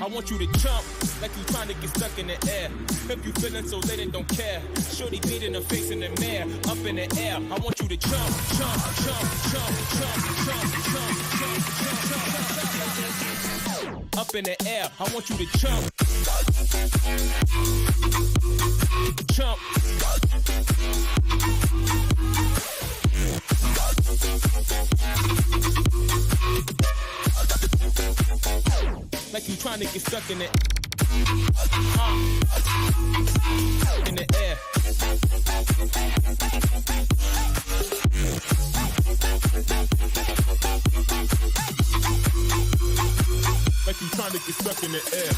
I want you to jump like you trying to get stuck in the air. If you feeling so lit and don't care, shorty beat in the face in the mirror, up in the air. I want you to jump, jump, jump, jump, jump, jump, jump, jump, jump, jump, up in the air. I want you to jump, jump. Like you trying to get stuck in it. In the air. Like you trying to get stuck in the air.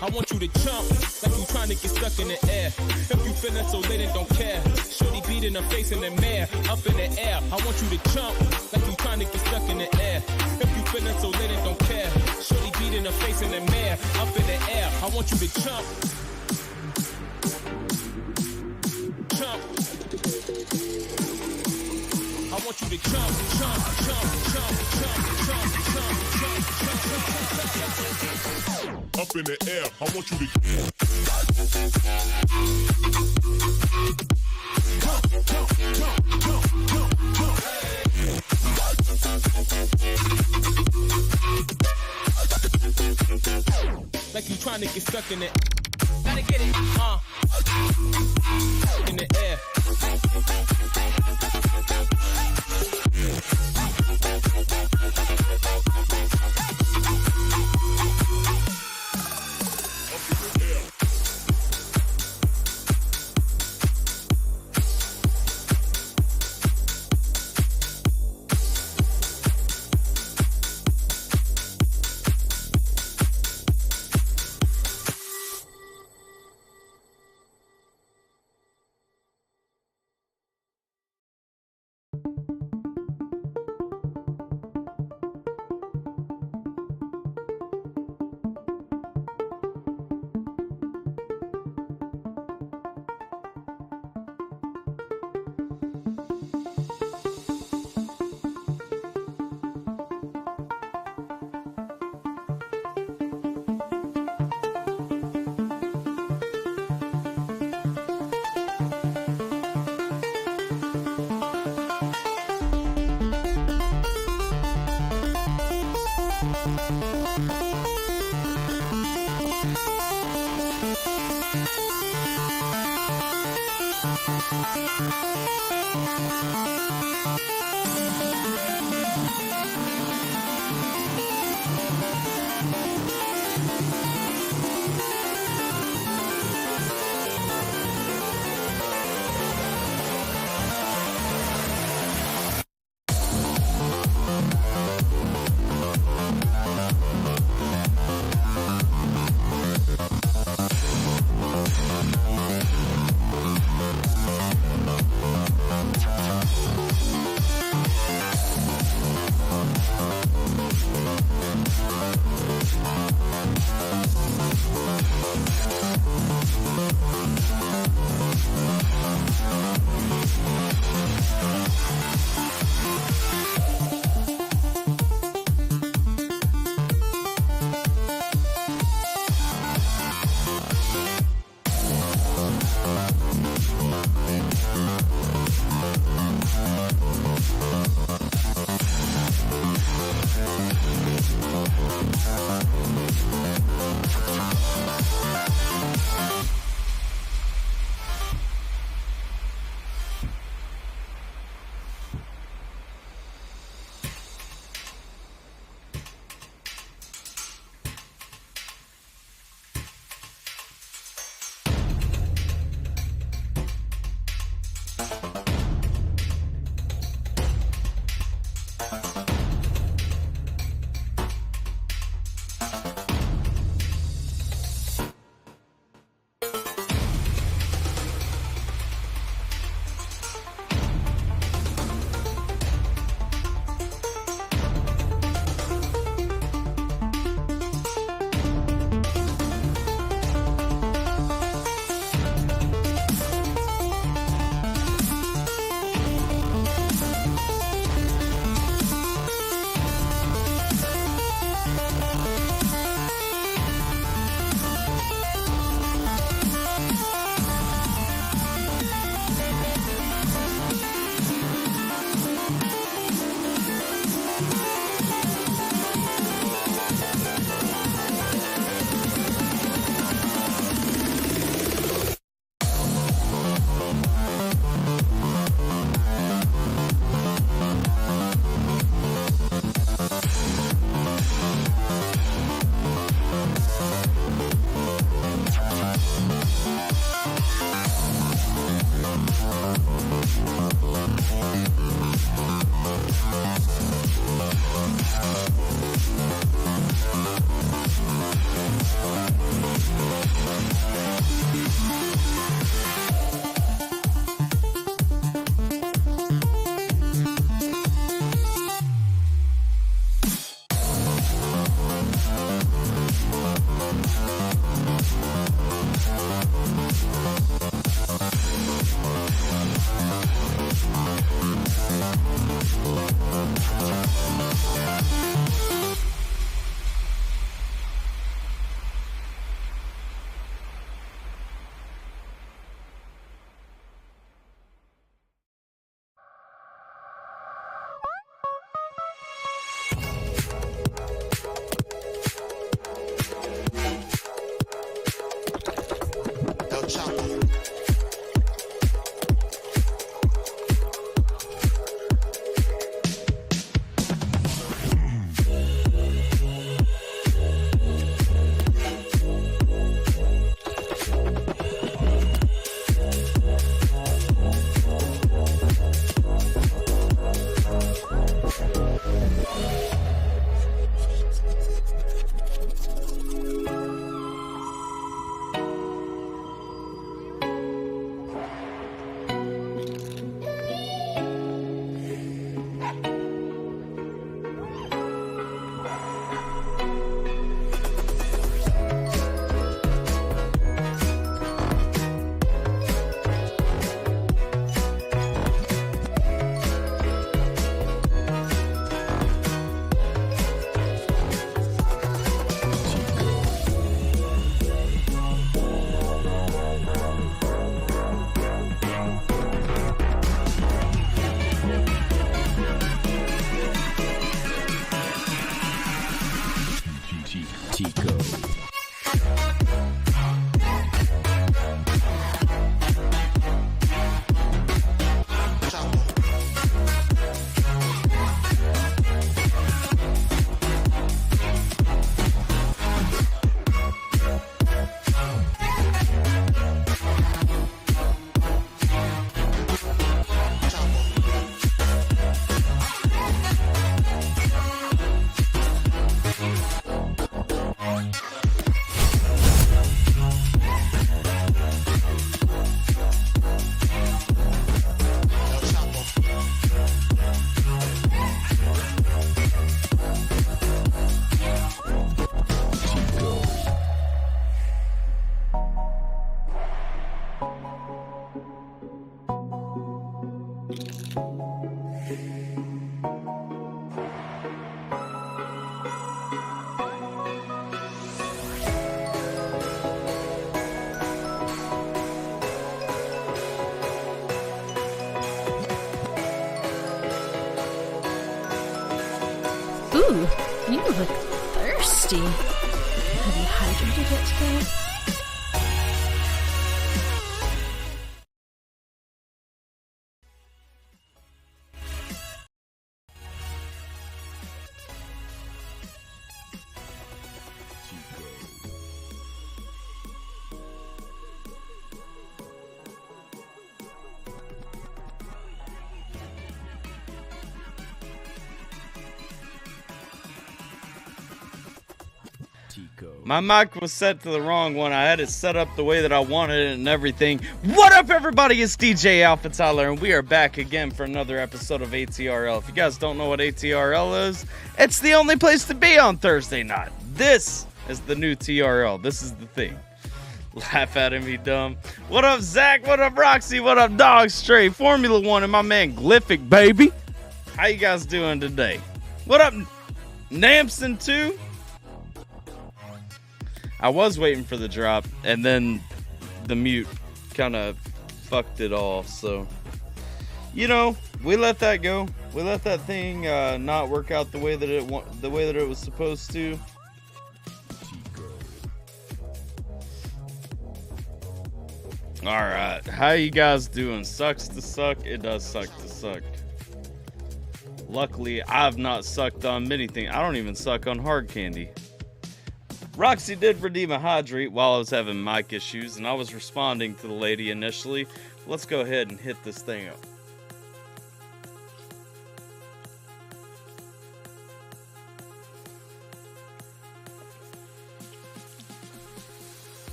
I want you to jump like you trying to get stuck in the air. If you feeling so lit and don't care, shorty beat in the face in the mirror, up in the air. I want you to jump like you trying to get stuck in the air. If you feeling so lit and don't care, shorty beat in the face in the mirror, up in the air. I want you to jump, jump. I want you to jump, jump, jump, jump, jump, jump, jump, jump, jump, jump, jump. Up in the air, I want you to jump, jump, jump, jump, jump, jump. Like you trying to get stuck in it. Gotta get it, in the air. Ooh, you look thirsty. Have you hydrated yet today? My mic was set to the wrong one. I had it set up the way that I wanted it and everything. What up, everybody? It's DJ Alpha Tyler, and we are back again for another episode of ATRL. If you guys don't know what ATRL is, it's the only place to be on Thursday night. This is the new TRL. This is the thing. Laugh at him, he dumb. What up, Zach? What up, Roxy? What up, Dog Stray? Formula One and my man Glyphic, baby. How you guys doing today? What up, Namson 2? I was waiting for the drop, and then the mute kind of fucked it all. So, you know, we let that go. We let that thing not work out the way that it was supposed to. All right, how you guys doing? Sucks to suck. It does suck to suck. Luckily, I've not sucked on many things. I don't even suck on hard candy. Roxy did redeem a hydrate while I was having mic issues, and I was responding to the lady initially. Let's go ahead and hit this thing up.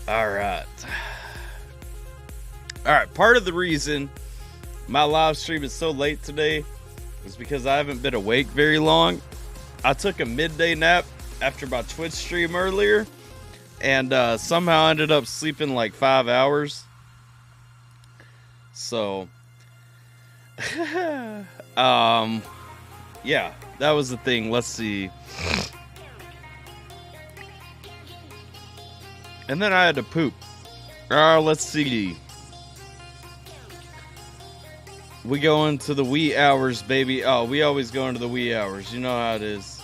All right, part of the reason my live stream is so late today is because I haven't been awake very long. I took a midday nap after my Twitch stream earlier, and somehow ended up sleeping like 5 hours. So, yeah, that was the thing. Let's see. And then I had to poop. Let's see. We go into the wee hours, baby. Oh, we always go into the wee hours. You know how it is.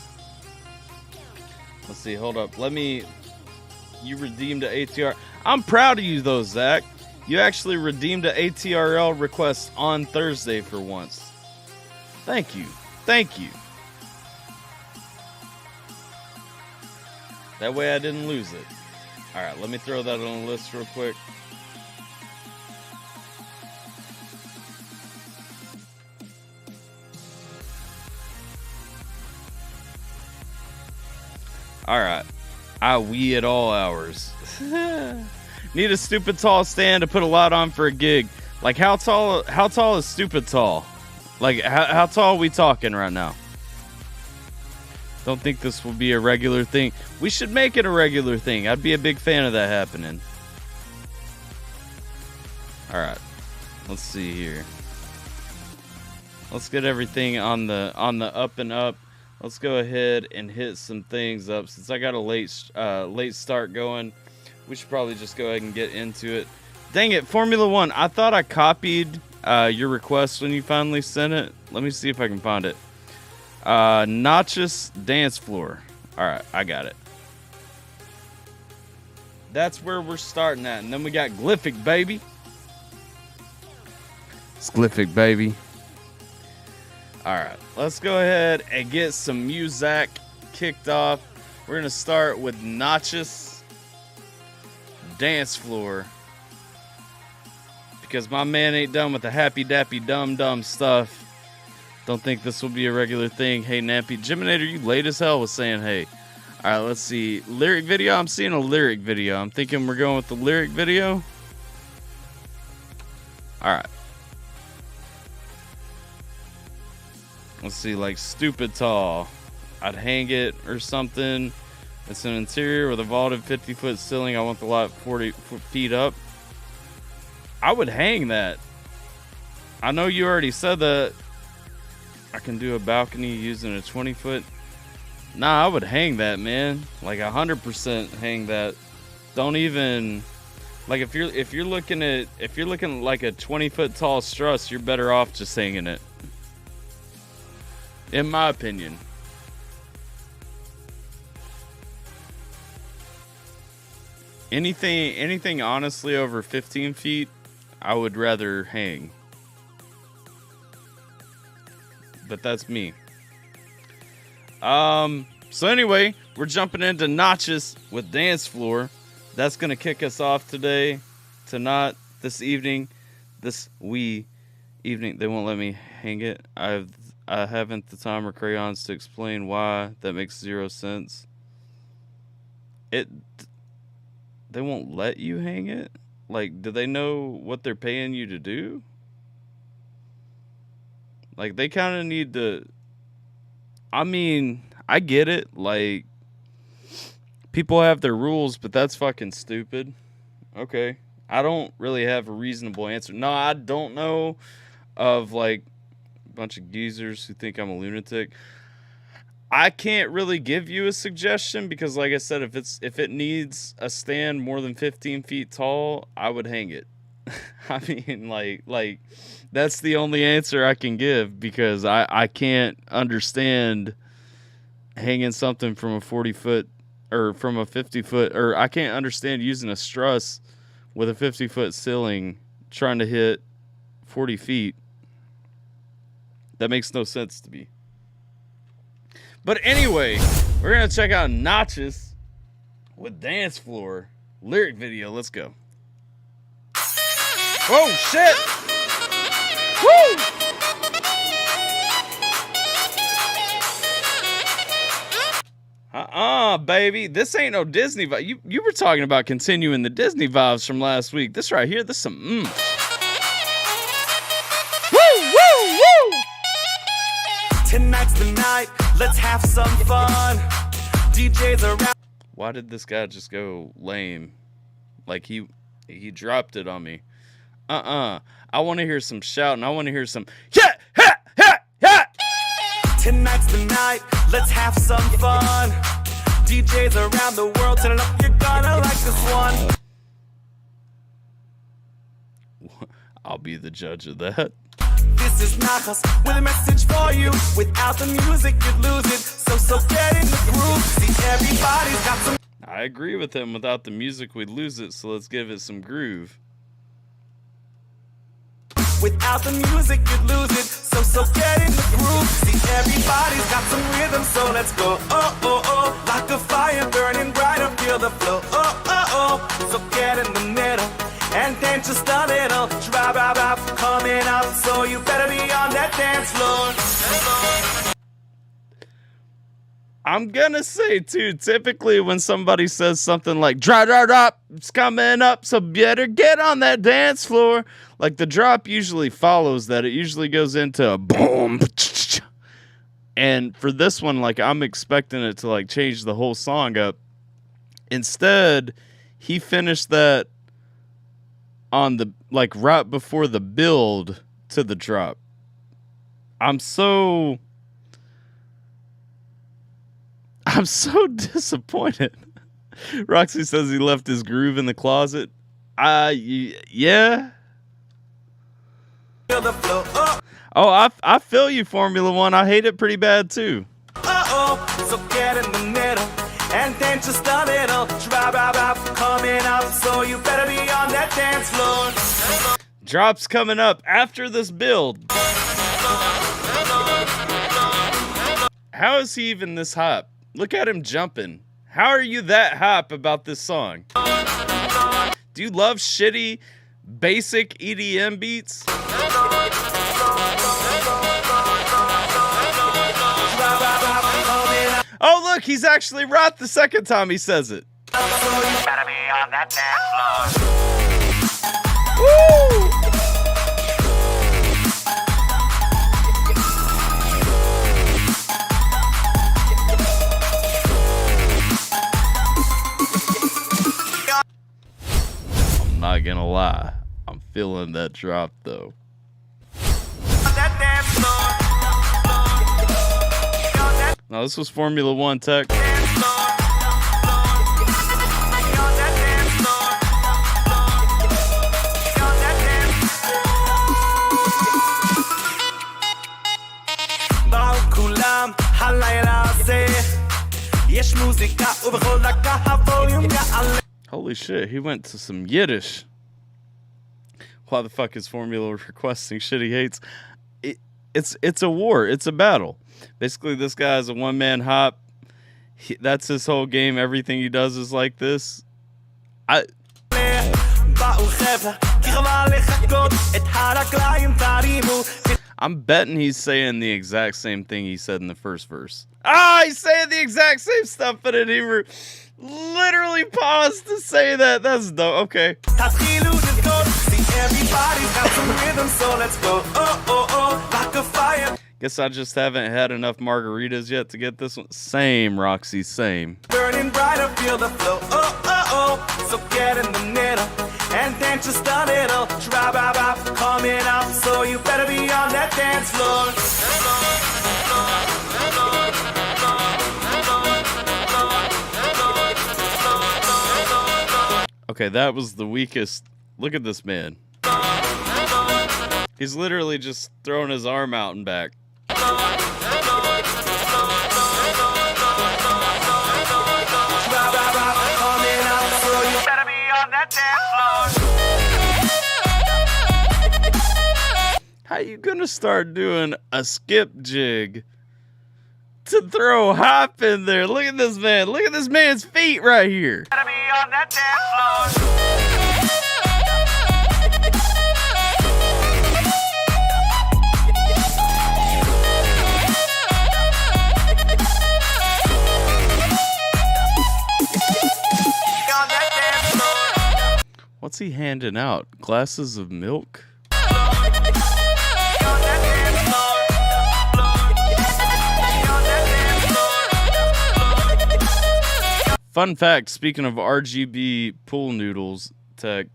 Let's see, hold up. You redeemed an ATR. I'm proud of you though, Zach. You actually redeemed an ATRL request on Thursday for once. Thank you. Thank you. That way I didn't lose it. Alright, let me throw that on the list real quick. Alright. I wee at all hours. Need a stupid tall stand to put a lot on for a gig. Like how tall is stupid tall? Like how tall are we talking right now? Don't think this will be a regular thing. We should make it a regular thing. I'd be a big fan of that happening. Alright. Let's see here. Let's get everything on the up and up. Let's go ahead and hit some things up. Since I got a late start going, we should probably just go ahead and get into it. Dang it, Formula One. I thought I copied your request when you finally sent it. Let me see if I can find it. Notch's Dance Floor. Alright, I got it. That's where we're starting at. And then we got Glyphic, baby. It's Glyphic, baby. Alright, let's go ahead and get some music kicked off. We're going to start with Notch's Dance Floor. Because my man ain't done with the happy dappy dumb stuff. Don't think this will be a regular thing. Hey, Nappy. Jiminator, you late as hell was saying hey. Alright, let's see. Lyric video? I'm seeing a lyric video. I'm thinking we're going with the lyric video. Alright. Let's see, like stupid tall. I'd hang it or something. It's an interior with a vaulted 50-foot ceiling. I want the lot 40 feet up. I would hang that. I know you already said that. I can do a balcony using a 20-foot. Nah, I would hang that, man. Like 100% hang that. Don't even like if you're looking at like a 20-foot tall struts, you're better off just hanging it. In my opinion. Anything honestly over 15 feet, I would rather hang. But that's me. So anyway, we're jumping into notches with dance floor. That's gonna kick us off today, this evening. They won't let me hang it. I haven't the time or crayons to explain why. That makes 0 sense. They won't let you hang it? Like, do they know what they're paying you to do? Like, they kind of need to... I mean, I get it. Like, people have their rules, but that's fucking stupid. Okay. I don't really have a reasonable answer. No, I don't know of, like, a bunch of geezers who think I'm a lunatic. I can't really give you a suggestion because, like I said, if it needs a stand more than 15 feet tall, I would hang it. I mean, like that's the only answer I can give because I can't understand hanging something from a 40-foot or from a 50-foot, or I can't understand using a truss with a 50-foot ceiling trying to hit 40 feet. That makes no sense to me. But anyway, we're going to check out Notches with Dance Floor lyric video. Let's go. Oh, shit! Woo! Baby. This ain't no Disney vibe. You were talking about continuing the Disney vibes from last week. This right here, this some Woo! Tonight's the night. Let's have some fun. DJs around. Why did this guy just go lame? Like he dropped it on me. I want to hear some shouting. I want to hear some yeah. Tonight's the night. Let's have some fun. DJs around the world, turn it up. You're gonna like this one. I'll be the judge of that. This is Notches with a message for you. Without the music, you'd lose it. So get in the groove. See, everybody's got some. I agree with him. Without the music, we'd lose it. So let's give it some groove. Without the music, you'd lose it. So get in the groove. See, everybody's got some rhythm. So let's go. Oh. Like a fire burning brighter. Feel the flow. Oh. So get in the middle. And then just a little drop coming up, so you better be on that dance floor. I'm gonna say too, typically when somebody says something like drop, it's coming up, so better get on that dance floor. Like the drop usually follows that. It usually goes into a boom. And for this one, like I'm expecting it to like change the whole song up. Instead, he finished that on the like right before the build to the drop. I'm so disappointed. Roxy says he left his groove in the closet. Yeah. Oh, I feel you, Formula One. I hate it pretty bad too. So get in the middle. And then just a little drop coming up, so you better be on that dance floor. Drops coming up after this build. How is he even this hype? Look at him jumping. How are you that hype about this song? Do you love shitty, basic EDM beats? Oh, look, he's actually right the second time he says it. So you better be on that dance floor. Woo! I'm not gonna lie. I'm feeling that drop, though. On that dance floor. No, this was Formula One Tech. Holy shit, he went to some Yiddish. Why the fuck is Formula requesting shit he hates? It's a war. It's a battle. Basically, this guy is a one-man hop. That's his whole game. Everything he does is like this. I'm betting he's saying the exact same thing he said in the first verse. He's saying the exact same stuff, but it even literally paused to say that. That's dope. Okay. Guess I just haven't had enough margaritas yet to get this one. Same, Roxy, same. Burning brighter, feel the flow. So get in the middle and dance just a little. Coming out, so you better be on that dance floor. Okay, that was the weakest. Look at this man. He's literally just throwing his arm out and back. How you gonna start doing a skip jig to throw hop in there? Look at this man. Look at this man's feet right here. Gotta be on that dance floor. What's he handing out? Glasses of milk? Fun fact, speaking of RGB pool noodles tech,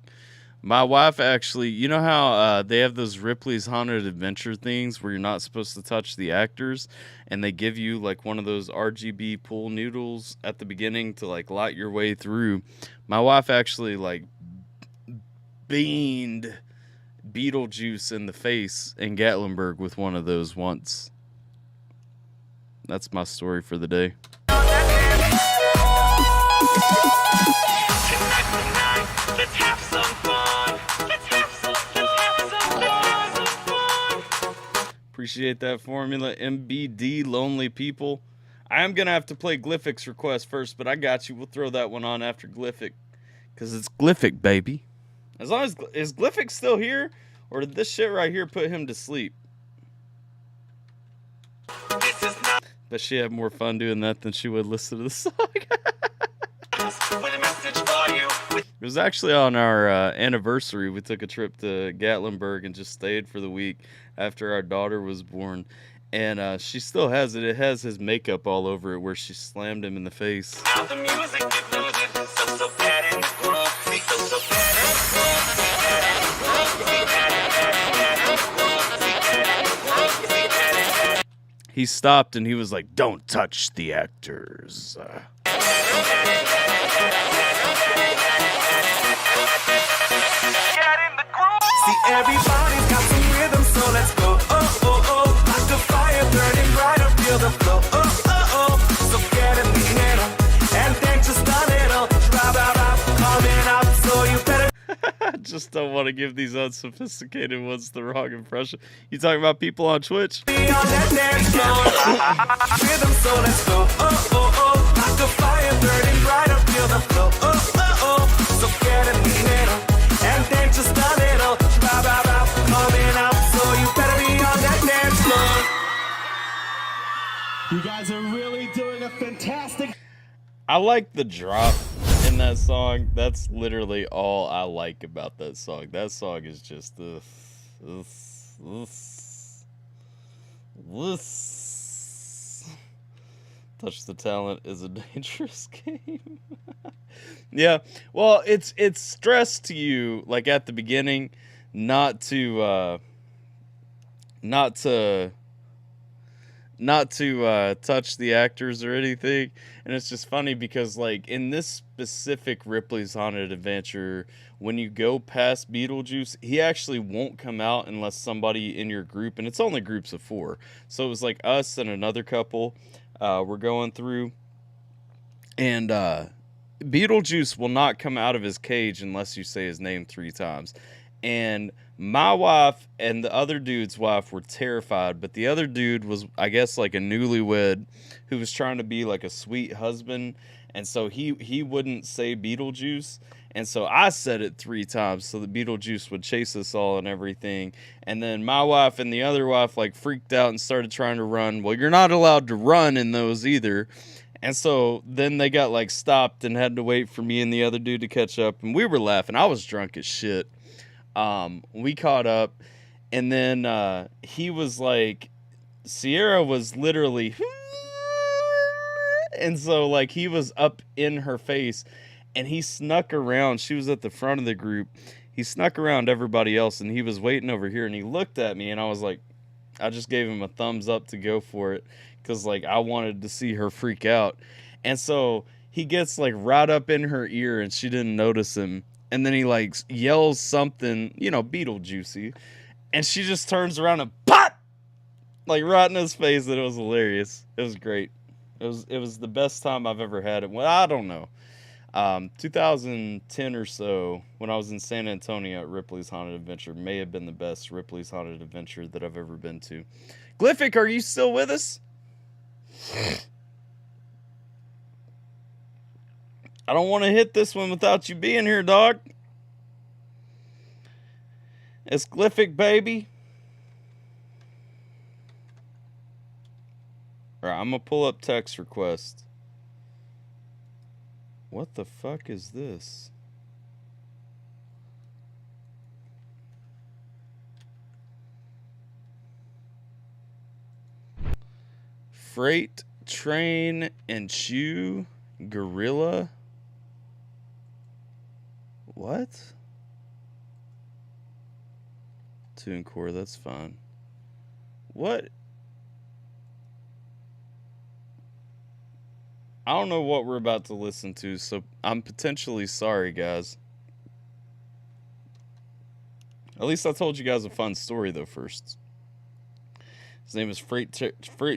my wife actually, you know how they have those Ripley's Haunted Adventure things where you're not supposed to touch the actors, and they give you like one of those RGB pool noodles at the beginning to like light your way through. My wife actually like beamed Beetlejuice in the face in Gatlinburg with one of those once. That's my story for the day. Let's have some fun. Appreciate that formula, MBD, Lonely People. I am going to have to play Glyphic's request first, but I got you. We'll throw that one on after Glyphic, because it's Glyphic, baby. As long as, is Glyphic still here, or did this shit right here put him to sleep? But she had more fun doing that than she would listen to the song. It was actually on our anniversary. We took a trip to Gatlinburg and just stayed for the week after our daughter was born. And she still has it. It has his makeup all over it where she slammed him in the face. He stopped and he was like, "Don't touch the actors." See, everybody's got some rhythm, so let's go. Like the fire burning brighter, feel the flow. So get in the middle and then just a little. Coming out, so you better. I just don't want to give these unsophisticated ones the wrong impression. You talking about people on Twitch? Be on that dance floor. Rhythm, so let's go. Like the fire burning brighter, feel the flow. So get in the middle and then just a little. Coming out, so you better be on that dance floor. You guys are really doing a fantastic. I like the drop in that song. That's literally all I like about that song. That song is just Touch the talent is a dangerous game. Yeah, well, it's stressed to you like at the beginning not to not to touch the actors or anything. And it's just funny because, like, in this specific Ripley's Haunted Adventure, when you go past Beetlejuice, he actually won't come out unless somebody in your group, and it's only groups of 4. So it was like us and another couple we're going through. And Beetlejuice will not come out of his cage unless you say his name 3 times. And my wife and the other dude's wife were terrified, but the other dude was, I guess, like a newlywed who was trying to be like a sweet husband, and so he wouldn't say Beetlejuice, and so I said it 3 times so that Beetlejuice would chase us all and everything. And then my wife and the other wife like freaked out and started trying to run. Well, you're not allowed to run in those either. And so then they got like stopped and had to wait for me and the other dude to catch up, and we were laughing. I was drunk as shit. We caught up, and then he was like, Sierra was literally, and so like he was up in her face, and he snuck around. She was at the front of the group. He snuck around everybody else, and he was waiting over here, and he looked at me, and I was like, I just gave him a thumbs up to go for it, because like I wanted to see her freak out. And so he gets like right up in her ear, and she didn't notice him. And then he like yells something, you know, Beetlejuicy, and she just turns around and pop, like right in his face. And it was hilarious. It was great. It was the best time I've ever had it. Well, I don't know, 2010 or so, when I was in San Antonio at Ripley's Haunted Adventure, may have been the best Ripley's Haunted Adventure that I've ever been to. Glyphic, are you still with us? I don't want to hit this one without you being here, dog. It's Glyphic, baby. Alright, I'm going to pull up text request. What the fuck is this? Freight, train, and chew. Gorilla. What? TuneCore, that's fine. What? I don't know what we're about to listen to, so I'm potentially sorry, guys. At least I told you guys a fun story, though, first. His name is Freight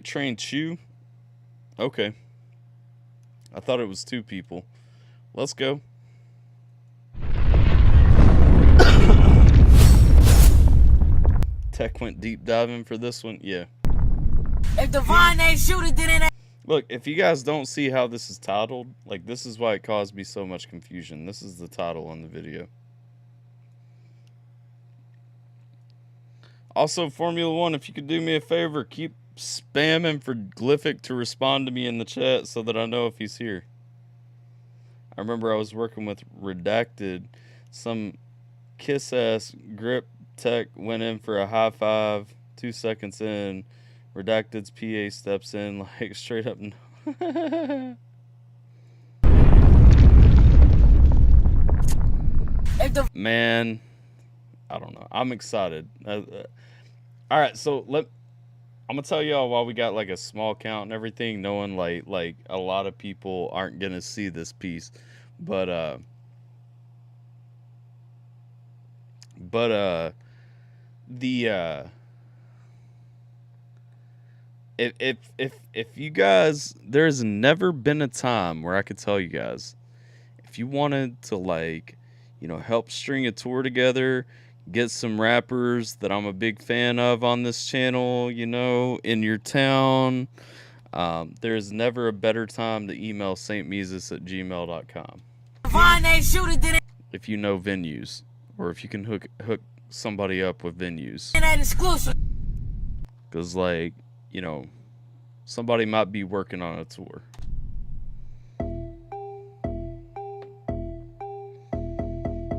Train Chew. Okay. I thought it was 2 people. Let's go. Tech went deep diving for this one. Yeah. If Divine ain't shooting, then it. Look, if you guys don't see how this is titled, like, this is why it caused me so much confusion. This is the title on the video. Also, Formula 1, if you could do me a favor, keep spamming for Glyphic to respond to me in the chat so that I know if he's here. I remember I was working with Redacted. Some kiss-ass grip tech went in for a high five. 2 seconds in, Redacted's PA steps in like straight up. Man, I don't know. I'm excited. All right, so I'm gonna tell y'all why we got like a small count and everything, knowing like a lot of people aren't gonna see this piece, but if you guys, there's never been a time where I could tell you guys, if you wanted to, like, you know, help string a tour together, get some rappers that I'm a big fan of on this channel, you know, in your town, there's never a better time to email stmesus@gmail.com. If you know venues, or if you can hook somebody up with venues. Because, like, you know, somebody might be working on a tour.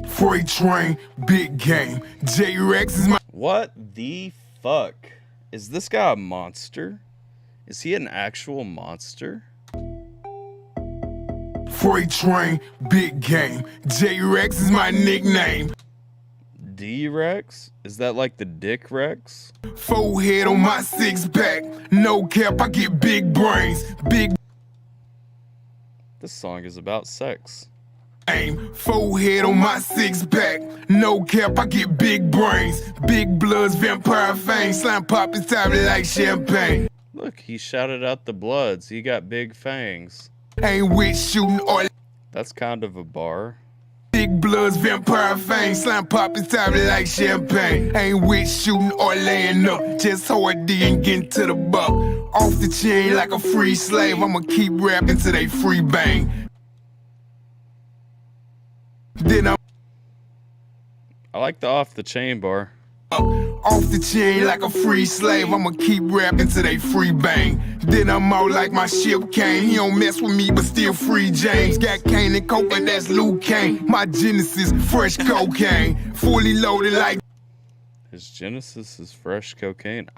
Freight train, big game. J-Rex is my... What the fuck? Is this guy a monster? Is he an actual monster? Freight train, big game. J-Rex is my nickname. D-Rex? Is that like the Dick Rex? Forehead on my six pack. No cap, I get big brains. Big This song is about sex. aim. Forehead on my six pack. No cap, I get big brains. Big bloods, vampire fangs. Slime popping time like champagne. Look, he shouted out the Bloods. He got big fangs. Ain't with shooting or That's kind of a bar. big bloods, vampire fangs. Slime popping time like champagne. Ain't with shooting or laying up. Just hard D and getting to the buck. Off the chain like a free slave. I'ma keep rapping till they free bang. Then I'm I like the off the chain bar. off the chain like a free slave. I'ma keep rapping till they free bang. Then I'm out like my ship came. He don't mess with me, but still free James. Got cane and coke, and that's Luke Kane. My Genesis, fresh cocaine. Fully loaded like His Genesis is fresh cocaine.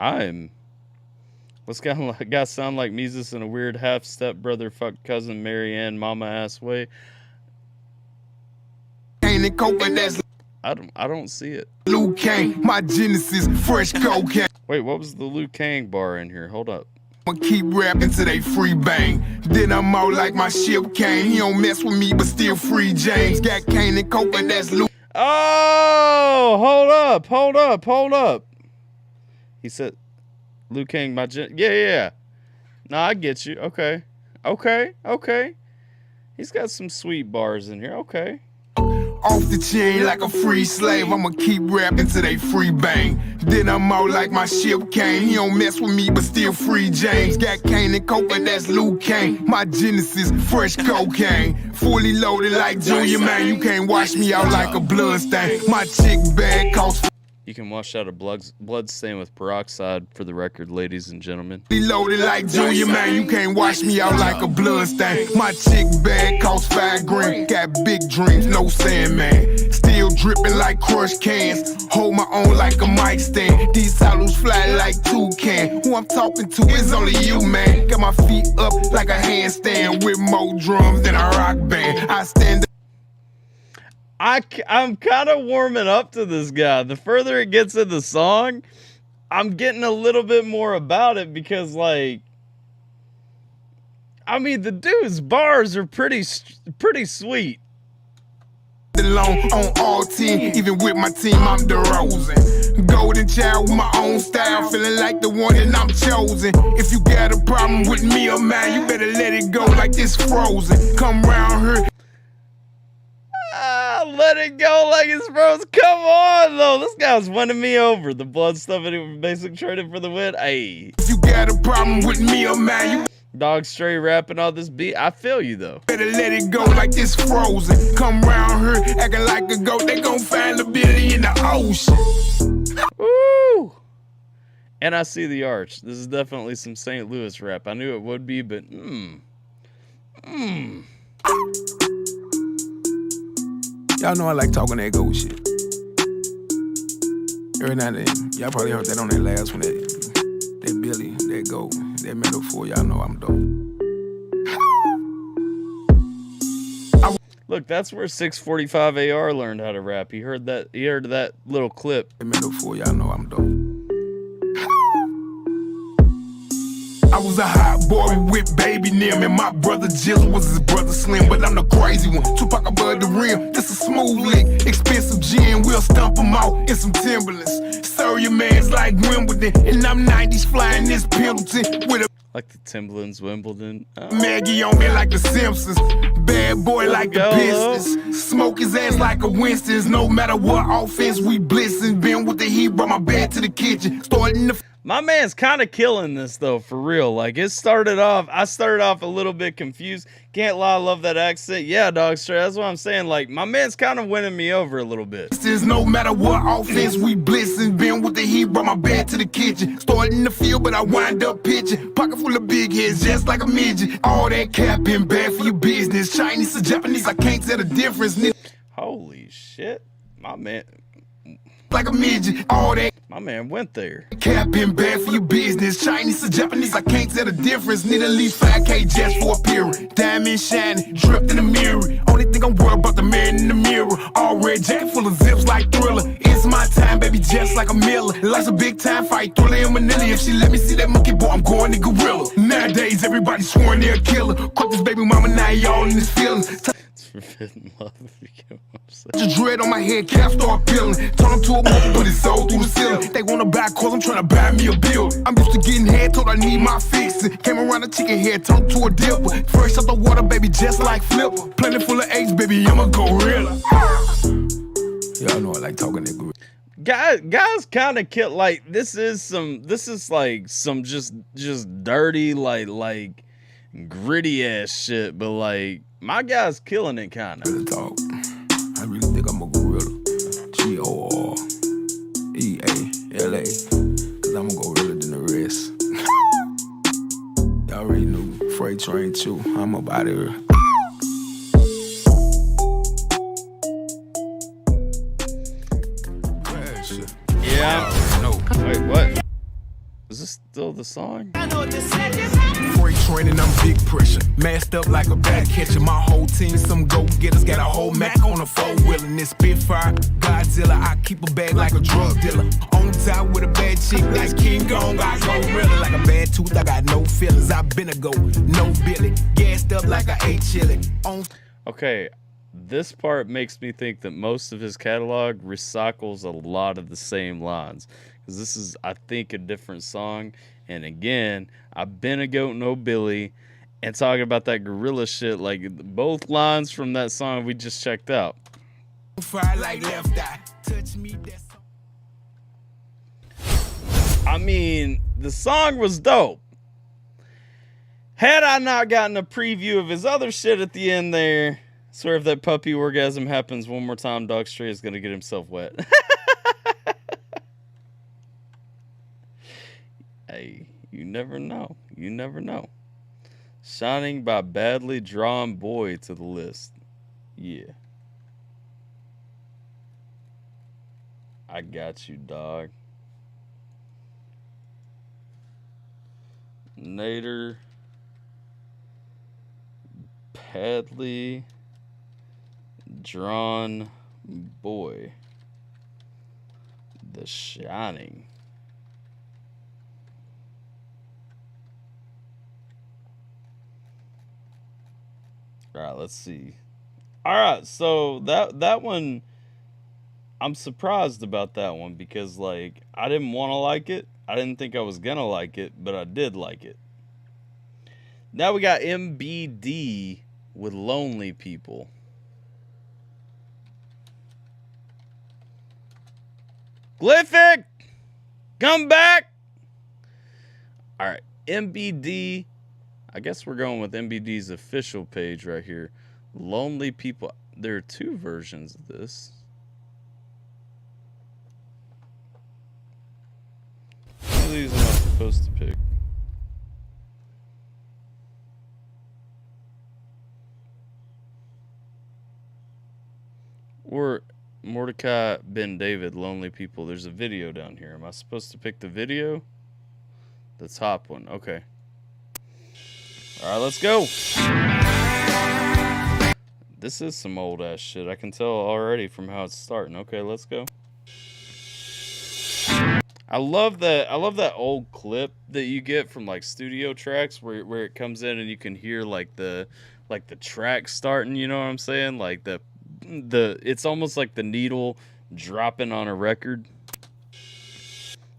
What's guy sound like Meezus in a weird half stepbrother fuck cousin Marianne mama ass way? cane and coke, and that's I don't see it. Luke Kane. My Genesis, fresh cocaine. Wait, what was the Liu Kang bar in here? Hold up. I'ma keep rapping till they free bang. Then I'm out like my ship came. He don't mess with me, but still free James. Got cane and coke, and that's Luke. Oh, hold up. He said, Liu Kang, yeah. No, I get you. Okay. He's got some sweet bars in here. Okay. Off the chain like a free slave. I'ma keep rapping till they free bang. Then I'm out like my ship came. He don't mess with me, but still free James. Got cane and coke, and that's Luke Kane. My Genesis, fresh cocaine. Fully loaded like Junior, man. You can't wash me out like a blood stain. My chick bag costs You can wash out a blood stain with peroxide, for the record, ladies and gentlemen. fully loaded like Junior, man. You can't wash me out like a blood stain. My chick bag costs $5 grand. Got big dreams, no sand, man. Still dripping like crushed cans. Hold my own like a mic stand. These hollows fly like toucan. Who I'm talking to is only you, man. Got my feet up like a handstand with more drums than a rock band. I stand I'm kind of warming up to this guy. The further it gets in the song, I'm getting a little bit more about it because, like, I mean, the dude's bars are pretty sweet. alone on all 10. Even with my team, I'm DeRozan. Golden child with my own style, feeling like the one that I'm chosen. If you got a problem with me or mine, you better let it go like it's frozen. Come round here. Let it go like it's frozen. Come on, though. This guy's winning me over. The blood stuff and it basic traded for the win. Hey. If you got a problem with me or mine, you Dog straight rapping all this beat. I feel you, though. better let it go like it's frozen. Come round here acting like a goat, they gon' find a Billy in the ocean. Woo! And I see the arch. This is definitely some St. Louis rap. I knew it would be, but Y'all know I like talking that goat shit. Every now and then, y'all probably heard that on that last one, that Billy, that goat, that metaphor. Y'all know I'm dope. look, that's where 645 AR learned how to rap. He heard that little clip. That metaphor, y'all know I'm dope. I was a hot boy with baby Nim, and my brother Jill was his brother Slim, but I'm the crazy one. Tupac above the rim, this a smooth lick. Expensive gin, we'll stump them out in some Timberlands. Sir, your man's like Wimbledon, and I'm 90s flying this Pendleton with a Like the Timberlands, Wimbledon. Maggie on me like the Simpsons. Bad boy like the Pistons. Smoke his ass like a Winston's. No matter what offense we blitzing. Been with the heat, brought my bed to the kitchen. Starting the My man's kind of killing this, though, for real. Like, I started off a little bit confused. Can't lie, I love that accent. Yeah, dog, straight. That's what I'm saying. Like, my man's kind of winning me over a little bit. No matter what offense we blitzing. Been with the heat, brought my bed to the kitchen. Starting the field, but I wind up pitching. Pocket full of big heads, just like a midget. All that capping, bad for your business. Chinese or Japanese, I can't tell the difference. Holy shit. My man. Like a midget, all that My man went there. capping, bad for your business. Chinese or Japanese, I can't tell the difference. Need at least 5K just for a period. Diamond shining, dripped in the mirror. Only thing I'm worried about the man in the mirror. All red jack full of zips like Thriller. It's my my time, baby, just like a Miller. Life's a big time fight, throw in Manila. If she let me see that monkey boy, I'm going to gorilla. Nowadays, everybody sworn they're a killer. Caught this baby mama, now y'all in his feelings. It's forbidden love if you get what I'm saying. Just dread on my head, cap start peeling. Turn him to a movie, but it's sold through the ceiling. They wanna buy cars, I'm trying to buy me a building. I'm used to getting head, told I need my fixing. Came around a chicken head, turned to a dipper. Fresh out the water, baby, just like Flipper. Plenty full of eggs, baby, I'm a gorilla. Y'all know I like talking that gorilla. Guys kind of kill, like, this is like some just dirty, like gritty ass shit, but like my guy's killing it kind of. Talk. I really think I'm a gorilla. G-O-R-E-A-L-A. Cause I'm a gorilla than the rest. Y'all already knew. Freight train too. I'm up out of here. Yeah. No. Wait, what? Is this still the song? Freight train and I'm big pressure. Masked up like a bat catcher. My whole team, some go-getters. Got a whole Mac on a four-wheeler. And this Spitfire, Godzilla. I keep a bag like a drug dealer. On top with a bad chick, that's King Kong. I go really like a bad tooth. I got no feelings. I been a go, no Billy. Gassed up like I ate chili. Okay. This part makes me think that most of his catalog recycles a lot of the same lines. Because this is, I think, a different song. And again, I've been a goat, no Billy. And talking about that gorilla shit, like both lines from that song we just checked out. I mean, the song was dope. Had I not gotten a preview of his other shit at the end there, swear if that puppy orgasm happens one more time, Dog Stray is going to get himself wet. Hey, you never know. You never know. Shining by badly drawn boy to the list. Yeah. I got you, dog. Nader. Badly drawn boy. The Shining. All right, let's see. All right, so that one, I'm surprised about that one because, like, I didn't want to like it. I didn't think I was going to like it, but I did like it. Now we got MBD with Lonely People. Glyphic, come back. All right, MBD. I guess we're going with MBD's official page right here. Lonely People. There are two versions of this. Which of these am I supposed to pick? Or Mordecai Ben David, Lonely People. There's a video down here. Am I supposed to pick the video? The top one. Okay. All right, let's go. This is some old ass shit. I can tell already from how it's starting. Okay, let's go. I love that old clip that you get from like studio tracks where it comes in and you can hear like the track starting, you know what I'm saying? Like the it's almost like the needle dropping on a record.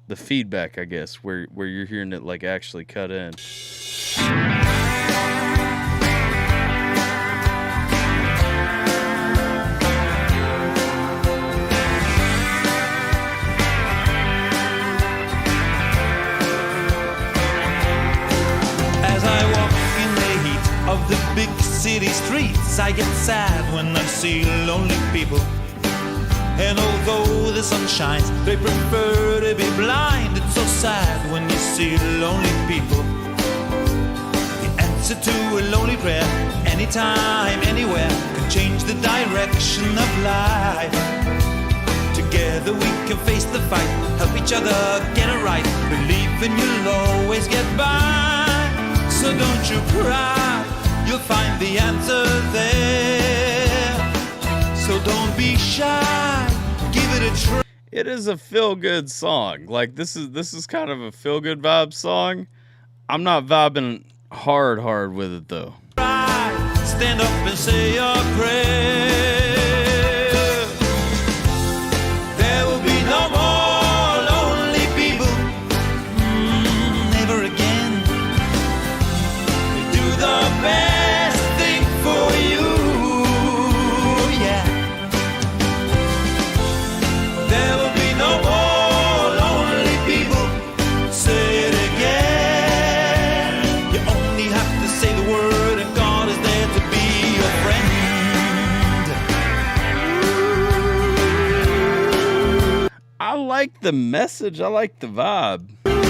The feedback, I guess, where you're hearing it like actually cut in. Of the big city streets, I get sad when I see lonely people. And although the sun shines, they prefer to be blind. It's so sad when you see lonely people. The answer to a lonely prayer, anytime, anywhere, can change the direction of life. Together we can face the fight, help each other get it right, believe in you'll always get by. So don't you cry, you'll find the answer there. So don't be shy, give it a try. it is a feel-good song. Like, this is kind of a feel-good vibe song. I'm not vibing hard with it, though. Stand up and say your prayer. There will be no more lonely people, never again. Do the best thing for you, yeah. There will be no more lonely people. Say it again. You only have to say the word, and God is there to be your friend. I like the message. I like the vibe. When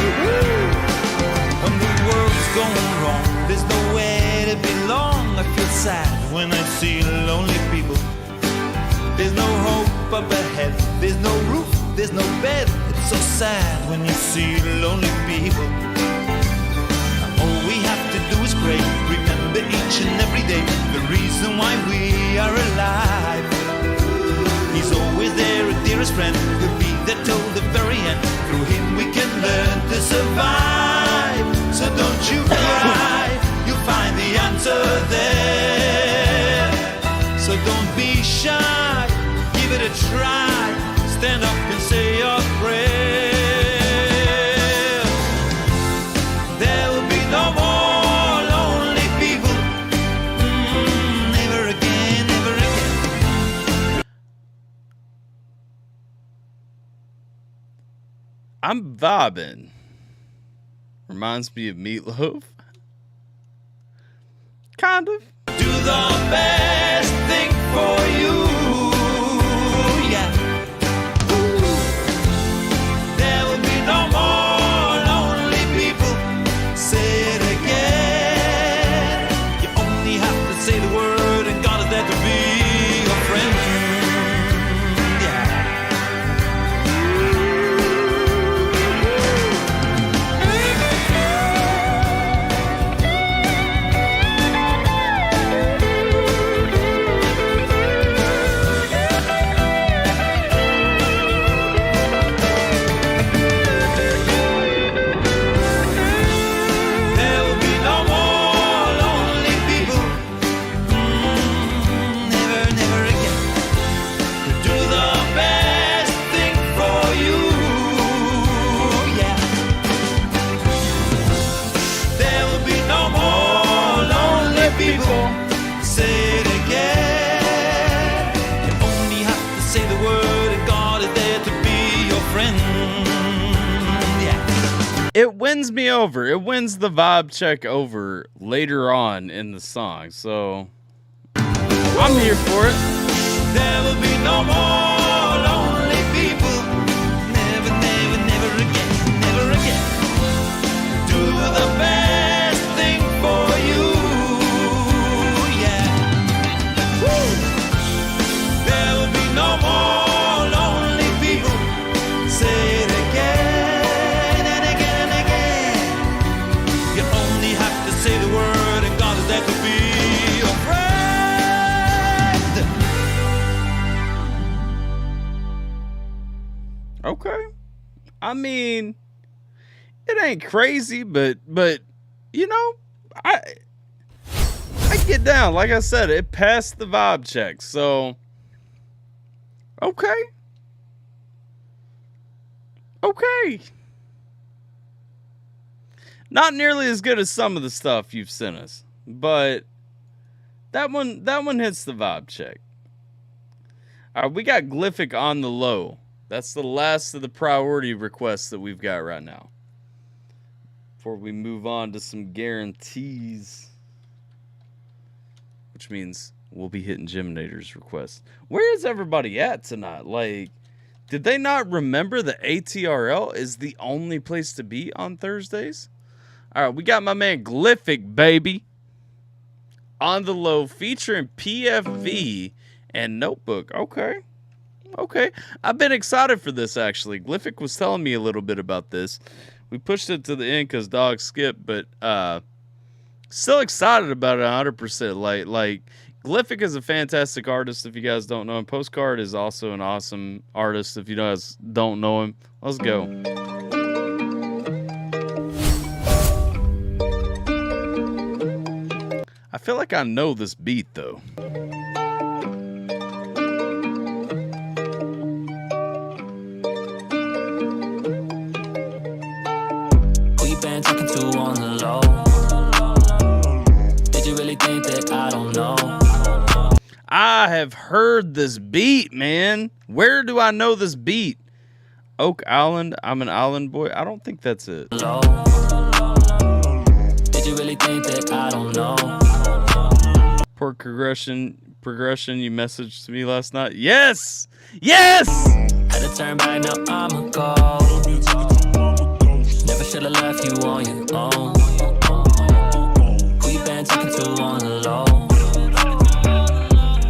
the world's going wrong, there's nowhere to belong. I feel sad when I see lonely people. There's no hope up ahead, there's no roof, there's no bed. It's so sad when you see lonely people. All we have to do is pray, remember each and every day the reason why we are alive. He's always there, a dearest friend, he'll be there till the very end. Through him we can learn to survive. So don't you cry, you'll find the answer there. So don't be shy, give it a try. Stand up and say your prayer. There will be no more lonely people. Never again, never again. I'm vibing. Reminds me of Meatloaf. Kind of. Do the best thing for you, yeah. There will be no more lonely people. Say it again. You only have to say the word, and God is there to be your friend, yeah. There will be no more lonely people. Never, never again. Do the best thing for you, yeah. There will be no more lonely people. Say it again. You only have to say the word, and God is there to be your friend, yeah. It wins me over. It wins the vibe check over later on in the song. So I'm here for it. There will be no more lonely people. Never, never, never again, never again. Do the best thing for you, yeah. Woo! There will be no more lonely people. Say it again and again and again. You only have to say the word, and God is there to be your friend. Okay. I mean, it ain't crazy, but you know, I get down. Like I said, it passed the vibe check. So okay. Not nearly as good as some of the stuff you've sent us, but that one hits the vibe check. All right, we got Glyphic on the low. That's the last of the priority requests that we've got right now. Before we move on to some guarantees, which means we'll be hitting Geminator's request. Where is everybody at tonight? Like, did they not remember that ATRL is the only place to be on Thursdays? All right, we got my man Glyphic, baby, on the low, featuring PFV and Notebook. Okay. I've been excited for this, actually. Glyphic was telling me a little bit about this. We pushed it to the end because dog skipped, but still excited about it 100%. Like Glyphic is a fantastic artist if you guys don't know him. Postcard is also an awesome artist if you guys don't know him. Let's go. I feel like I know this beat though. Who you been talking to on the low? Did you really think that I don't know? I have heard this beat, man. Where do I know this beat? Oak Island. I'm an island boy. I don't think that's it. Low. Did you really think that I don't know? Poor progression. You messaged me last night. Yes. Yes. Had to turn back, now I'ma go. Never should've left you on your own. Who you been talking to on the low?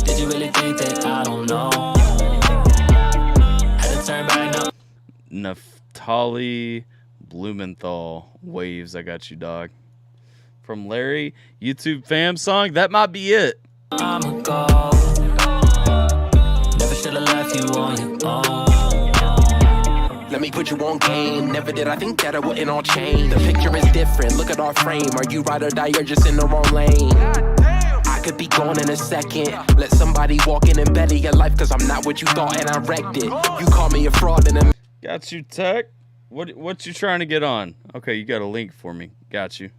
Did you really think that I don't know? Had to turn back, now. Naftali Blumenthal. Waves. I got you, dog. From Larry. YouTube fam song. That might be it. I'ma go. Never should've left you on your own. Let me put you on game. Never did I think that I wouldn't all change. The picture is different. Look at our frame. Are you ride or die? You're just in the wrong lane. I could be gone in a second. Let somebody walk in and better your life, cause I'm not what you thought and I wrecked it. You call me a fraud and a... Got you, Tech. What you trying to get on? Okay, you got a link for me. Got you.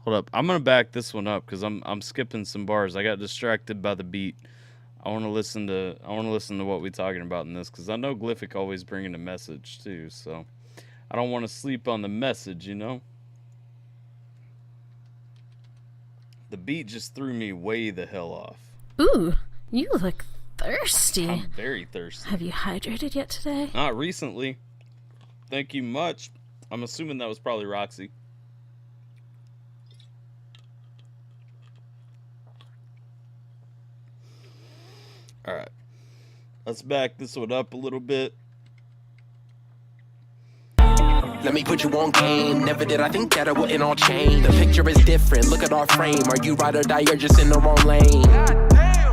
Hold up. I'm gonna back this one up because I'm skipping some bars. I got distracted by the beat. I want to listen to what we're talking about in this because I know Glyphic always bringing a message too. So I don't want to sleep on the message, you know. The beat just threw me way the hell off. Ooh, you look thirsty. I'm very thirsty. Have you hydrated yet today? Not recently. Thank you much. I'm assuming that was probably Roxy. All right. Let's back this one up a little bit. Let me put you on game. Never did I think that I wouldn't all change. The picture is different. Look at our frame. Are you ride or die? You're just in the wrong lane.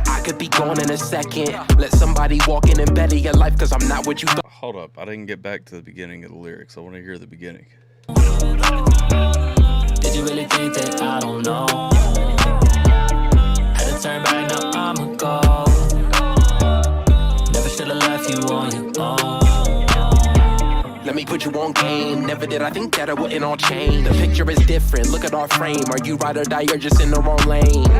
I could be gone in a second. Let somebody walk in and better your life, cause I'm not what you thought. Hold up. I didn't get back to the beginning of the lyrics. I want to hear the beginning. Did you really think that I don't know? Had to turn back, now I'ma go. Never should've left you on your own. Let me put you on game. Never did I think that I wouldn't all change. The picture is different. Look at our frame. Are you ride or die? You're just in the wrong lane.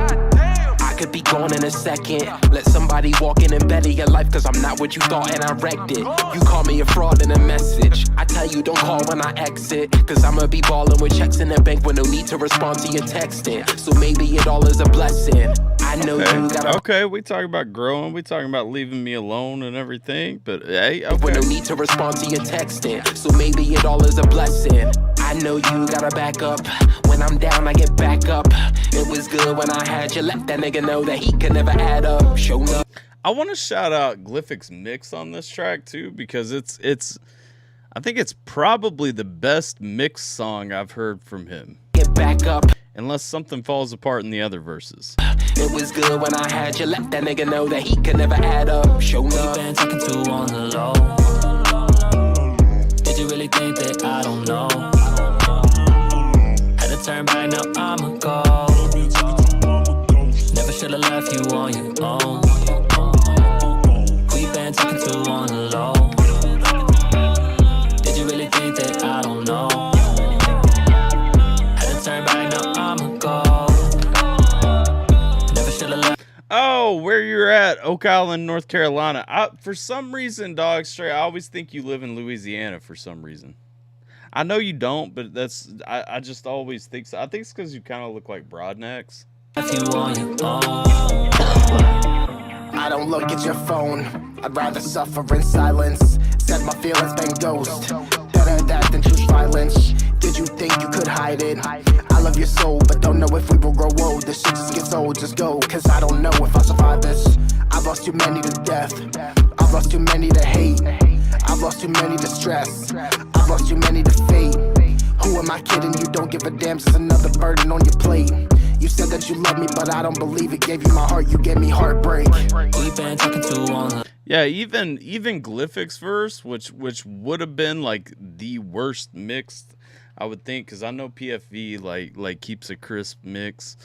I could be gone in a second. Let somebody walk in and better your life, cause I'm not what you thought and I wrecked it. You call me a fraud in a message. I tell you don't call when I exit, cause I'ma be balling with checks in the bank with no need to respond to your texting. So maybe it all is a blessing. I know you gotta... Okay, we talking about growing. We talking about leaving me alone and everything. But hey, okay. With no need to respond to your texting. So maybe it all is a blessing. I know you gotta back up. When I'm down, I get back up. It was good when I had you. Let that nigga know that he could never add up. Show up. I want to shout out Glyphic's mix on this track too, because it's I think it's probably the best mix song I've heard from him. Get back up. Unless something falls apart in the other verses. It was good when I had you. Let that nigga know that he could never add up. Show up. Been talking to on the low. Did you really think that I don't know? Had to turn back, now I'ma go. Never should've left you on your own. Who you been talking to on the low? Did you really think that I don't know? Had to turn back, now I'ma go. Never should've left. Oh, where you're at, Oak Island, North Carolina. For some reason, dog, straight, I always think you live in Louisiana for some reason. I know you don't, but I just always think so. I think it's because you kind of look like Broadnecks. If you on your own. I don't look at your phone. I'd rather suffer in silence. Said my feelings been ghost. Better that than choose violence. Did you think you could hide it? I love your soul, but don't know if we will grow old. This shit just gets old, just go. Cause I don't know if I'll survive this. I've lost too many to death. I've lost too many to hate. I've lost too many to stress. I've lost too many to fate. Who am I kidding? You don't give a damn. Just another burden on your plate. You said that you love me, but I don't believe it. Gave you my heart, you gave me heartbreak. We've been talking too long. Yeah, even Glyphic's verse, which would have been like the worst mixed, I would think, because I know PFV like keeps a crisp mix,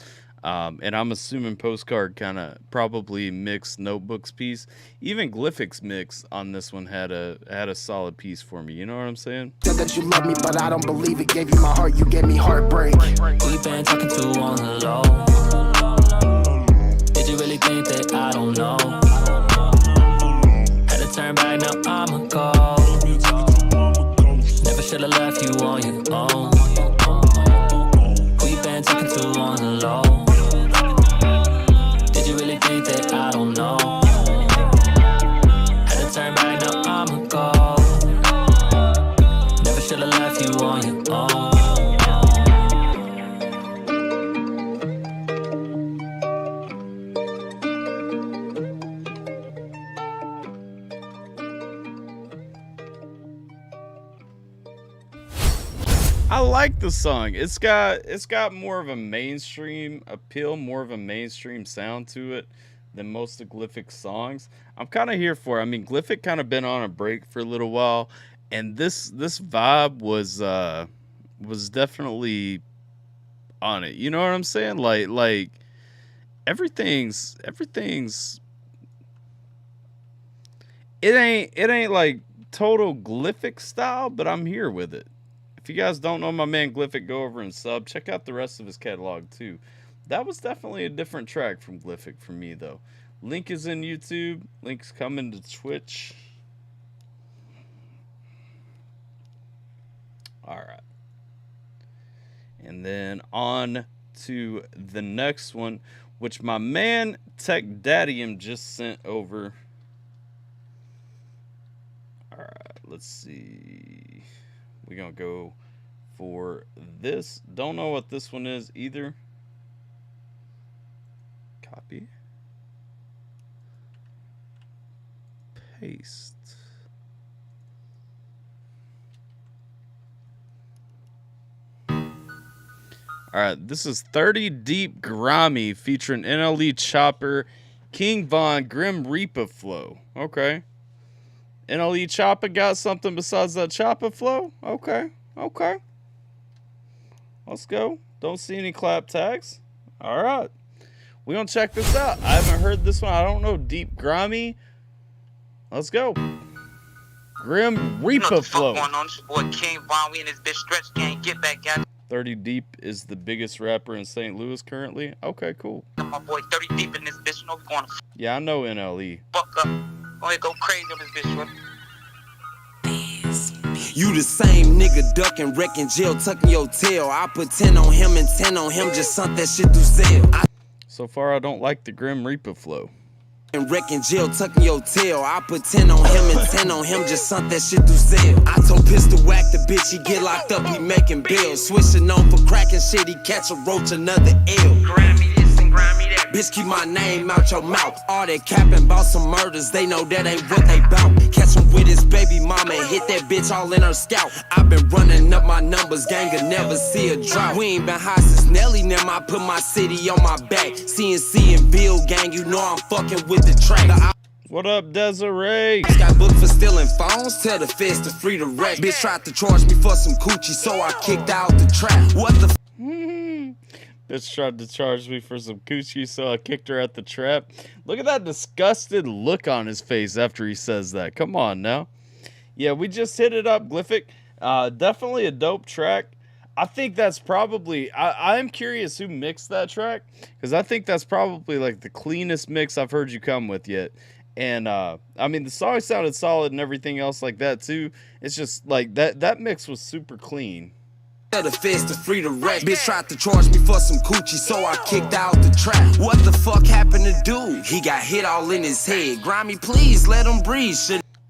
and I'm assuming Postcard kind of probably mixed Notebook's piece. Even Glyphic's mix on this one had a solid piece for me. You know what I'm saying? Said that you love me, but I don't believe it. Gave you my heart, you gave me heartbreak. We've been talking too long and low. Did you really think that I don't know? Had to turn back, now I'ma go. Never should've left you on your own. We've been talking too long and low. Did you really think that I don't know? Had to turn back, now I'ma go. Never should've left you on your own. I like the song. It's got more of a mainstream appeal, more of a mainstream sound to it than most of Glyphic's songs. I'm kind of here for it. I mean, Glyphic kind of been on a break for a little while, and this vibe was definitely on it. You know what I'm saying? Like everything's it ain't like total Glyphic style, but I'm here with it. If you guys don't know my man Glyphic, go over and sub. Check out the rest of his catalog too. That was definitely a different track from Glyphic for me though. Link is in YouTube. Link's coming to Twitch. Alright. And then on to the next one, which my man Tech Daddyum just sent over. Alright, let's see. We're going to go for this. Don't know what this one is either. Copy. Paste. Alright, this is 30 Deep Grimy featuring NLE Chopper, King Von, Grim Reaper flow. Okay. NLE Chopper got something besides that Chopper flow? Okay. Let's go. Don't see any clap tags. All right. We're going to check this out. I haven't heard this one. I don't know. Deep Grimy. Let's go. Grim Reaper flow. Going on? It's your boy King Von. We in this bitch stretch gang. Get back at 30 Deep is the biggest rapper in St. Louis currently. Okay, cool. my boy 30 Deep in this bitch. You know we going to Yeah, I know NLE. fuck up. Go crazy on this bitch, bro. You the same nigga ducking, wrecking jail, tucking your tail. I put 10 on him and 10 on him, just sunk that shit through Zell. So far, I don't like the Grim Reaper flow. And wrecking jail, tucking your tail. I put 10 on him and 10 on him, just sunk that shit through Zell. I told Pistol whack the bitch, he get locked up, he making bills. Switching on for cracking shit, he catch a roach, another L. Grammy this and Grammy that. Bitch, keep my name out your mouth. All that capping about some murders, they know that ain't what they bout. Catch him with his baby mama and hit that bitch all in her scalp. I been running up my numbers, gang could never see a drought. We ain't been high since Nelly, now I put my city on my back. CNC and Bill gang, you know I'm fucking with the track. What up, Desiree? Got booked for stealing phones, tell the feds to free the wreck. Bitch tried to charge me for some coochie, so I kicked out the trap. What the Bitch tried to charge me for some coochie, so I kicked her at the trap. Look at that disgusted look on his face after he says that. Come on now. Yeah, we just hit it up, Glyphic. Definitely a dope track. I think that's probably... I'm curious who mixed that track, because I think that's probably like the cleanest mix I've heard you come with yet. And, I mean, the song sounded solid and everything else like that, too. It's just, like, that mix was super clean. The feds to free the wreck. Bitch tried to charge me for some coochie, so I kicked out the trap. What the fuck happened to dude? He got hit all in his head. Grimy, please let him breathe.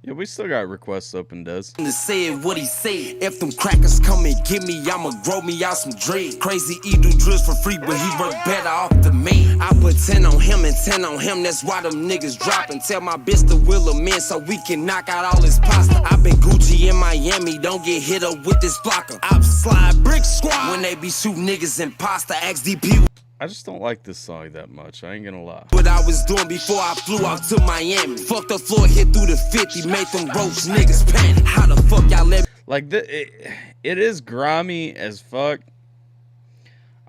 Yeah, we still got requests open, Des. Said what he said. If them crackers come and get me, I'ma grow me out some dread. Crazy E do drills for free, but he work better off than me. I put 10 on him and 10 on him, that's why them niggas dropping. Tell my bitch to will him in so we can knock out all his pasta. I been Gucci in Miami, don't get hit up with this blocker. I slide brick squad when they be shooting niggas in pasta. Ask DP. I just don't like this song that much. I ain't gonna lie. What I was doing before I flew out to Miami. Fuck the floor, hit through the 50, made them roach niggas panic. How the fuck y'all let me? Like, it is grimy as fuck.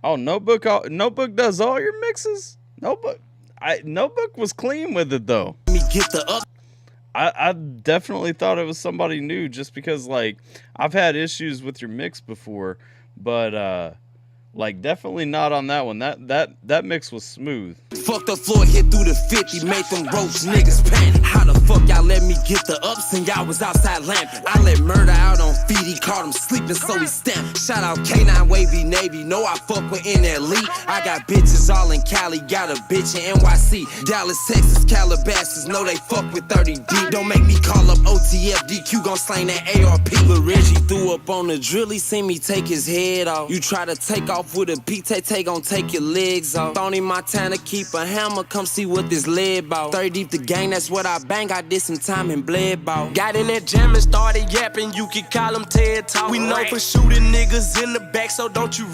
Oh, Notebook does all your mixes? Notebook was clean with it, though. Let me get the up. I definitely thought it was somebody new just because, like, I've had issues with your mix before, but, like, definitely not on that one. That mix was smooth. Fuck the floor, hit through the 50, made them roach niggas panic. How the fuck y'all let me get the ups and y'all was outside lamping? I let murder out on feet, he caught him sleeping, so he stamped. Shout out K9 Wavy Navy, know I fuck with NLE. I got bitches all in Cali, got a bitch in NYC. Dallas, Texas, Calabasas, know they fuck with 30 deep. Don't make me call up OTF, DQ gon' slang that ARP. Lil Reggie threw up on the drill, he seen me take his head off. You try to take off with a beat, Tay gon' take your legs off. Tony Montana, keep a hammer, come see what this lead bout. 30 deep the gang, that's what I bang, I did some time in bled bout. Got in that jam and started yapping, you can call them TED Talk. We know for shooting niggas in the back, so don't you...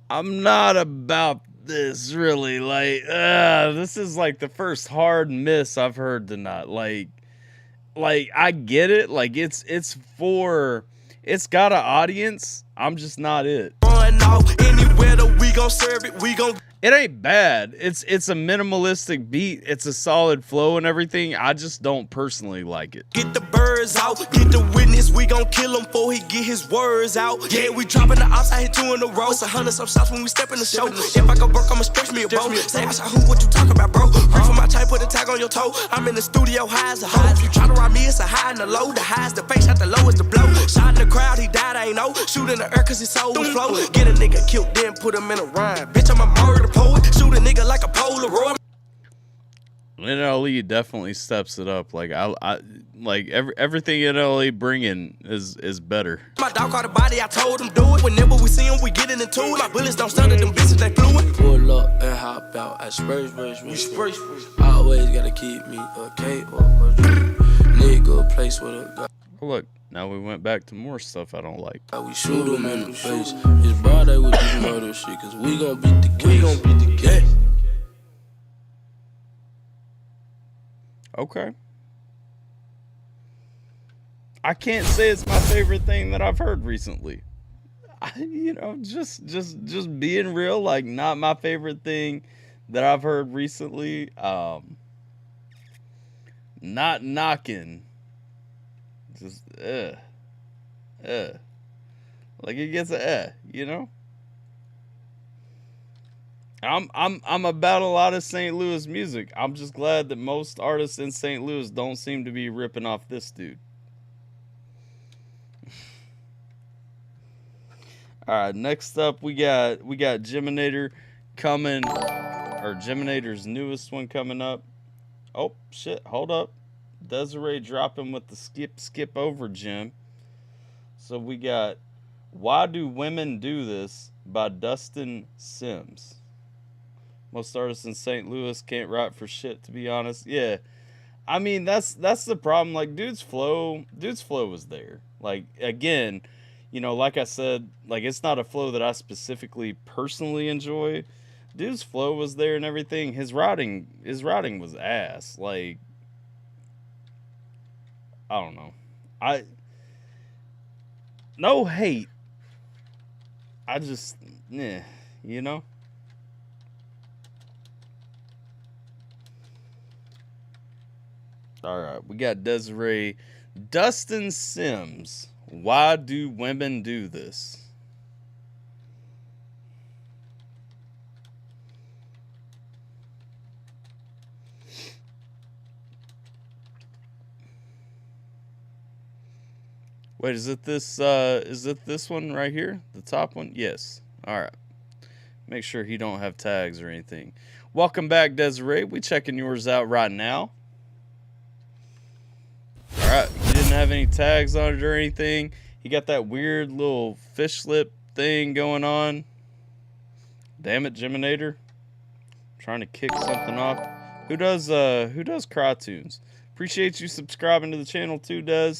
I'm not about this, really. Like, this is like the first hard miss I've heard tonight. Like I get it. Like, it's got an audience. I'm just not it. Run off anywhere that we gon' serve it, we gon'... It ain't bad. It's a minimalistic beat. It's a solid flow and everything. I just don't personally like it. Get the birds out, get the witness, we gon' kill him before he get his words out. Yeah, we dropping the ops, I hit 2 in a row. It's 100 some shots when we step in the show. If I go work, I'ma stretch me a bro. Say I shot who, what you talking about, bro? Free from my chain, put a tag on your toe. I'm in the studio, high as a hoe. If you try to ride me, it's a high and a low. The high is the face, shot the low is the blow. Shot in the crowd, he died, I ain't know. Shoot in the air cause his soul was flow. Get a nigga killed, then put him in a rhyme. Bitch, I'm a murder poet. Shoot a nigga like a Polaroid. NLE definitely steps it up. Like I like everything NLE bringing is better. My dog caught a body, I told him do it. Whenever we see him, we get into it. My bullets don't stun at them bitches, they fluid. Pull up and hop out. I spray. We spray. Always gotta keep me a K or a drink. Nigga, place with a gun. Oh, look, now we went back to more stuff I don't like. We shoot him in the face. His body with this murder shit, cause we gon' beat the case. We gon' beat the case. Okay. I can't say it's my favorite thing that I've heard recently. Just being real, like, not my favorite thing that I've heard recently. Not knocking. Just like it gets a you know? I'm about a lot of St. Louis music. I'm just glad that most artists in St. Louis don't seem to be ripping off this dude. All right, next up we got Geminator coming, or Geminator's newest one coming up. Oh shit, hold up. Desiree dropping with the skip over Jim. So we got Why Do Women Do This by Dustin Sims. Most artists in St. Louis can't rap for shit, to be honest. Yeah. I mean, that's the problem. Like, dude's flow was there. Like, again, you know, like I said, like, it's not a flow that I specifically personally enjoy. Dude's flow was there and everything. His writing was ass. Like, I don't know. No hate. I just, you know? All right, we got Desiree. Dustin Sims, Why Do Women Do This? Wait, is it this one right here? The top one? Yes. All right. Make sure he don't have tags or anything. Welcome back, Desiree. We checking yours out right now. All right. He didn't have any tags on it or anything. He got that weird little fish lip thing going on. Damn it, Geminator. Trying to kick something off. Who does Cry Tunes? Appreciate you subscribing to the channel too, Des.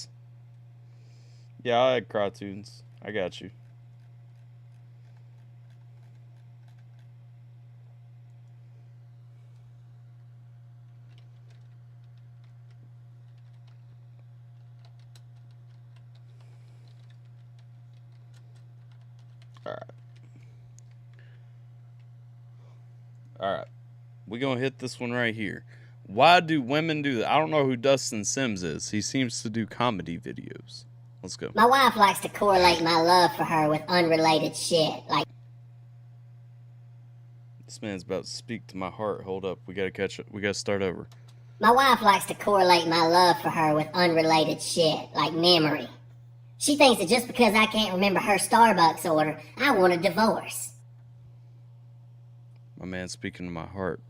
Yeah, I had Cry Tunes. I got you. Alright. We're going to hit this one right here. Why do women do that? I don't know who Dustin Sims is. He seems to do comedy videos. Let's go. My wife likes to correlate my love for her with unrelated shit. Like, this man's about to speak to my heart. Hold up. We got to catch up. We got to start over. my wife likes to correlate my love for her with unrelated shit, like memory. She thinks that just because I can't remember her Starbucks order, I want a divorce. My man's speaking to my heart.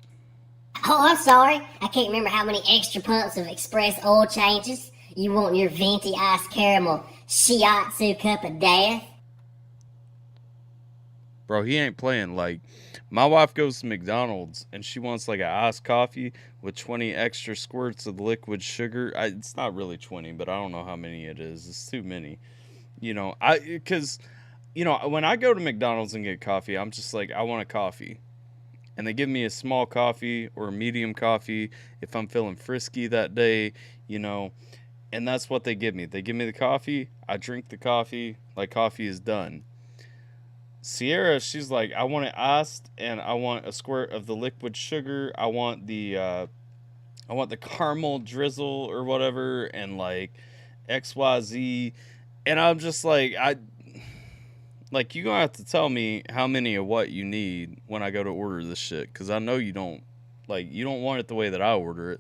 Oh, I'm sorry. I can't remember how many extra pumps of express oil changes you want in your venti iced caramel shiatsu cup of death. Bro, he ain't playing. Like, my wife goes to McDonald's and she wants like an iced coffee with 20 extra squirts of liquid sugar. It's not really 20, but I don't know how many it is. It's too many. You know, because, you know, when I go to McDonald's and get coffee, I'm just like, I want a coffee. And they give me a small coffee or a medium coffee if I'm feeling frisky that day, you know. And that's what they give me. They give me the coffee. I drink the coffee. Like, coffee is done. Sierra, she's like, I want it iced, and I want a squirt of the liquid sugar. I want the caramel drizzle or whatever, and like XYZ. And I'm just like, you're gonna have to tell me how many of what you need when I go to order this shit, because I know you don't want it the way that I order it.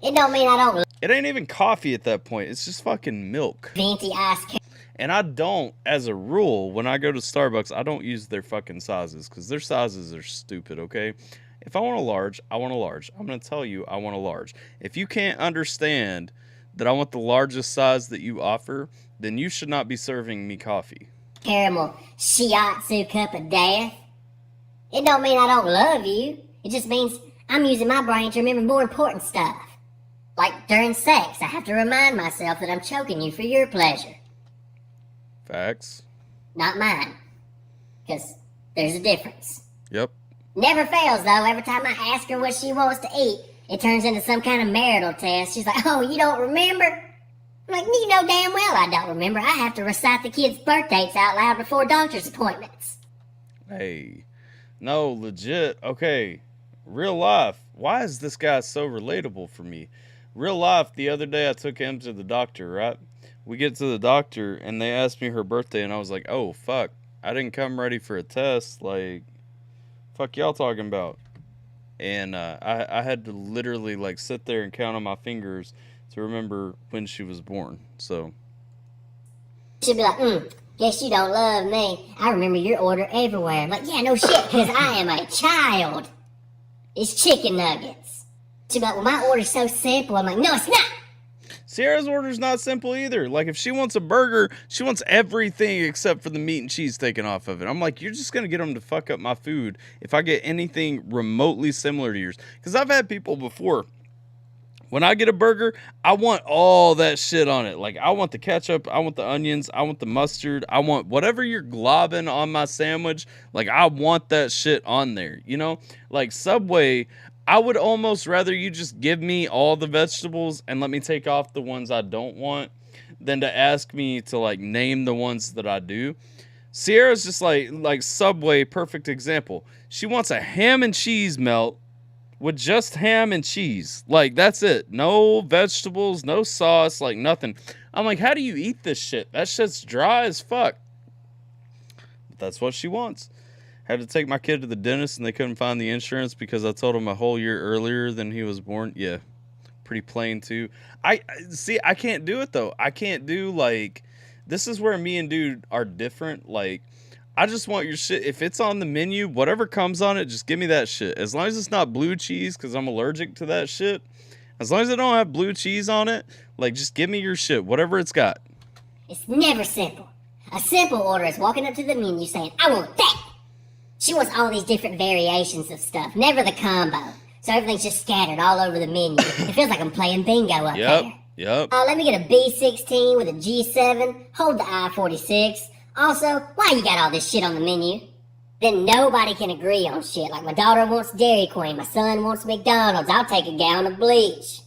It don't mean I don't. It ain't even coffee at that point. It's just fucking milk. Venti iced. And I don't, as a rule, when I go to Starbucks, I don't use their fucking sizes, because their sizes are stupid, okay? If I want a large, I want a large. I'm going to tell you I want a large. If you can't understand that I want the largest size that you offer, then you should not be serving me coffee. Caramel shiatsu cup of death. It don't mean I don't love you. It just means I'm using my brain to remember more important stuff. Like during sex, I have to remind myself that I'm choking you for your pleasure. Facts. Not mine. Because there's a difference. Yep. Never fails, though. Every time I ask her what she wants to eat, it turns into some kind of marital test. She's like, oh, you don't remember? I'm like, you know damn well I don't remember. I have to recite the kids' birth dates out loud before doctor's appointments. Hey. No, legit. Okay. Real life. Why is this guy so relatable for me? Real life, the other day I took him to the doctor, right? We get to the doctor, and they asked me her birthday, and I was like, oh, fuck. I didn't come ready for a test. Like, fuck y'all talking about? And I had to literally, like, sit there and count on my fingers to remember when she was born. So she'd be like, guess you don't love me. I remember your order everywhere. I'm like, yeah, no shit, because I am a child. It's chicken nuggets. She'd be like, well, my order's so simple. I'm like, no, it's not. Sierra's order's not simple either. Like, if she wants a burger, she wants everything except for the meat and cheese taken off of it. I'm like, you're just going to get them to fuck up my food if I get anything remotely similar to yours. Because I've had people before, when I get a burger, I want all that shit on it. Like, I want the ketchup, I want the onions, I want the mustard, I want whatever you're globbing on my sandwich. Like, I want that shit on there, you know? Like, Subway, I would almost rather you just give me all the vegetables and let me take off the ones I don't want than to ask me to, like, name the ones that I do. Sierra's just like Subway, perfect example. She wants a ham and cheese melt with just ham and cheese. Like, that's it. No vegetables, no sauce, like nothing. I'm like, how do you eat this shit? That shit's dry as fuck. But that's what she wants. Had to take my kid to the dentist and they couldn't find the insurance because I told him a whole year earlier than he was born. Yeah, pretty plain too. I can't do it though. I can't do, like, this is where me and dude are different. Like, I just want your shit. If it's on the menu, whatever comes on it, just give me that shit. As long as it's not blue cheese, because I'm allergic to that shit. As long as it don't have blue cheese on it, like, just give me your shit, whatever it's got. It's never simple. A simple order is walking up to the menu saying, I want that. She wants all these different variations of stuff, never the combo. So everything's just scattered all over the menu. It feels like I'm playing bingo up there. Yep. Let me get a B16 with a G7. Hold the I-46. Also, why you got all this shit on the menu? Then nobody can agree on shit. Like, my daughter wants Dairy Queen, my son wants McDonald's. I'll take a gallon of bleach.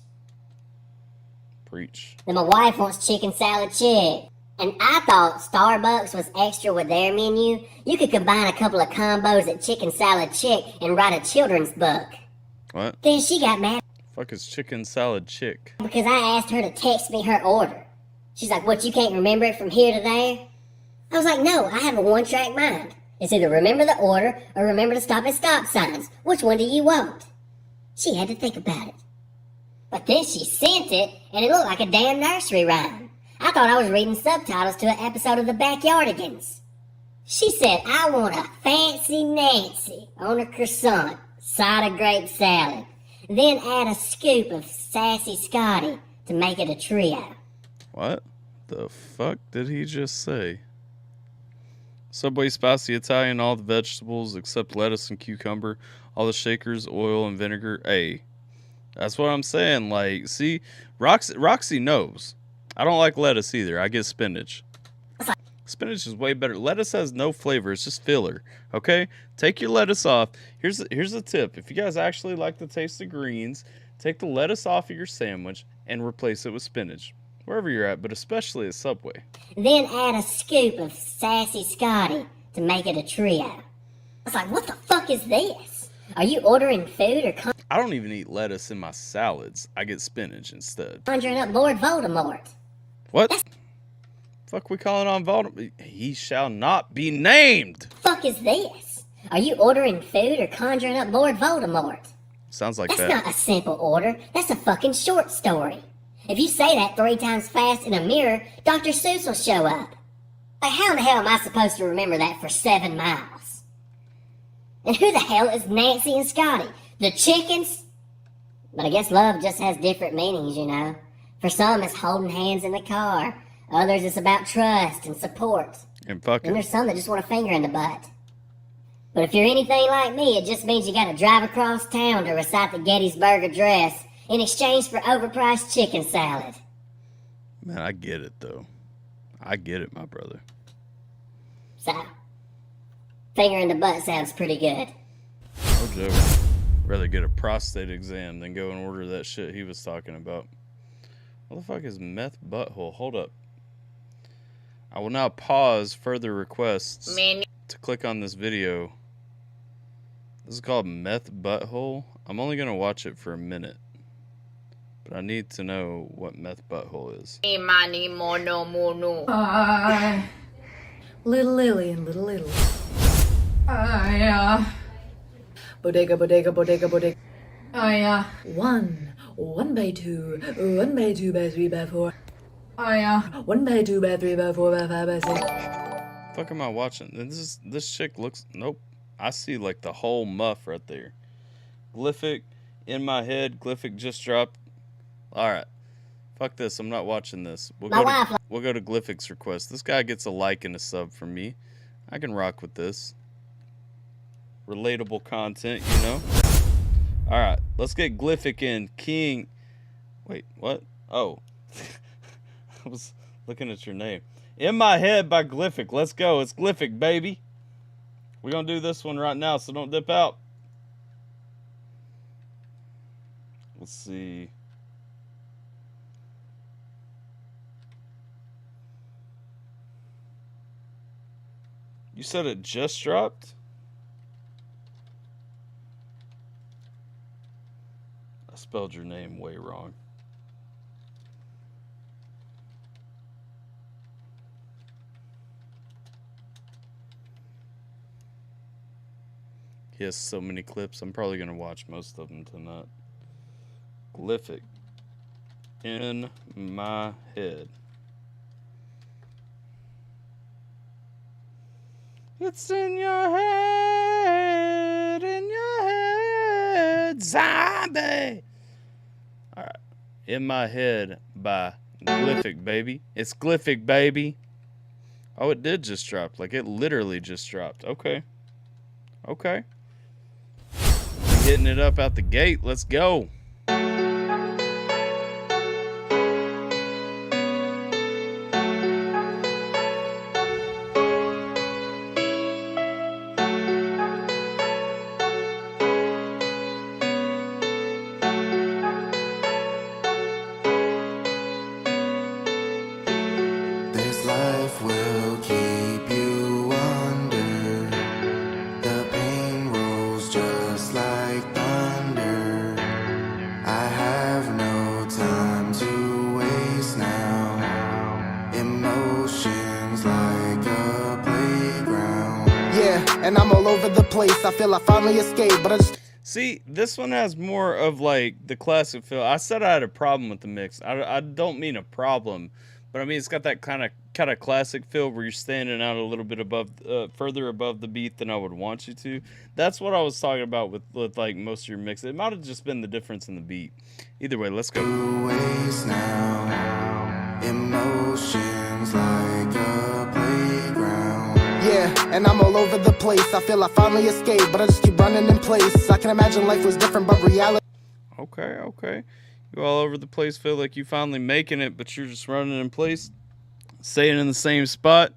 Preach. Then my wife wants chicken salad chick. And I thought Starbucks was extra with their menu. You could combine a couple of combos at Chicken Salad Chick and write a children's book. What? Then she got mad. Fuck is Chicken Salad Chick? Because I asked her to text me her order. She's like, what, you can't remember it from here to there? I was like, no, I have a one-track mind. It's either remember the order or remember to stop at stop signs. Which one do you want? She had to think about it. But then she sent it, and it looked like a damn nursery rhyme. I thought I was reading subtitles to an episode of The Backyardigans. She said, I want a fancy Nancy on a croissant, side of grape salad, then add a scoop of sassy Scotty to make it a trio. What the fuck did he just say? Subway spicy Italian, all the vegetables except lettuce and cucumber, all the shakers, oil and vinegar. Hey, that's what I'm saying. Like, see, Roxy knows. I don't like lettuce either. I get spinach. Spinach is way better. Lettuce has no flavor. It's just filler. Okay? Take your lettuce off. Here's a tip. If you guys actually like the taste of greens, take the lettuce off of your sandwich and replace it with spinach. Wherever you're at, but especially at Subway. Then add a scoop of sassy Scotty to make it a trio. I was like, what the fuck is this? Are you ordering food or I don't even eat lettuce in my salads. I get spinach instead. conjuring up Lord Voldemort? What? Fuck we calling on Voldemort? He shall not be named. Fuck is this? Are you ordering food or conjuring up Lord Voldemort? Sounds like That's that. not a simple order. That's a fucking short story. If you say that 3 times fast in a mirror, Dr. Seuss will show up. Like, how in the hell am I supposed to remember that for 7 miles? And who the hell is Nancy and Scotty? The chickens? But I guess love just has different meanings, you know. For some, it's holding hands in the car. Others, it's about trust and support. And fucking. And there's some that just want a finger in the butt. But if you're anything like me, it just means you gotta drive across town to recite the Gettysburg Address in exchange for overpriced chicken salad. Man, I get it, though. I get it, my brother. So, finger in the butt sounds pretty good. No joke. Rather get a prostate exam than go and order that shit he was talking about. What the fuck is meth butthole? Hold up. I will now pause further requests to click on this video. This is called meth butthole. I'm only going to watch it for a minute. But I need to know what meth butthole is. Little Lily and Little Italy. Bodega, bodega, bodega, bodega. One by two by three by four. 1 by 2 by 3 by 4 by 5 by 6. Fuck am I watching? This chick looks. Nope. I see like the whole muff right there. Glyphic in my head. Glyphic just dropped. All right. Fuck this. I'm not watching this. We'll go to Glyphic's request. This guy gets a like and a sub from me. I can rock with this. Relatable content, you know. All right. Let's get Glyphic in. King. Wait. What? Oh. I was looking at your name. In My Head by Glyphic. Let's go. It's Glyphic, baby. We're going to do this one right now, so don't dip out. Let's see. You said it just dropped? I spelled your name way wrong. He has so many clips. I'm probably going to watch most of them tonight. Glyphic. In My Head. It's in your head, zombie. All right. In My Head by Glyphic, baby. It's Glyphic, baby. Oh, it did just drop. Like, it literally just dropped. Okay. Okay. Hitting it up out the gate. Let's go. There's light just like thunder. I have no time to waste now. Emotions like a playground. Yeah, and I'm all over the place. I feel I finally escaped, but I just... See, this one has more of like the classic feel. I said I had a problem with the mix. I don't mean a problem, but I mean it's got that kind of classic feel where you're standing out a little bit above, further above the beat than I would want you to. That's what I was talking about with like most of your mix. It might have just been the difference in the beat. Either way, let's go. Waste now. Emotions like a playground. Yeah, and I'm all over the place. I feel I finally escaped, but I just keep running in place. I can imagine life was different, but reality... Okay. You all over the place, feel like you finally making it, but you're just running in place, staying in the same spot.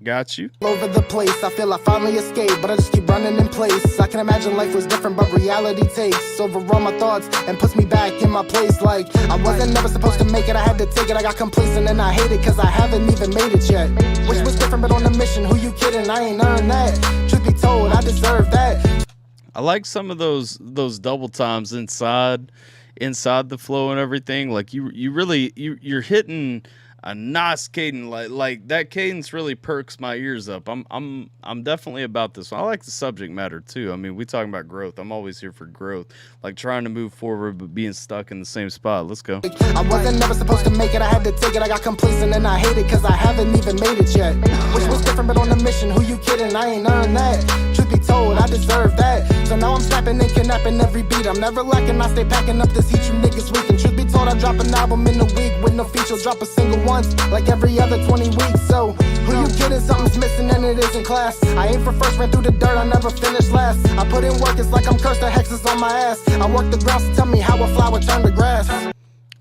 Got you. All over the place. I feel I finally escaped, but I just keep running in place. I can imagine life was different, but reality takes over all my thoughts and puts me back in my place. Like I wasn't never supposed to make it, I had to take it. I got complacent and I hate it cause I haven't even made it yet. Wish was different, but on a mission, who you kidding? I ain't earned that. Truth be told, I deserve that. I like some of those double times inside the flow and everything. Like you're hitting a nice cadence, like that cadence really perks my ears up. I'm definitely about this one. I like the subject matter too. I mean, we talking about growth. I'm always here for growth, like trying to move forward but being stuck in the same spot. Let's go. I wasn't never supposed to make it, I had to take it. I got complacent and I hate it cause I haven't even made it yet. Wish was different, but on a mission, who you kidding? I ain't earned that. Truth be told, I deserve that. So now I'm snapping and kidnapping every beat. I'm never lacking, I stay packing up this heat you niggas weak. And truth be told, I drop an album in a week with no features, drop a single once like every other 20 weeks. So who you kidding? Something's missing and it isn't class. I aim for first, ran through the dirt, I never finished last. I put in work, it's like I'm cursed, the hex is on my ass. I work the ground, so tell me how a flower turned to grass.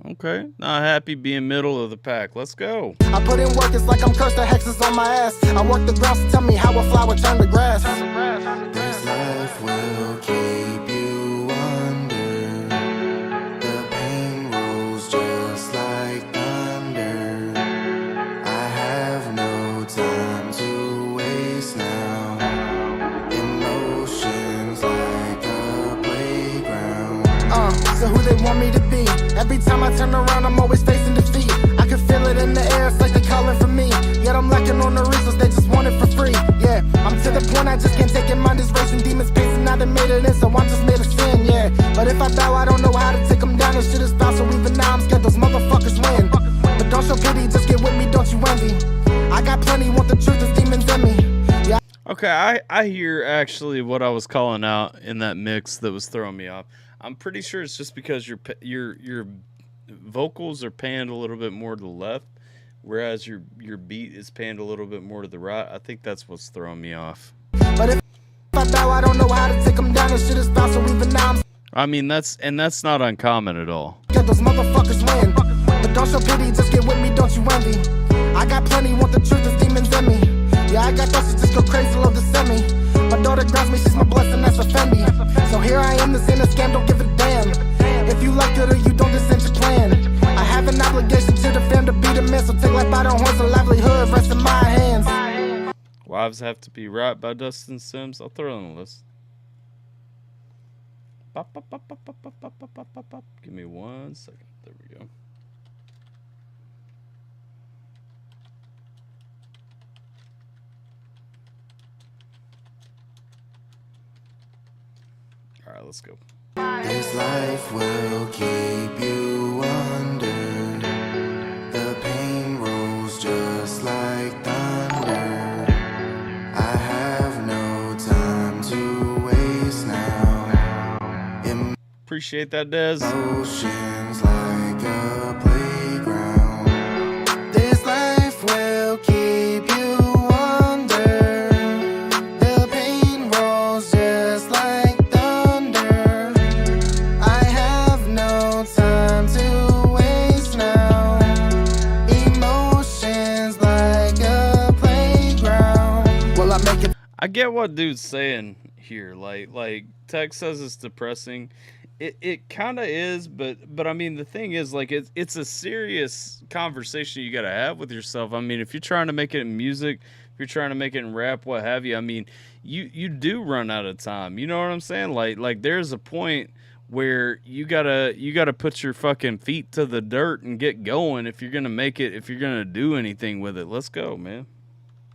Okay, not happy being middle of the pack. Let's go. I put in work, it's like I'm cursed, the hex is on my ass. I work the ground, so tell me how a flower turned to grass. This life will keep you under. The pain rolls just like thunder. I have no time to waste now. Emotions like a playground. So who they want me to be? Every time I turn around, I'm always facing defeat. I can feel it in the air, it's like they're calling for me. Yet I'm lacking on the reasons, they just want it for free. Yeah, I'm to the point I just can't take it. Mind is racing, demons pacing, now they made it in, so I'm just made of sin, yeah. But if I bow, I don't know how to take them down. This shit is foul, so even now I'm scared those motherfuckers win. But don't show pity, just get with me, don't you envy. I got plenty, want the truth, there's demons in me. Yeah. Okay, I hear actually what I was calling out in that mix that was throwing me off. I'm pretty sure it's just because your vocals are panned a little bit more to the left, whereas your beat is panned a little bit more to the right. I think that's what's throwing me off. But if I bow, I don't know how to take them down. This shit is foul, so even now I'm... I mean, that's not uncommon at all. Get those motherfuckers win. But don't show pity, just get with me, don't you envy. I got plenty, want the truth, there's demons in me. Yeah, I got thoughts that just go crazy, love the semi. My daughter grabs me, she's my blessing, that's a Fendi. So here I am, this ain't a scam, don't give a damn. If you like it or you don't, this ain't your plan. I have an obligation to defend, to be the man. So take life by the horns, a livelihood rests in my hands. Wives Have to Be Right by Dustin Sims. I'll throw it on the list. Give me 1 second. There we go. All right, let's go. This life will keep you under. The pain rolls just like thunder. I have no time to waste now. Appreciate that, Dez. Emotions like a playground. This life will keep you under. The pain rolls just like thunder. I have no time to waste now. Emotions like a playground. Well, I make it. I get what dude's saying here. Like Tech says it's depressing. It kind of is, but I mean, the thing is, like, it's a serious conversation you got to have with yourself. I mean, if you're trying to make it in music, if you're trying to make it in rap, what have you, I mean, you do run out of time. You know what I'm saying? Like there's a point where you gotta put your fucking feet to the dirt and get going if you're gonna make it, if you're gonna do anything with it. Let's go, man.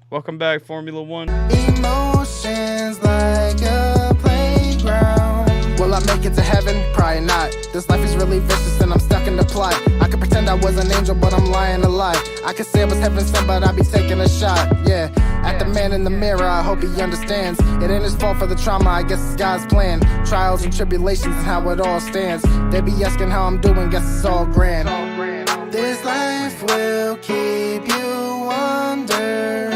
Welcome back, Formula One. Emotions like a playground. Will I make it to heaven? Probably not. This life is really vicious and I'm stuck in the plot. I could pretend I was an angel, but I'm lying a lie. I could say I was heaven sent, but I'd be taking a shot. Yeah, at the man in the mirror, I hope he understands. It ain't his fault for the trauma, I guess it's God's plan. Trials and tribulations and how it all stands. They be asking how I'm doing, guess it's all grand. This life will keep you under.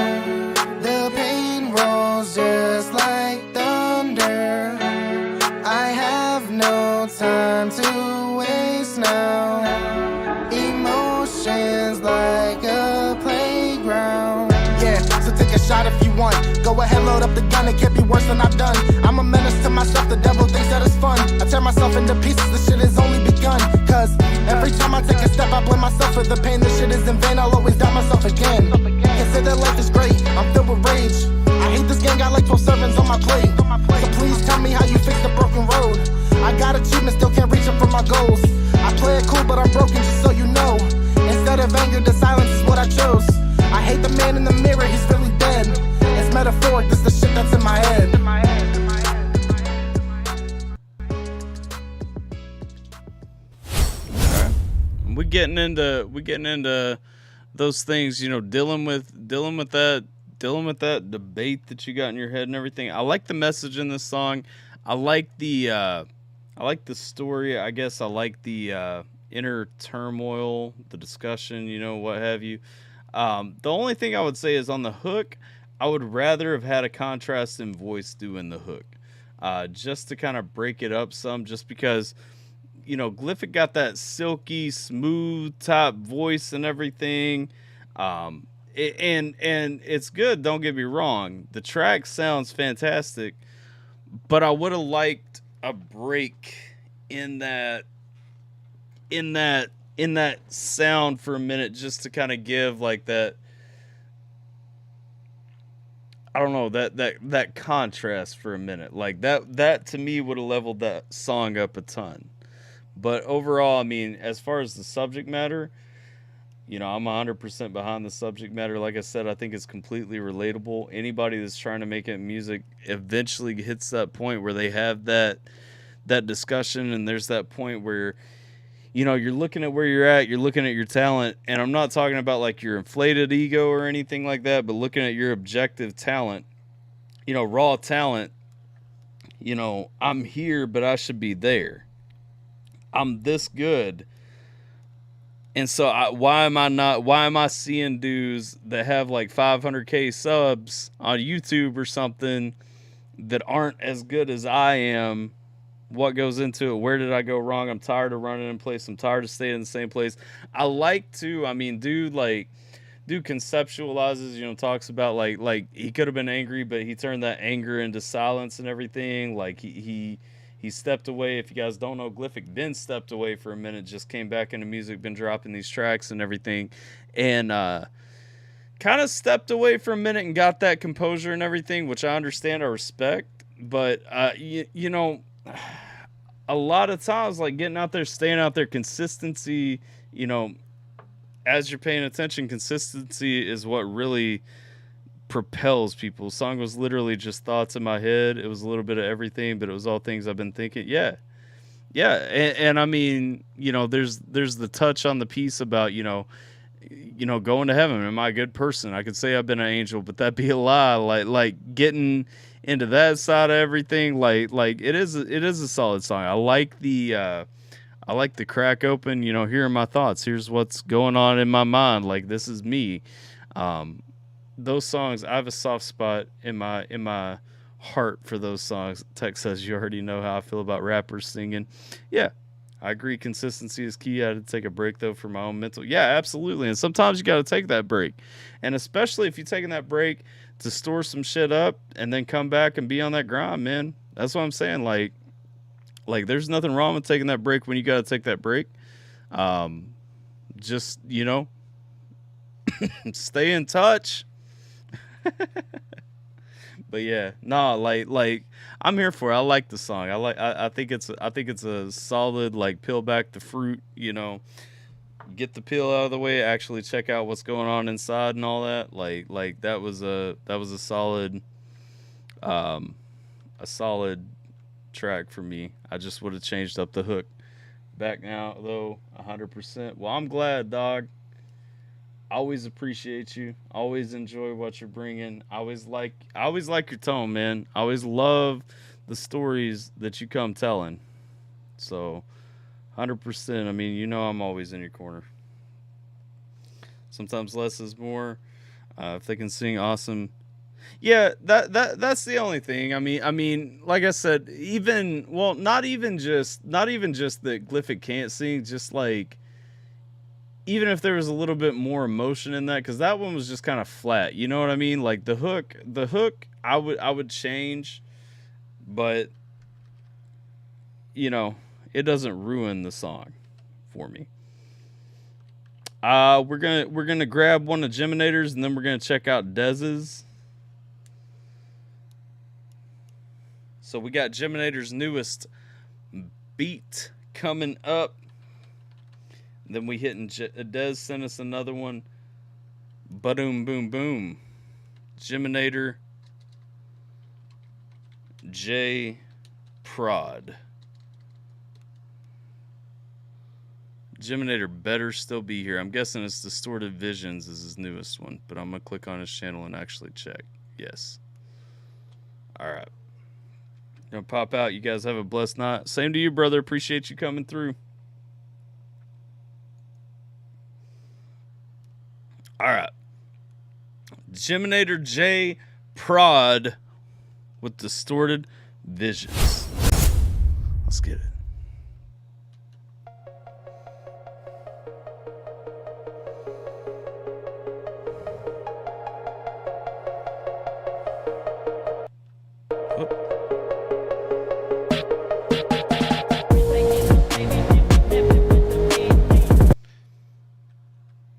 The pain rolls just like thunder. I have no time to waste now. Emotions like a playground. Yeah, so take a shot if you want. Go ahead, load up the gun, it can't be worse than I've done. I'm a menace to myself, the devil thinks that it's fun. I tear myself into pieces, this shit has only begun. Cause every time I take a step, I blame myself for the pain. This shit is in vain, I'll always doubt myself again. Can't say that life is great, I'm filled with rage. I hate this gang, got like 12 servants on my plate. So please tell me how you fix the broken road. I got achievements, still can't reach up for my goals. I play it cool, but I'm broken, just so you know. Instead of anger, the silence is what I chose. I hate the man in the mirror, he's really dead. It's metaphoric, this the shit that's in my head. We're getting into those things, you know, dealing with that debate that you got in your head and everything. I like the message in this song. I like the story. I guess I like the inner turmoil, the discussion, you know, what have you. The only thing I would say is on the hook, I would rather have had a contrast in voice doing the hook, just to kind of break it up some, just because, you know, Glyphic got that silky, smooth type voice and everything. And it's good, don't get me wrong. The track sounds fantastic, but I would have liked a break in that sound for a minute, just to kind of give like that, I don't know, that contrast for a minute. Like that to me would have leveled that song up a ton. But overall, I mean, as far as the subject matter, you know, I'm 100% behind the subject matter. Like I said, I think it's completely relatable. Anybody that's trying to make it music eventually hits that point where they have that discussion, and there's that point where, you know, you're looking at where you're at, you're looking at your talent, and I'm not talking about like your inflated ego or anything like that, but looking at your objective talent, you know, raw talent. You know, I'm here, but I should be there. I'm this good. And so why am I seeing dudes that have like 500K subs on YouTube or something that aren't as good as I am? What goes into it? Where did I go wrong? I'm tired of running in place. I'm tired of staying in the same place. I like to, I mean, dude conceptualizes, you know, talks about like he could have been angry, but he turned that anger into silence and everything. Like he stepped away. If you guys don't know, Glyphic been stepped away for a minute, just came back into music, been dropping these tracks and everything, and kind of stepped away for a minute and got that composure and everything, which I understand, I respect. But you know, a lot of times, like getting out there, staying out there, consistency, you know, as you're paying attention, consistency is what really propels people. The song was literally just thoughts in my head. It was a little bit of everything, but it was all things I've been thinking. Yeah. And I mean, you know, there's the touch on the piece about, you know, going to heaven. Am I a good person? I could say I've been an angel, but that'd be a lie. Like getting into that side of everything, like it is a solid song. I like the crack open, you know, here are my thoughts. Here's what's going on in my mind. Like, this is me. Those songs, I have a soft spot in my heart for those songs. Tex says, you already know how I feel about rappers singing. Yeah, I agree. Consistency is key. I had to take a break, though, for my own mental. Yeah, absolutely. And sometimes you got to take that break. And especially if you're taking that break to store some shit up and then come back and be on that grind, man. That's what I'm saying. Like there's nothing wrong with taking that break when you got to take that break. Just, you know, stay in touch. But yeah, no, like I'm here for it. I like the song. I think it's a solid, like, peel back the fruit, you know, get the peel out of the way, actually check out what's going on inside and all that. Like that was a solid track for me. I just would have changed up the hook. Back now though, 100%. Well, I'm glad, dog. Always appreciate you. Always enjoy what you're bringing. I always like your tone, man. I always love the stories that you come telling. So, 100%. I mean, you know I'm always in your corner. Sometimes less is more. If they can sing, awesome. Yeah, that's the only thing. I mean, like I said, not even just that Glyphic can't sing, just like, even if there was a little bit more emotion in that, because that one was just kind of flat. You know what I mean? Like the hook, I would change, but you know, it doesn't ruin the song for me. We're gonna grab one of Geminator's, and then we're gonna check out Dez's. So we got Geminator's newest beat coming up. Then we hitting Dez sent us another one. Ba-doom, boom, boom. Geminator J Prod. Geminator better still be here. I'm guessing it's Distorted Visions is his newest one, but I'm going to click on his channel and actually check. Yes. All right. Gonna pop out. You guys have a blessed night. Same to you, brother. Appreciate you coming through. All right. Geminator J Prod with Distorted Visions. Let's get it.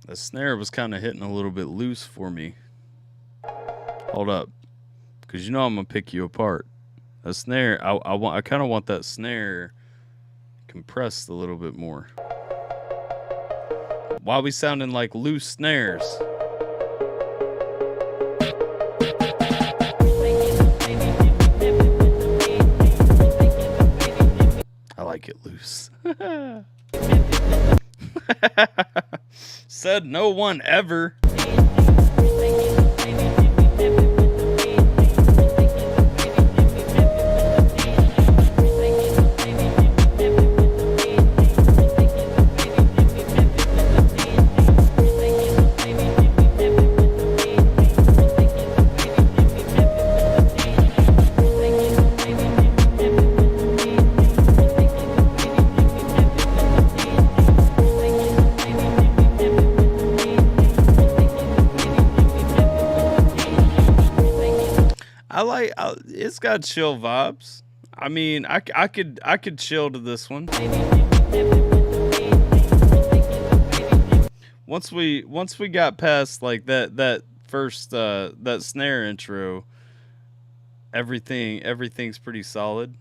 The snare was kind of hitting a little bit loose for me. Hold up, because you know I'm gonna pick you apart. A snare, I kind of want that snare compressed a little bit more. Why are we sounding like loose snares? I like it loose. Said no one ever. It's got chill vibes. I mean, I could chill to this one. Once we got past like that first that snare intro, everything's pretty solid.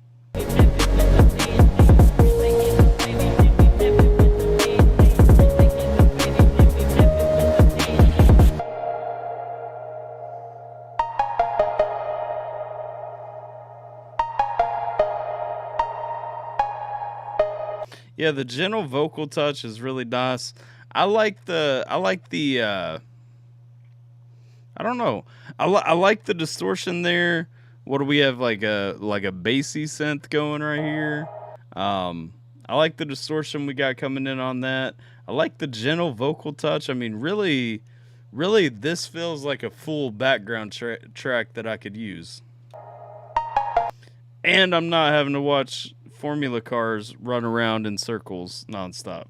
Yeah, the gentle vocal touch is really nice. I like the I don't know. I like the distortion there. What do we have, like a bassy synth going right here? I like the distortion we got coming in on that. I like the gentle vocal touch. I mean, really this feels like a full background track that I could use. And I'm not having to watch formula cars run around in circles nonstop.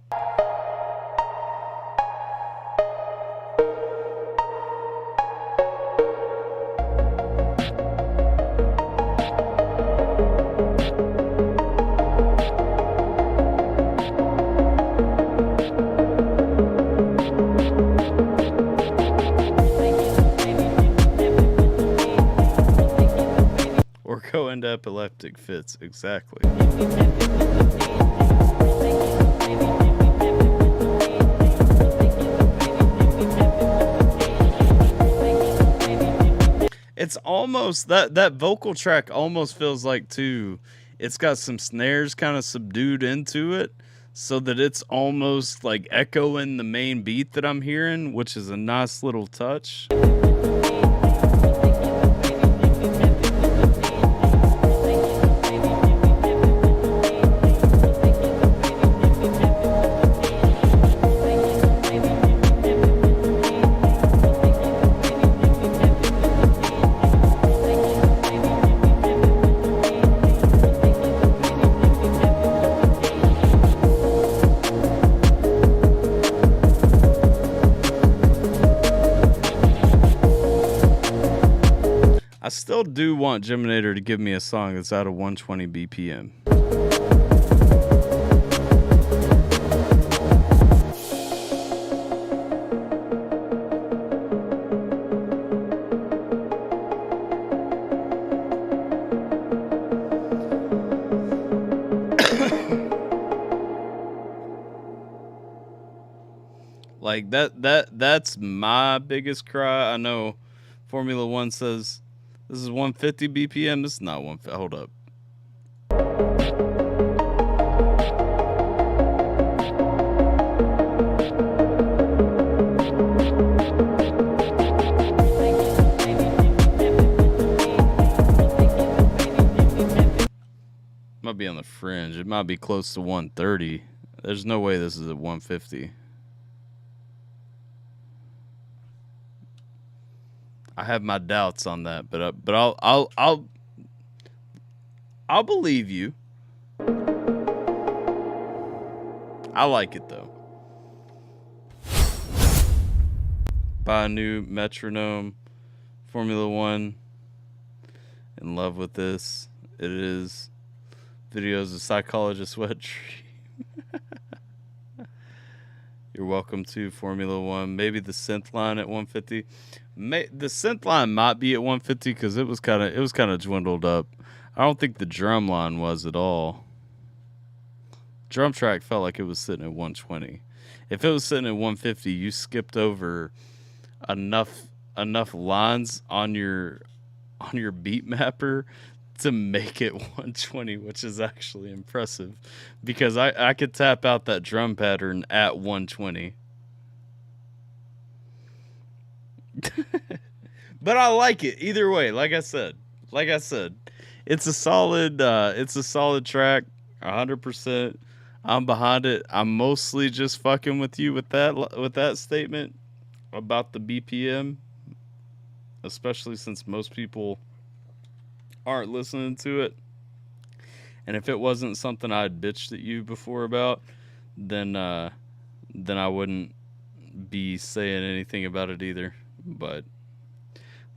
epileptic fits. Exactly. It's almost that vocal track almost feels like too. It's got some snares kind of subdued into it, so that it's almost like echoing the main beat that I'm hearing, which is a nice little touch. I still do want Geminator to give me a song that's out of 120 BPM. Like that's my biggest cry. I know Formula One says this is 150 BPM. This is not 150. Hold up. Might be on the fringe. It might be close to 130. There's no way this is at 150. I have my doubts on that, but I'll believe you. I like it though. Buy a new metronome. Formula One. In love with this. It is videos of psychologist wet dream. You're welcome to Formula One. Maybe the synth line at 150. The synth line might be at 150 because it was kind of dwindled up. I don't think the drum line was at all. Drum track felt like it was sitting at 120. If it was sitting at 150, you skipped over enough lines on your beat mapper to make it 120, which is actually impressive because I could tap out that drum pattern at 120. But I like it either way. Like I said, it's a solid track. 100%. I'm behind it. I'm mostly just fucking with you with that statement about the BPM, especially since most people aren't listening to it. And if it wasn't something I'd bitched at you before about, then I wouldn't be saying anything about it either. But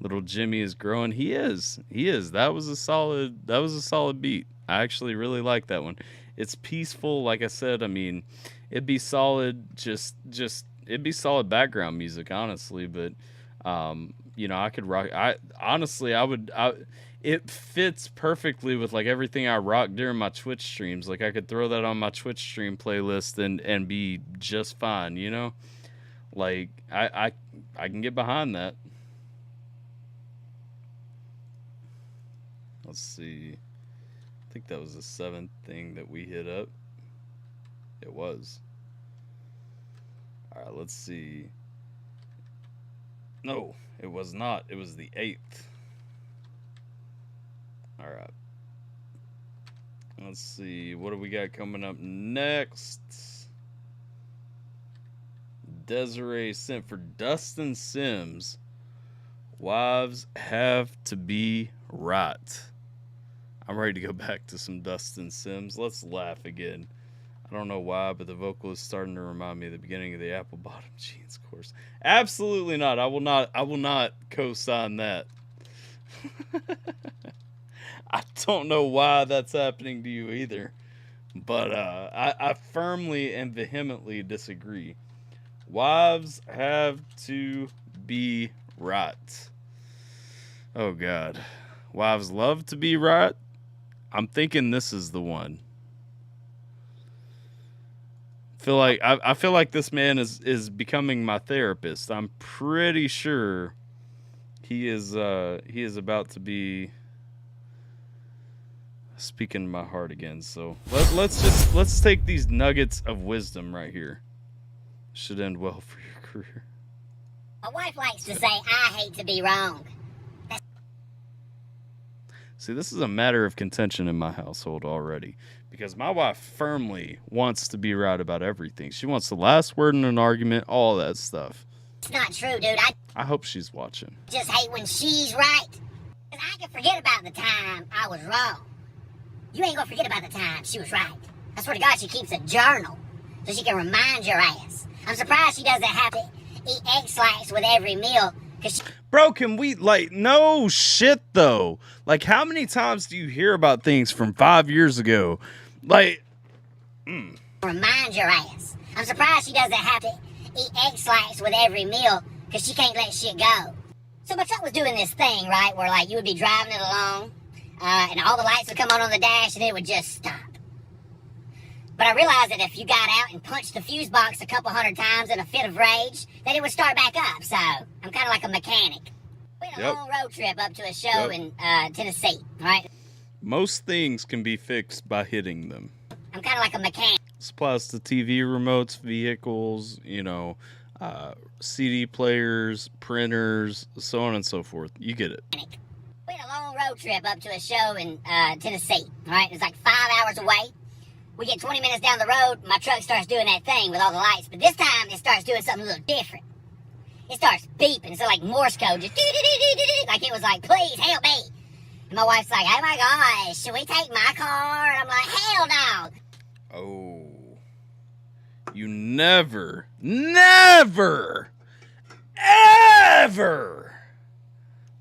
little Jimmy is growing. He is. That was a solid beat. I actually really like that one. It's peaceful, like I said. I mean, it'd be solid it'd be solid background music, honestly, but I could rock. It fits perfectly with like everything I rock during my Twitch streams. Like I could throw that on my Twitch stream playlist and be just fine, you know? Like I can get behind that. Let's see. I think that was the 7th thing that we hit up. It was. All right, let's see. No, it was not. It was the 8th. All right. Let's see. What do we got coming up next? Desiree sent for Dustin Sims. Wives have to be right. I'm ready to go back to some Dustin Sims. Let's laugh again. I don't know why, but the vocal is starting to remind me of the beginning of the Apple Bottom Jeans course. Absolutely not. I will not co-sign that. I don't know why that's happening to you either. But I firmly and vehemently disagree. Wives have to be right. Oh, God. Wives love to be right. I'm thinking this is the one. I feel like this man is becoming my therapist. I'm pretty sure he is about to be speaking my heart again. So let's take these nuggets of wisdom right here. Should end well for your career. My wife likes to say, I hate to be wrong. See, this is a matter of contention in my household already, because my wife firmly wants to be right about everything. She wants the last word in an argument, all that stuff. It's not true, dude. I hope she's watching. Just hate when she's right. 'Cause I can forget about the time I was wrong. You ain't gonna forget about the time she was right. I swear to God, she keeps a journal so she can remind your ass. I'm surprised she doesn't have to eat egg slices with every meal. Bro, can we, no shit, though. Like, how many times do you hear about things from 5 years ago? Remind your ass. I'm surprised she doesn't have to eat egg slices with every meal because she can't let shit go. So my truck was doing this thing, right, where, you would be driving it along, and all the lights would come on the dash, and it would just stop. But I realized that if you got out and punched the fuse box a couple hundred times in a fit of rage, that it would start back up. So I'm kind of like a mechanic. We had a long road trip up to a show in Tennessee, right? Most things can be fixed by hitting them. I'm kind of like a mechanic. This applies to TV remotes, vehicles, CD players, printers, so on and so forth. You get it. We had a long road trip up to a show in Tennessee, right? It was 5 hours away. We get 20 minutes down the road, my truck starts doing that thing with all the lights. But this time, it starts doing something a little different. It starts beeping. So Morse code, just it was please help me. And my wife's like, oh my gosh, should we take my car? And I'm like, hell no. Oh. You never, ever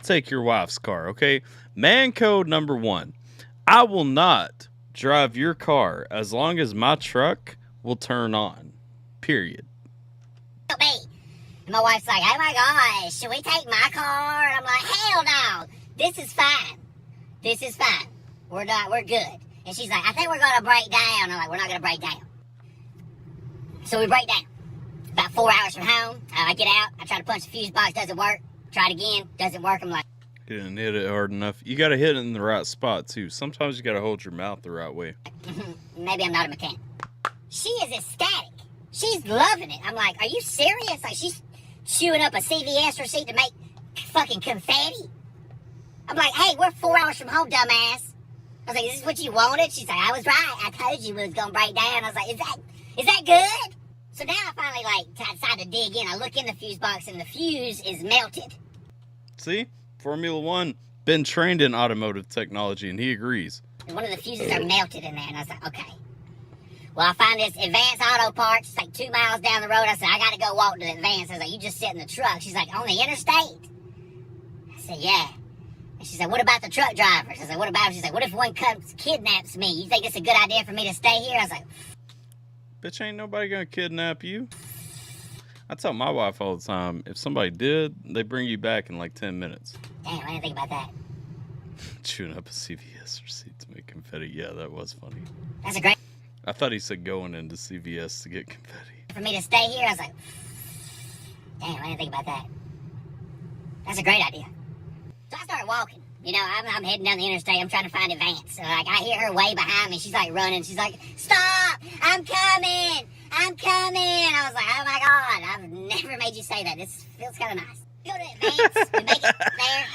take your wife's car, okay? Man code number 1. I will not drive your car as long as my truck will turn on. Period. Help me. And my wife's like, oh my gosh, should we take my car? And I'm like, hell no. This is fine. We're good. And she's like, I think we're going to break down. I'm like, we're not going to break down. So we break down. About 4 hours from home, I get out. I try to punch the fuse box. Doesn't work. Try it again. Doesn't work. I'm like, didn't hit it hard enough. You got to hit it in the right spot, too. Sometimes you got to hold your mouth the right way. Maybe I'm not a mechanic. She is ecstatic. She's loving it. I'm like, are you serious? She's chewing up a CVS receipt to make fucking confetti. I'm like, hey, we're 4 hours from home, dumbass. I was like, is this what you wanted? She's like, I was right. I told you it was going to break down. I was like, is that good? So now I finally, decide to dig in. I look in the fuse box, and the fuse is melted. See? Formula One, been trained in automotive technology, and he agrees. And one of the fuses are melted in there, and I was like, okay. Well, I find this Advanced Auto Parts, 2 miles down the road. I said, I got to go walk to Advanced. I was like, you just sit in the truck. She's like, on the interstate? I said, yeah. And she said, what about the truck drivers? I said, what about them? She's like, what if one comes kidnaps me? You think it's a good idea for me to stay here? I was like, bitch, ain't nobody gonna kidnap you. I tell my wife all the time, if somebody did, they bring you back in 10 minutes. Damn, I didn't think about that. Chewing up a CVS receipt to make confetti. Yeah, that was funny. That's a great... I thought he said going into CVS to get confetti. For me to stay here, I was like, damn, I didn't think about that. That's a great idea. So I started walking. I'm heading down the interstate. I'm trying to find Advance. So, I hear her way behind me. She's, running. She's like, stop! I'm coming! I was like, oh, my God. I've never made you say that. This feels kind of nice. Go to Advance. We make it there.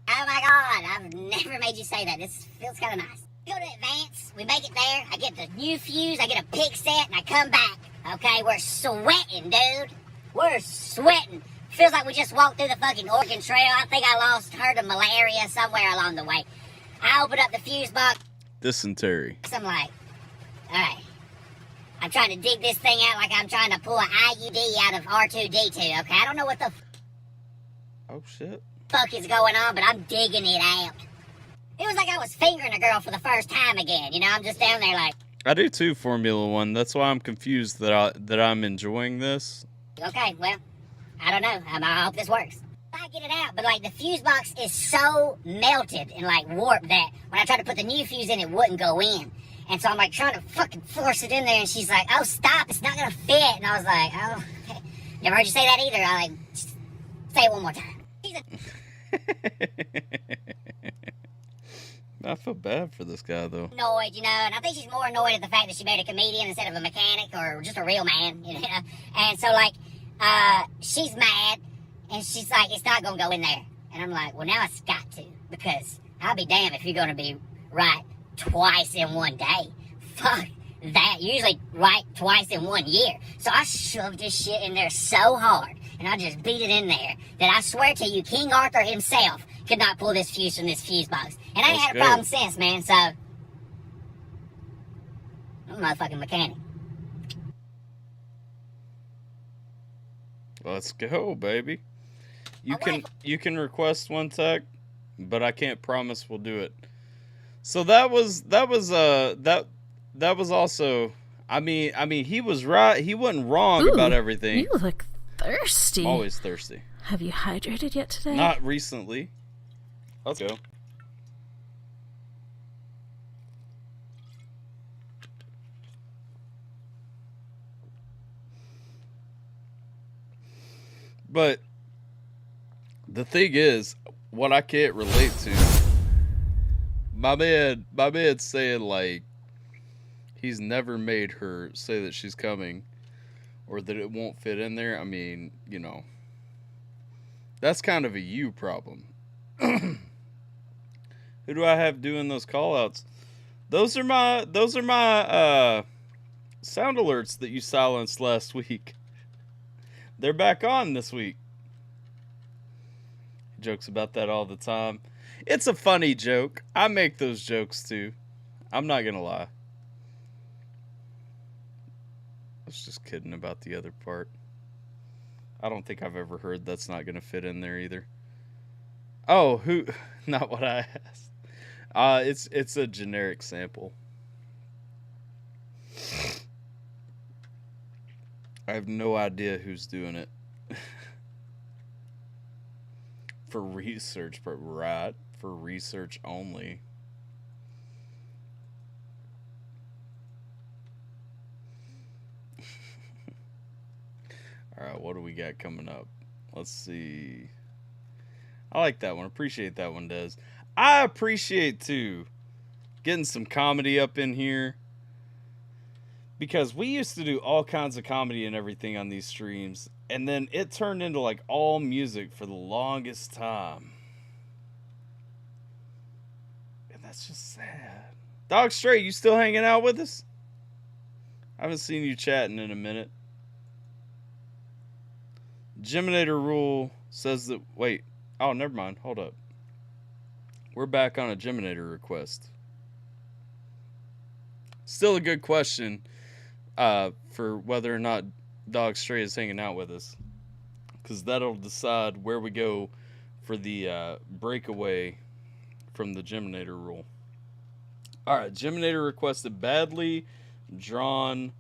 Oh, my God. I've never made you say that. This feels kind of nice. Go to Advance. We make it there. I get the new fuse. I get a pick set, and I come back. Okay? We're sweating, dude. We're sweating. Feels like we just walked through the fucking Oregon Trail. I think I lost her to malaria somewhere along the way. I opened up the fuse box. Dysentery. I'm like, all right. I'm trying to dig this thing out like I'm trying to pull an IUD out of R2-D2, okay? I don't know what the oh, shit. fuck is going on, but I'm digging it out. It was like I was fingering a girl for the first time again. I'm just down there like... I do too, Formula One. That's why I'm confused that I'm enjoying this. Okay, well... I don't know. I hope this works. I get it out, but like the fuse box is so melted and like warped that when I tried to put the new fuse in, it wouldn't go in. And so I'm like trying to fucking force it in there, and she's like, "Oh, stop! It's not gonna fit." And I was like, "Oh, okay. Never heard you say that either." I like say it one more time. I feel bad for this guy though. Annoyed, you know, and I think she's more annoyed at the fact that she married a comedian instead of a mechanic or just a real man, you know. And so like, she's mad, and she's like, "It's not gonna go in there." And I'm like, "Well, now it's got to, because I'll be damned if you're gonna be right twice in one day. Fuck that. Usually right twice in 1 year." So I shoved this shit in there so hard, and I just beat it in there, that I swear to you, King Arthur himself could not pull this fuse from this fuse box. And I ain't had a problem since, man, so I'm a motherfucking mechanic. Let's go, baby. You can request one tech, but I can't promise we'll do it. So that was also, I mean he was right. He wasn't wrong about everything. You look thirsty. I'm always thirsty. Have you hydrated yet today? Not recently. Let's go. But the thing is, what I can't relate to, my man's saying like he's never made her say that she's coming or that it won't fit in there. I mean, you know, that's kind of a you problem. Who do I have doing those call outs? Those are my sound alerts that you silenced last week. They're back on this week. He jokes about that all the time. It's a funny joke. I make those jokes too. I'm not gonna lie. I was just kidding about the other part. I don't think I've ever heard that's not gonna fit in there either. Oh, who? Not what I asked. It's a generic sample. I have no idea who's doing it. For research, but right, for research only. Alright, what do we got coming up? Let's see. I like that one. Appreciate that one, Des. I appreciate, too, getting some comedy up in here. Because we used to do all kinds of comedy and everything on these streams. And then it turned into like all music for the longest time. And that's just sad. Dog Stray, you still hanging out with us? I haven't seen you chatting in a minute. Geminator rule says that... Wait. Oh, never mind. Hold up. We're back on a Geminator request. Still a good question. For whether or not Dog Stray is hanging out with us, because that'll decide where we go for the breakaway from the Geminator rule. Alright, Geminator requested Badly Drawn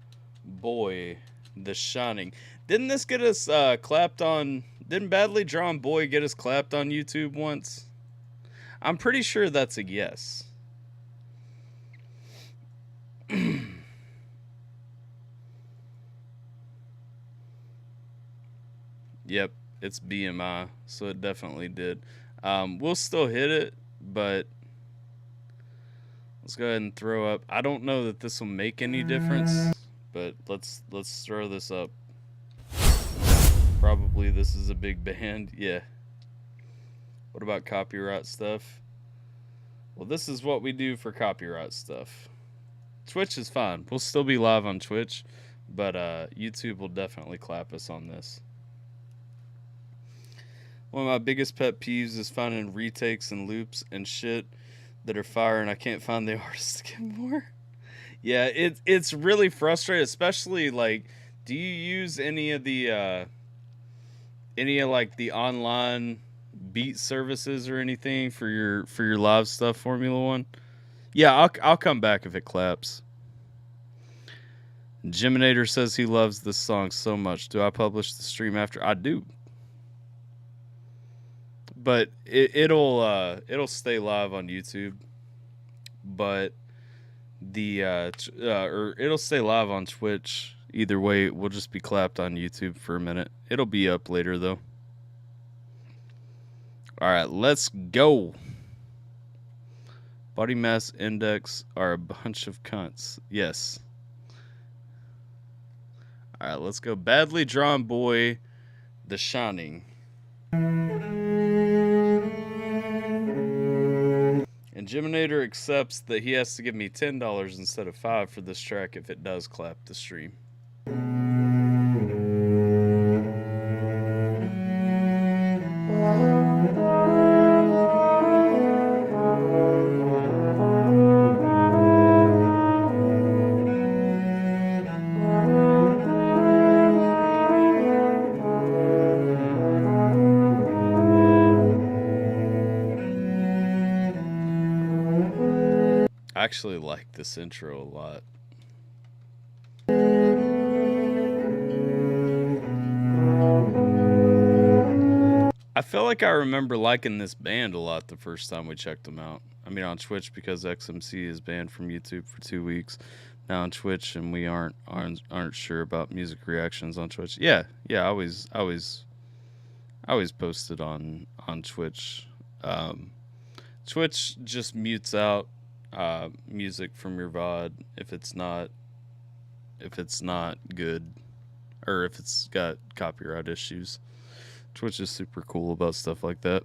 Boy, The Shining. Didn't this get us clapped on... Didn't Badly Drawn Boy get us clapped on YouTube once? I'm pretty sure that's a yes. Yep, it's BMI, so it definitely did. We'll still hit it, but let's go ahead and throw up. I don't know that this will make any difference, but let's throw this up. Probably this is a big band, yeah. What about copyright stuff? Well, this is what we do for copyright stuff. Twitch is fine. We'll still be live on Twitch, but YouTube will definitely clap us on this. One of my biggest pet peeves is finding retakes and loops and shit that are fire, and I can't find the artist to get more. Yeah, it's really frustrating, especially like, do you use any of like the online beat services or anything for your live stuff, Formula One? Yeah, I'll come back if it claps. Geminator says he loves this song so much. Do I publish the stream after? I do. but it'll stay live on YouTube, but or it'll stay live on Twitch. Either way, we'll just be clapped on YouTube for a minute. It'll be up later though. All right, let's go. Body mass index are a bunch of cunts. Yes. All right, let's go. Badly Drawn Boy, The Shining. And Jiminator accepts that he has to give me $10 instead of $5 for this track if it does clap the stream. I actually like this intro a lot. I feel like I remember liking this band a lot the first time we checked them out. I mean, on Twitch, because XMC is banned from YouTube for 2 weeks now on Twitch, and we aren't sure about music reactions on Twitch. Yeah, I always posted on Twitch. Twitch just mutes out music from your VOD if it's not good, or if it's got copyright issues. Twitch is super cool about stuff like that.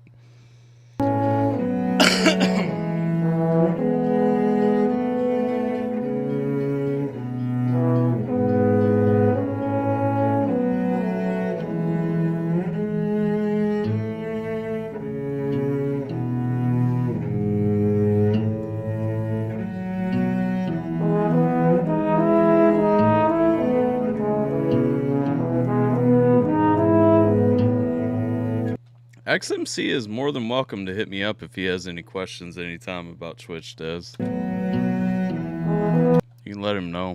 XMC is more than welcome to hit me up if he has any questions anytime about Twitch, Des. You can let him know.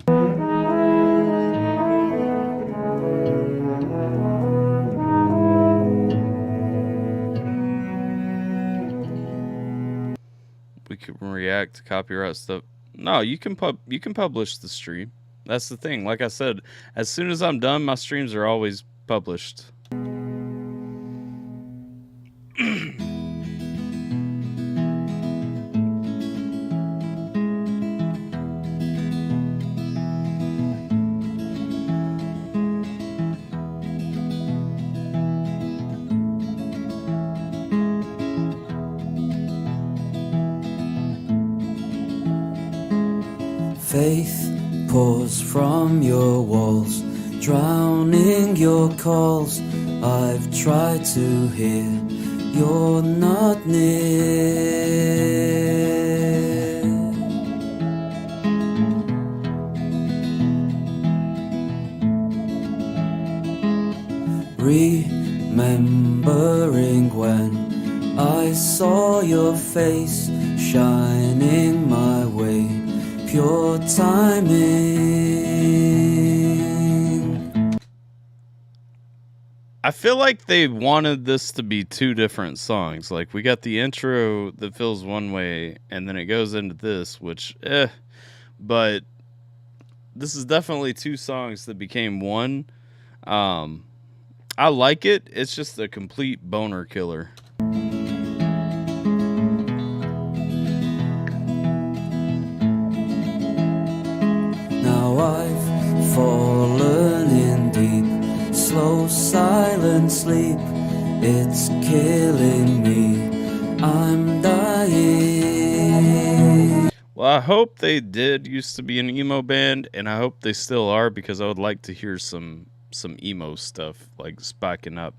We can react to copyright stuff. No, you can publish the stream. That's the thing. Like I said, as soon as I'm done, my streams are always published. Faith pours from your walls, drowning your calls. I've tried to hear, you're not near. Remembering when I saw your face shining my way, pure timing. I feel like they wanted this to be two different songs. Like, we got the intro that feels one way, and then it goes into this, which, but this is definitely two songs that became one. I like it. It's just a complete boner killer. Now I've fallen in deep, slow, silent sleep. It's killing me. I'm dying. Well, I hope they did used to be an emo band, and I hope they still are, because I would like to hear some emo stuff, like spiking up.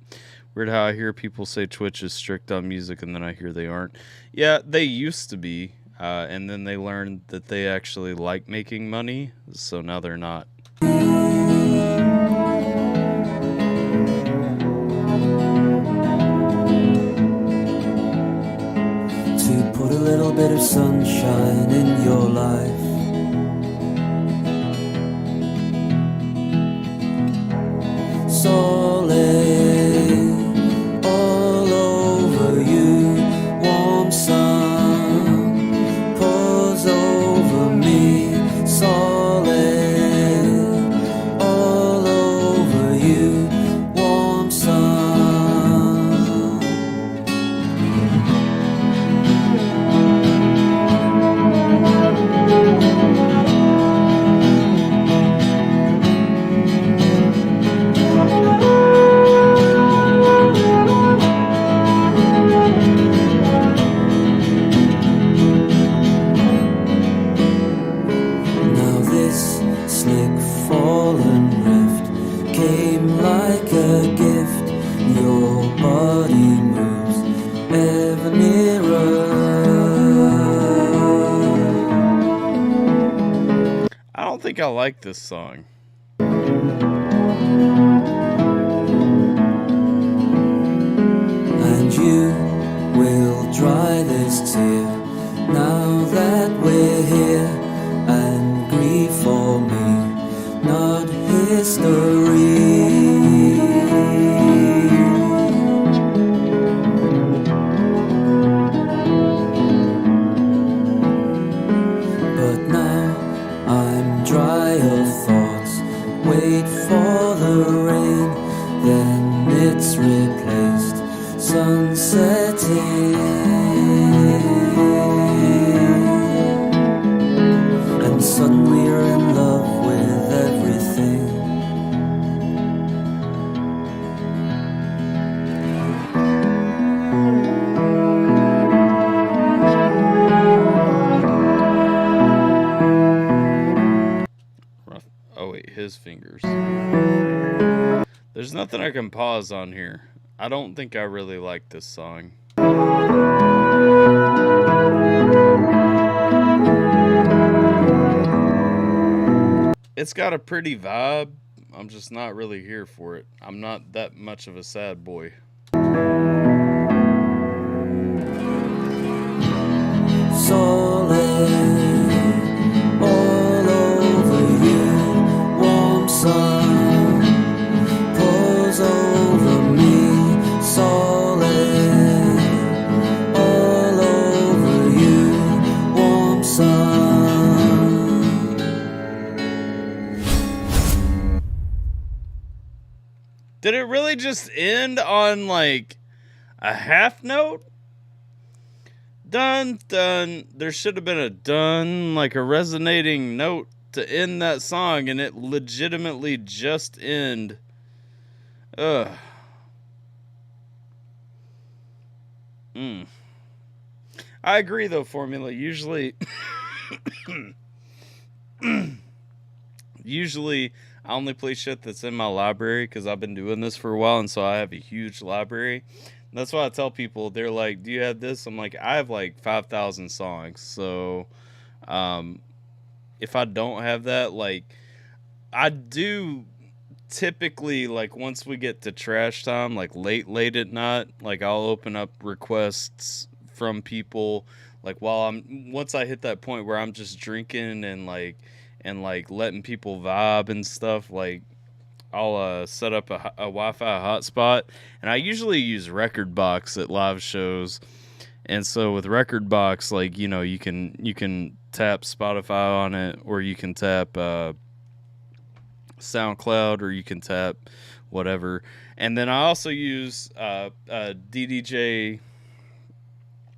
Weird how I hear people say Twitch is strict on music, and then I hear they aren't. Yeah, they used to be, and then they learned that they actually like making money, so now they're not. To put a little bit of sunshine in your life, solid all over you. think I like this song. And you will dry this tear now that we're here, and grieve for me, not history. But now I'm dry of thoughts, wait for the rain, then it's replaced, sun setting, and suddenly you're in love with everything. Oh wait, his fingers. There's nothing I can pause on here. I don't think I really like this song. It's got a pretty vibe. I'm just not really here for it. I'm not that much of a sad boy. Solid all over you, warm sun pours over me. Solid all over you, warm sun. Did it really just end on like a half note? Dun dun. There should have been a dun, like a resonating note to end that song, and it legitimately just end. Ugh. I agree though, Formula. Usually usually I only play shit that's in my library because I've been doing this for a while, and so I have a huge library. That's why I tell people, they're like, do you have this? I'm like, I have like 5,000 songs. So if I don't have that, like, I do typically, like, once we get to trash time, like late at night, like I'll open up requests from people, like once I hit that point where I'm just drinking and letting people vibe and stuff, like I'll set up a Wi-Fi hotspot, and I usually use Rekordbox at live shows. And so with Rekordbox, like, you know, you can tap Spotify on it, or you can tap SoundCloud, or you can tap whatever. And then I also use DDJ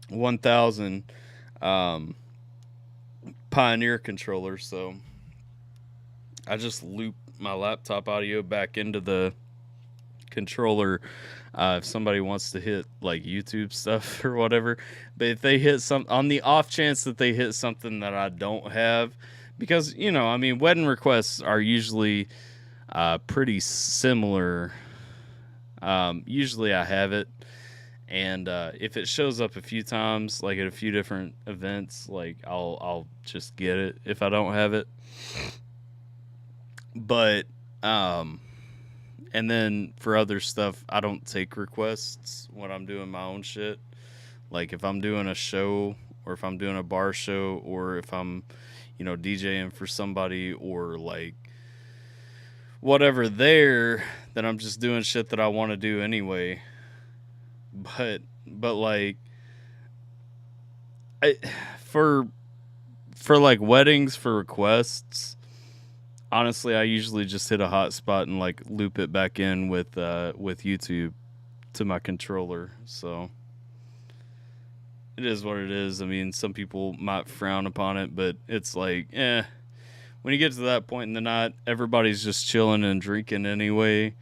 1000 Pioneer controller, so I just loop my laptop audio back into the controller if somebody wants to hit like YouTube stuff or whatever. But if they hit some, on the off chance that they hit something that I don't have, because, you know, I mean, wedding requests are usually pretty similar. Usually I have it, and if it shows up a few times, like at a few different events, like I'll just get it if I don't have it. But and then for other stuff, I don't take requests when I'm doing my own shit. Like if I'm doing a show, or if I'm doing a bar show, or if I'm, you know, DJing for somebody, or like whatever there, then I'm just doing shit that I want to do anyway. But like for like weddings, for requests, honestly, I usually just hit a hotspot and like loop it back in with YouTube to my controller. So it is what it is. I mean, some people might frown upon it, but it's like, when you get to that point in the night, everybody's just chilling and drinking anyway.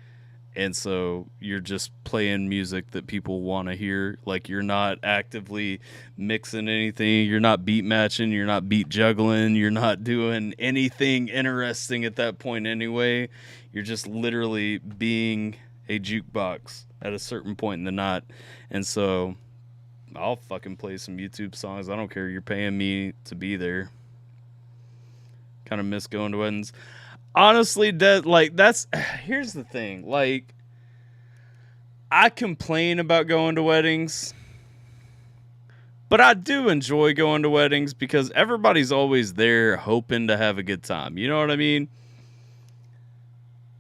And so you're just playing music that people want to hear. Like, you're not actively mixing anything. You're not beat matching. You're not beat juggling. You're not doing anything interesting at that point anyway. You're just literally being a jukebox at a certain point in the night. And so I'll fucking play some YouTube songs. I don't care. You're paying me to be there. Kind of miss going to weddings. Honestly, here's the thing. Like, I complain about going to weddings, but I do enjoy going to weddings because everybody's always there hoping to have a good time. You know what I mean?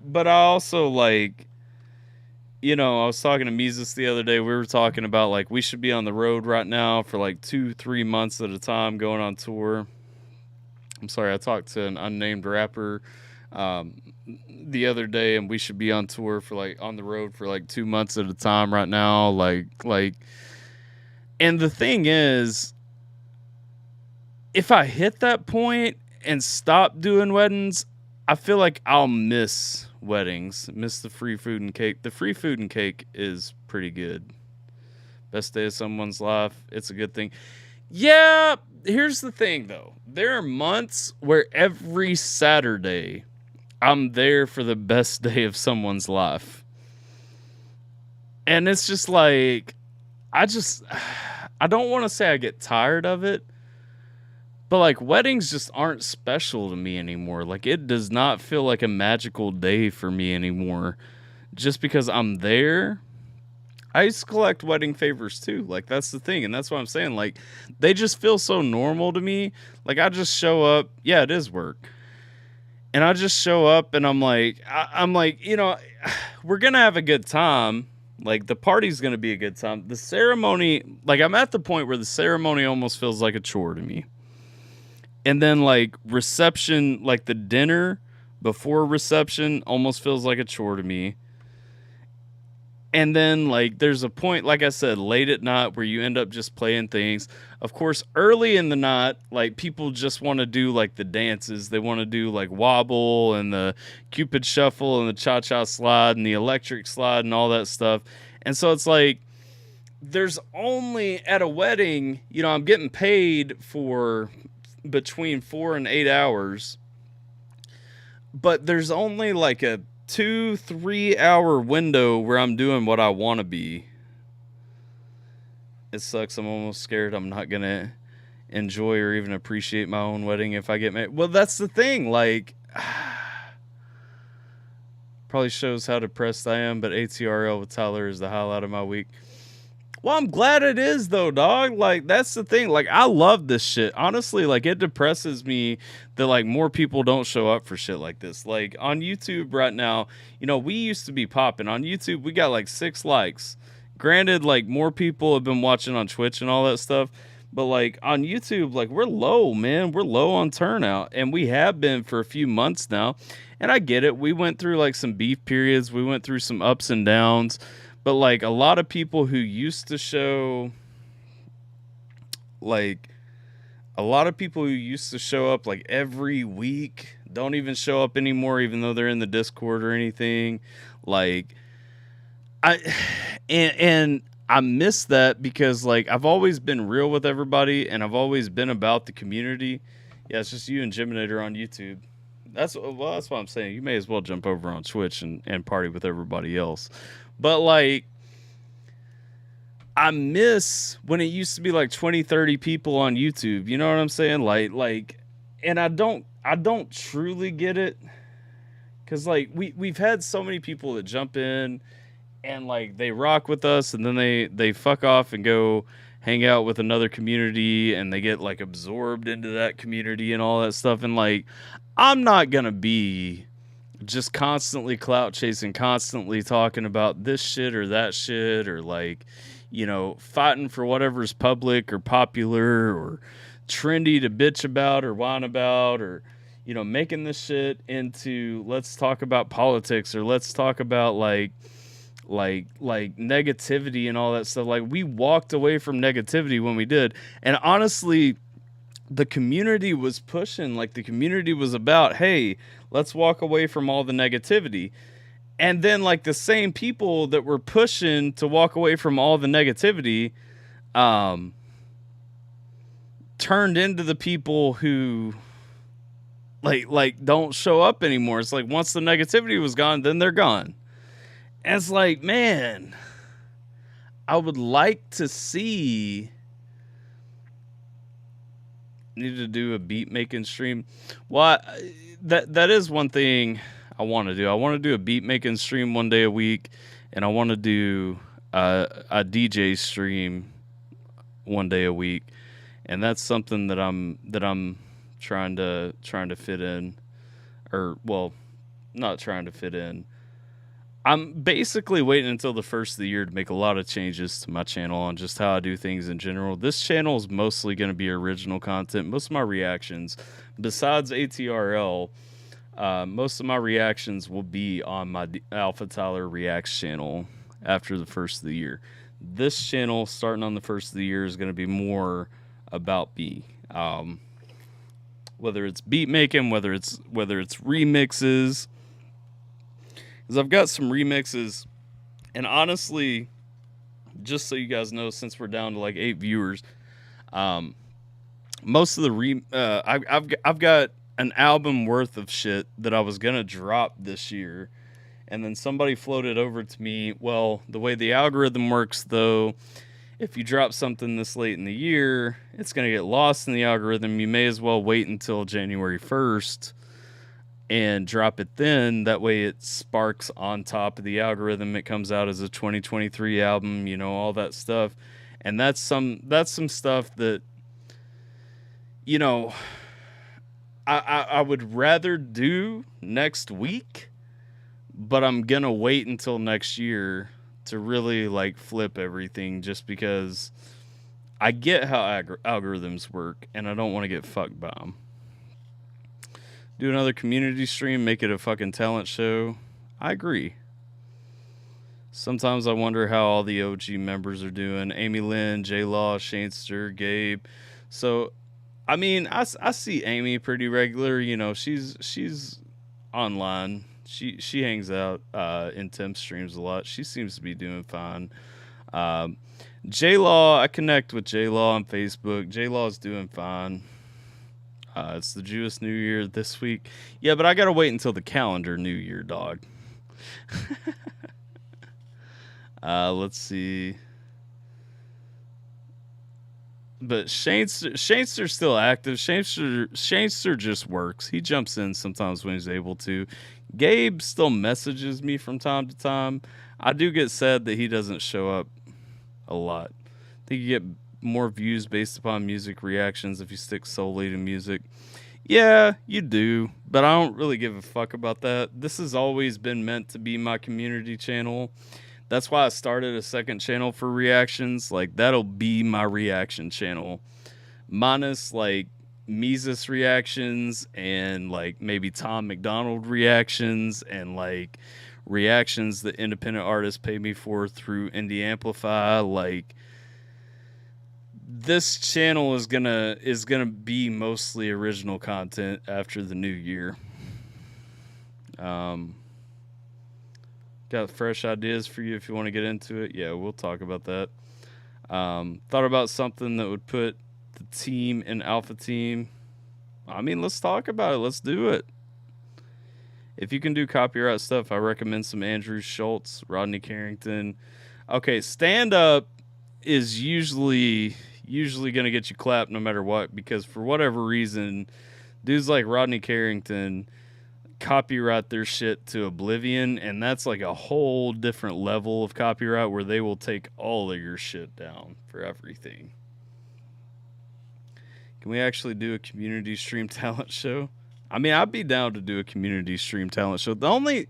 But I also, like, I was talking to Mises the other day. We were talking about, like, we should be on the road right now for, like, 2-3 months at a time going on tour. I'm sorry, I talked to an unnamed rapper the other day, and we should be on tour for, like, on the road for, like, 2 months at a time right now. Like, and the thing is, if I hit that point and stop doing weddings, I feel like I'll miss weddings, miss the free food and cake. The free food and cake is pretty good. Best day of someone's life. It's a good thing. Yeah, here's the thing, though. There are months where every Saturday I'm there for the best day of someone's life. And it's just like, I don't want to say I get tired of it, but like weddings just aren't special to me anymore. Like it does not feel like a magical day for me anymore just because I'm there. I used to collect wedding favors too. Like that's the thing. And that's what I'm saying. Like they just feel so normal to me. Like I just show up. Yeah, it is work. And I just show up and I'm like, we're going to have a good time. Like the party's going to be a good time. The ceremony, like I'm at the point where the ceremony almost feels like a chore to me. And then like reception, like the dinner before reception almost feels like a chore to me. And then like there's a point, like I said, late at night where you end up just playing things. Of course, early in the night, like people just want to do like the dances. They want to do like wobble and the Cupid shuffle and the cha-cha slide and the electric slide and all that stuff. And so it's like there's only at a wedding, I'm getting paid for between 4 and 8 hours. But there's only like a 2-3 hour window where I'm doing what I want to be. It sucks. I'm almost scared I'm not going to enjoy or even appreciate my own wedding if I get married. Well, that's the thing. Like, probably shows how depressed I am, but ATRL with Tyler is the highlight of my week. Well, I'm glad it is, though, dog. Like, that's the thing. Like, I love this shit. Honestly, like, it depresses me that, like, more people don't show up for shit like this. Like, on YouTube right now, we used to be popping. On YouTube, we got, like, 6 likes. Granted, like, more people have been watching on Twitch and all that stuff. But, like, on YouTube, like, we're low, man. We're low on turnout. And we have been for a few months now. And I get it. We went through, like, some beef periods. We went through some ups and downs. But, like, a lot of people who used to show, like, like, every week don't even show up anymore, even though they're in the Discord or anything. Like, and I miss that because, like, I've always been real with everybody, and I've always been about the community. Yeah, it's just you and Jiminator on YouTube. That's what I'm saying. You may as well jump over on Twitch and party with everybody else. But, like, I miss when it used to be, like, 20, 30 people on YouTube. You know what I'm saying? Like, and I don't truly get it. Because, like, we've had so many people that jump in and, like, they rock with us, and then they fuck off and go hang out with another community, and they get, like, absorbed into that community and all that stuff. And, like, I'm not going to be just constantly clout chasing, constantly talking about this shit or that shit, or like, fighting for whatever's public or popular or trendy to bitch about or whine about, or, making this shit into let's talk about politics or let's talk about like negativity and all that stuff. Like, we walked away from negativity when we did. And honestly, the community was pushing, like the community was about, hey, let's walk away from all the negativity. And then like the same people that were pushing to walk away from all the negativity turned into the people who like don't show up anymore. It's like once the negativity was gone, then they're gone. And it's like, man, I would like to see need to do a beat making stream. Well, that is one thing I want to do. I want to do a beat making stream one day a week, and I want to do a DJ stream one day a week, and that's something that I'm trying to fit in, or well, not trying to fit in. I'm basically waiting until the first of the year to make a lot of changes to my channel and just how I do things in general. This channel is mostly going to be original content. Most of my reactions, besides ATRL, most of my reactions will be on my Alpha Tyler Reacts channel after the first of the year. This channel, starting on the first of the year, is going to be more about me. Whether it's beat making, whether it's remixes. Because I've got some remixes, and honestly, just so you guys know, since we're down to like 8 viewers, most of the I've got an album worth of shit that I was gonna drop this year, and then somebody floated over to me. Well, the way the algorithm works, though, if you drop something this late in the year, it's gonna get lost in the algorithm. You may as well wait until January 1st. And drop it then. That way it sparks on top of the algorithm. It comes out as a 2023 album, you know, all that stuff. And that's some stuff that, you know, I would rather do next week, but I'm gonna wait until next year to really like flip everything, just because I get how algorithms work and I don't want to get fucked by them. Do another community stream, make it a fucking talent show. I agree. Sometimes I wonder how all the OG members are doing. Amy Lynn, J-Law, Shanester, Gabe. So, I mean, I see Amy pretty regular. You know, she's online. She hangs out in Tim's streams a lot. She seems to be doing fine. J-Law, I connect with J-Law on Facebook. J-Law's doing fine. It's the Jewish New Year this week. Yeah, but I gotta wait until the calendar New Year, dog. Let's see. But Shanester's still active. Shanester just works. He jumps in sometimes when he's able to. Gabe still messages me from time to time. I do get sad that he doesn't show up a lot. I think you get more views based upon music reactions if you stick solely to music. Yeah, you do, but I don't really give a fuck about that. This has always been meant to be my community channel. That's why I started a second channel for reactions. Like, that'll be my reaction channel, minus like Mises reactions and like maybe Tom McDonald reactions and like reactions that independent artists pay me for through Indie Amplify. Like, this channel is gonna be mostly original content after the new year. Got fresh ideas for you if you want to get into it. Yeah, we'll talk about that. Thought about something that would put the team in Alpha Team. I mean, let's talk about it. Let's do it. If you can do copyright stuff, I recommend some Andrew Schultz, Rodney Carrington. Okay, stand up is usually going to get you clapped no matter what, because for whatever reason, dudes like Rodney Carrington copyright their shit to oblivion, and that's like a whole different level of copyright where they will take all of your shit down for everything. Can we actually do a community stream talent show? I mean, I'd be down to do a community stream talent show. The only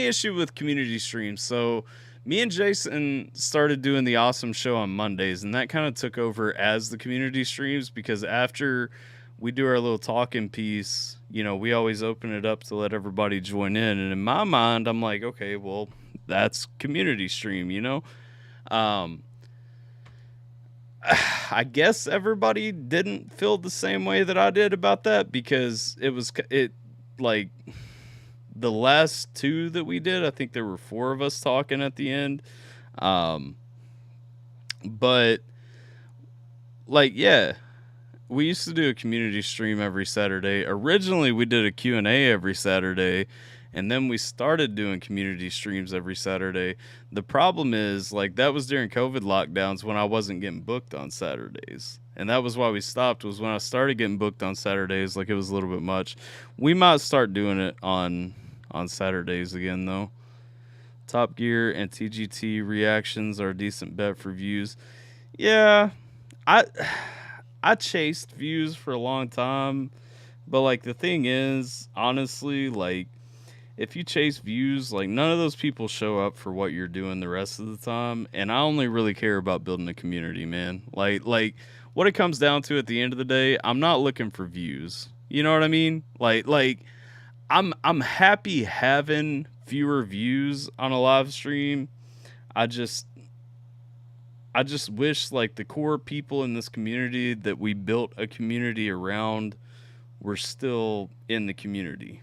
issue with community streams, so me and Jason started doing the Awesome Show on Mondays, and that kind of took over as the community streams, because after we do our little talking piece, you know, we always open it up to let everybody join in. And in my mind, I'm like, okay, well, that's community stream, you know? I guess everybody didn't feel the same way that I did about that, because it like the last two that we did, I think there were 4 of us talking at the end. But like, yeah, we used to do a community stream every Saturday. Originally, we did a Q&A every Saturday, And then we started doing community streams every Saturday. The problem is, like, that was during COVID lockdowns when I wasn't getting booked on Saturdays. And that was why we stopped, was when I started getting booked on Saturdays, like, it was a little bit much. We might start doing it on Saturdays again, though. Top Gear and TGT reactions are a decent bet for views. Yeah, I chased views for a long time. But, like, the thing is, honestly, like, if you chase views, like, none of those people show up for what you're doing the rest of the time. And I only really care about building a community, man. Like what it comes down to at the end of the day, I'm not looking for views. You know what I mean? Like I'm happy having fewer views on a live stream. I just wish, like, the core people in this community that we built a community around were still in the community.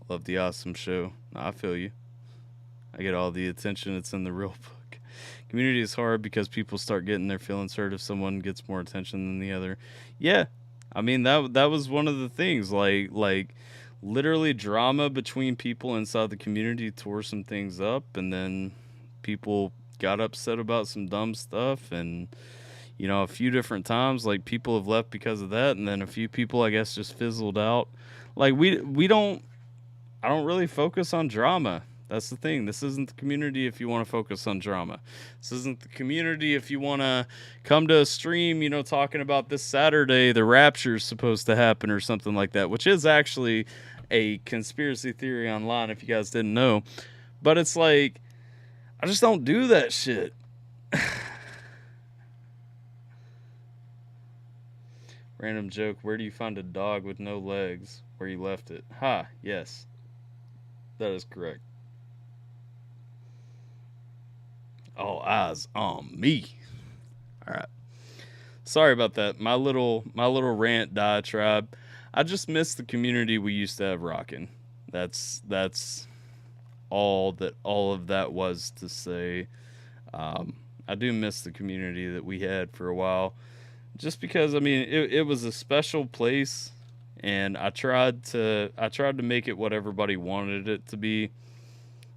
Love the awesome show. I feel you. I get all the attention that's in the real book. Community is hard because people start getting their feelings hurt if someone gets more attention than the other. Yeah, I mean, that was one of the things. Like literally drama between people inside the community tore some things up, and then people got upset about some dumb stuff, and you know, a few different times, like, people have left because of that, and then a few people, I guess, just fizzled out. Like, I don't really focus on drama. That's the thing. This isn't the community if you want to focus on drama. This isn't the community if you want to come to a stream, you know, talking about this Saturday, the rapture is supposed to happen or something like that, which is actually a conspiracy theory online, if you guys didn't know. But it's like, I just don't do that shit. Random joke. Where do you find a dog with no legs? Where you left it? Ha, yes. That is correct. All eyes on me. All right. Sorry about that. My little rant diatribe. I just miss the community we used to have rocking. That's all of that was to say. I do miss the community that we had for a while. Just because, I mean, it was a special place, and I tried to make it what everybody wanted it to be,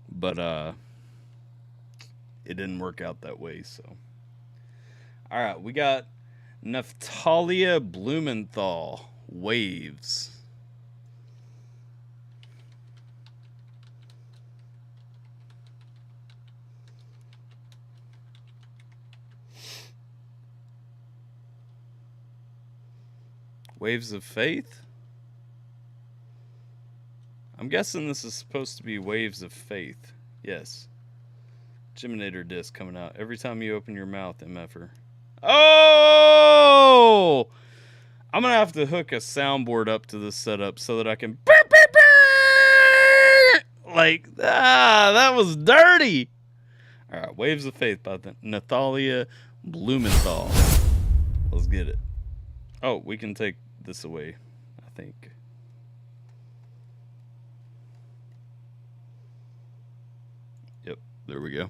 but it didn't work out that way. So, all right, we got Natalia Blumenthal, Waves. Waves of Faith? I'm guessing this is supposed to be Waves of Faith. Yes. Geminator disc coming out. Every time you open your mouth, MFer. Oh! I'm going to have to hook a soundboard up to this setup so that I can... Like, that was dirty! Alright, Waves of Faith by Natalia Blumenthal. Let's get it. Oh, we can take this away, I think. Yep, there we go.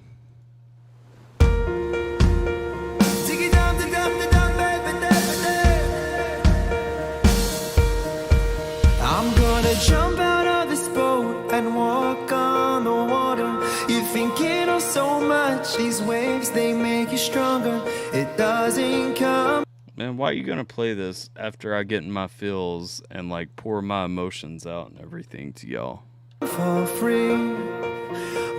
I'm gonna jump out of this boat and walk on the water. You think you know so much, these waves, they make you stronger. It doesn't come. Man, why are you gonna play this after I get in my feels and like pour my emotions out and everything to y'all? For free.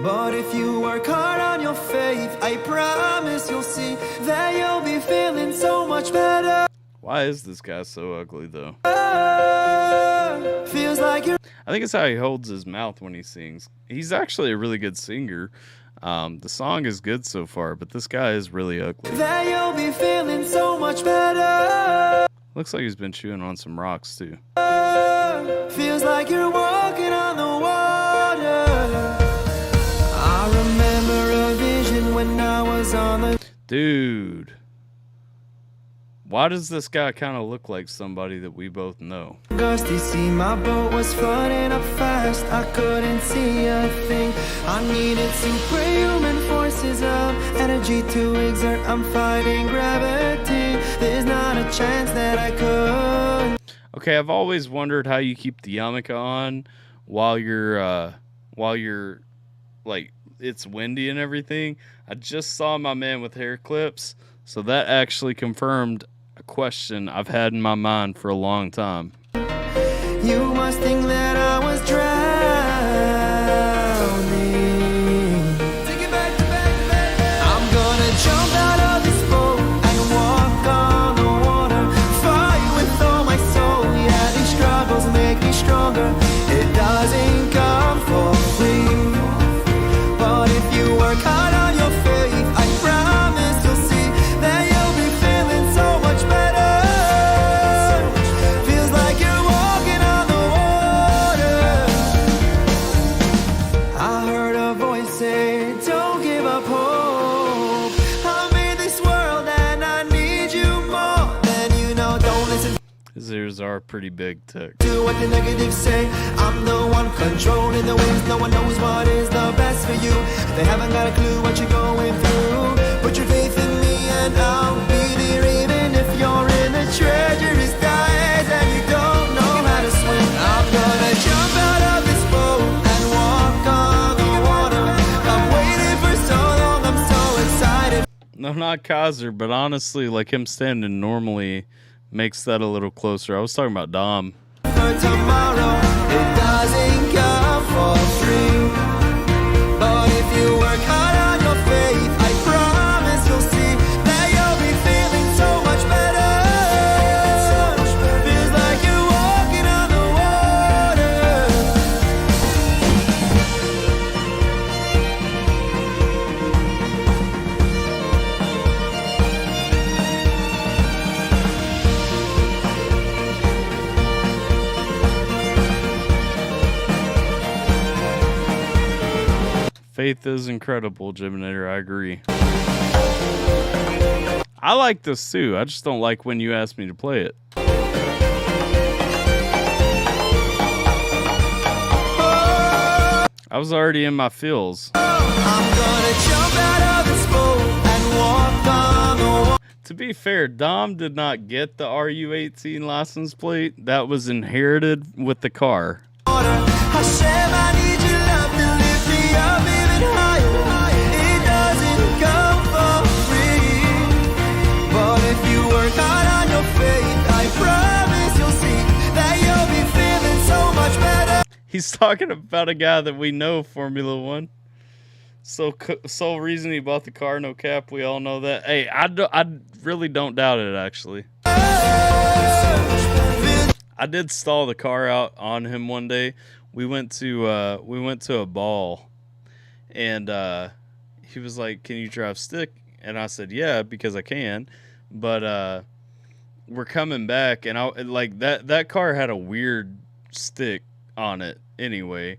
But if you work hard on your faith, I promise you'll see that you'll be feeling so much better. Why is this guy so ugly though? Feels like you're... I think it's how he holds his mouth when he sings. He's actually a really good singer. The song is good so far, but this guy is really ugly. That you'll be feeling so much better. Looks like he's been chewing on some rocks too. Feels like you're walking on the water. I remember a vision when I was on the... Dude. Why does this guy kind of look like somebody that we both know? Gusty, see, my boat was flooding up fast. I couldn't see a thing. I needed superhuman forces of energy to exert. I'm fighting gravity. There's not a chance that I could. Okay, I've always wondered how you keep the yarmulke on while you're like it's windy and everything. I just saw my man with hair clips, so that actually confirmed a question I've had in my mind for a long time. You must think that I was drowning. Take it back, I'm gonna jump out of this boat and walk on the water. Fight with all my soul. Yeah, these struggles make me stronger. It doesn't come for free. But if you work hard on your faith, I promise you'll see that you'll be feeling so much better. Feels like you're walking on the water. I heard a voice say, don't give up hope. I made this world and I need you more than you know. Don't listen. His ears are pretty big, Tech. Do what the negatives say. I'm the one controlling the winds. No one knows what is the best for you. They haven't got a clue what you're going through. Put your faith in me and I'll be there even if you're in the treacherous tides and you don't know how to swim. I'm gonna jump out of this boat and walk on the water. I'm waiting for so long, I'm so excited. No, not Kaiser, but honestly, like him standing normally makes that a little closer. I was talking about Dom. For tomorrow, it doesn't come for free. But if you work hard on your faith, I promise you'll see that you'll be feeling so much better. Feels like you're walking on the Faith is incredible, Jiminator. I agree. I like this too. I just don't like when you ask me to play it. I was already in my feels. To be fair, Dom did not get the RU18 license plate. That was inherited with the car. But if you work hard on your faith, I promise you'll see that you'll be feeling so much better. He's talking about a guy that we know, Formula One. Sole reason he bought the car, no cap. We all know that. Hey, I really don't doubt it, actually. I did stall the car out on him one day. We went to a ball, and he was like, "Can you drive stick?" And I said, "Yeah, because I can." But we're coming back, and I like that car had a weird stick on it anyway,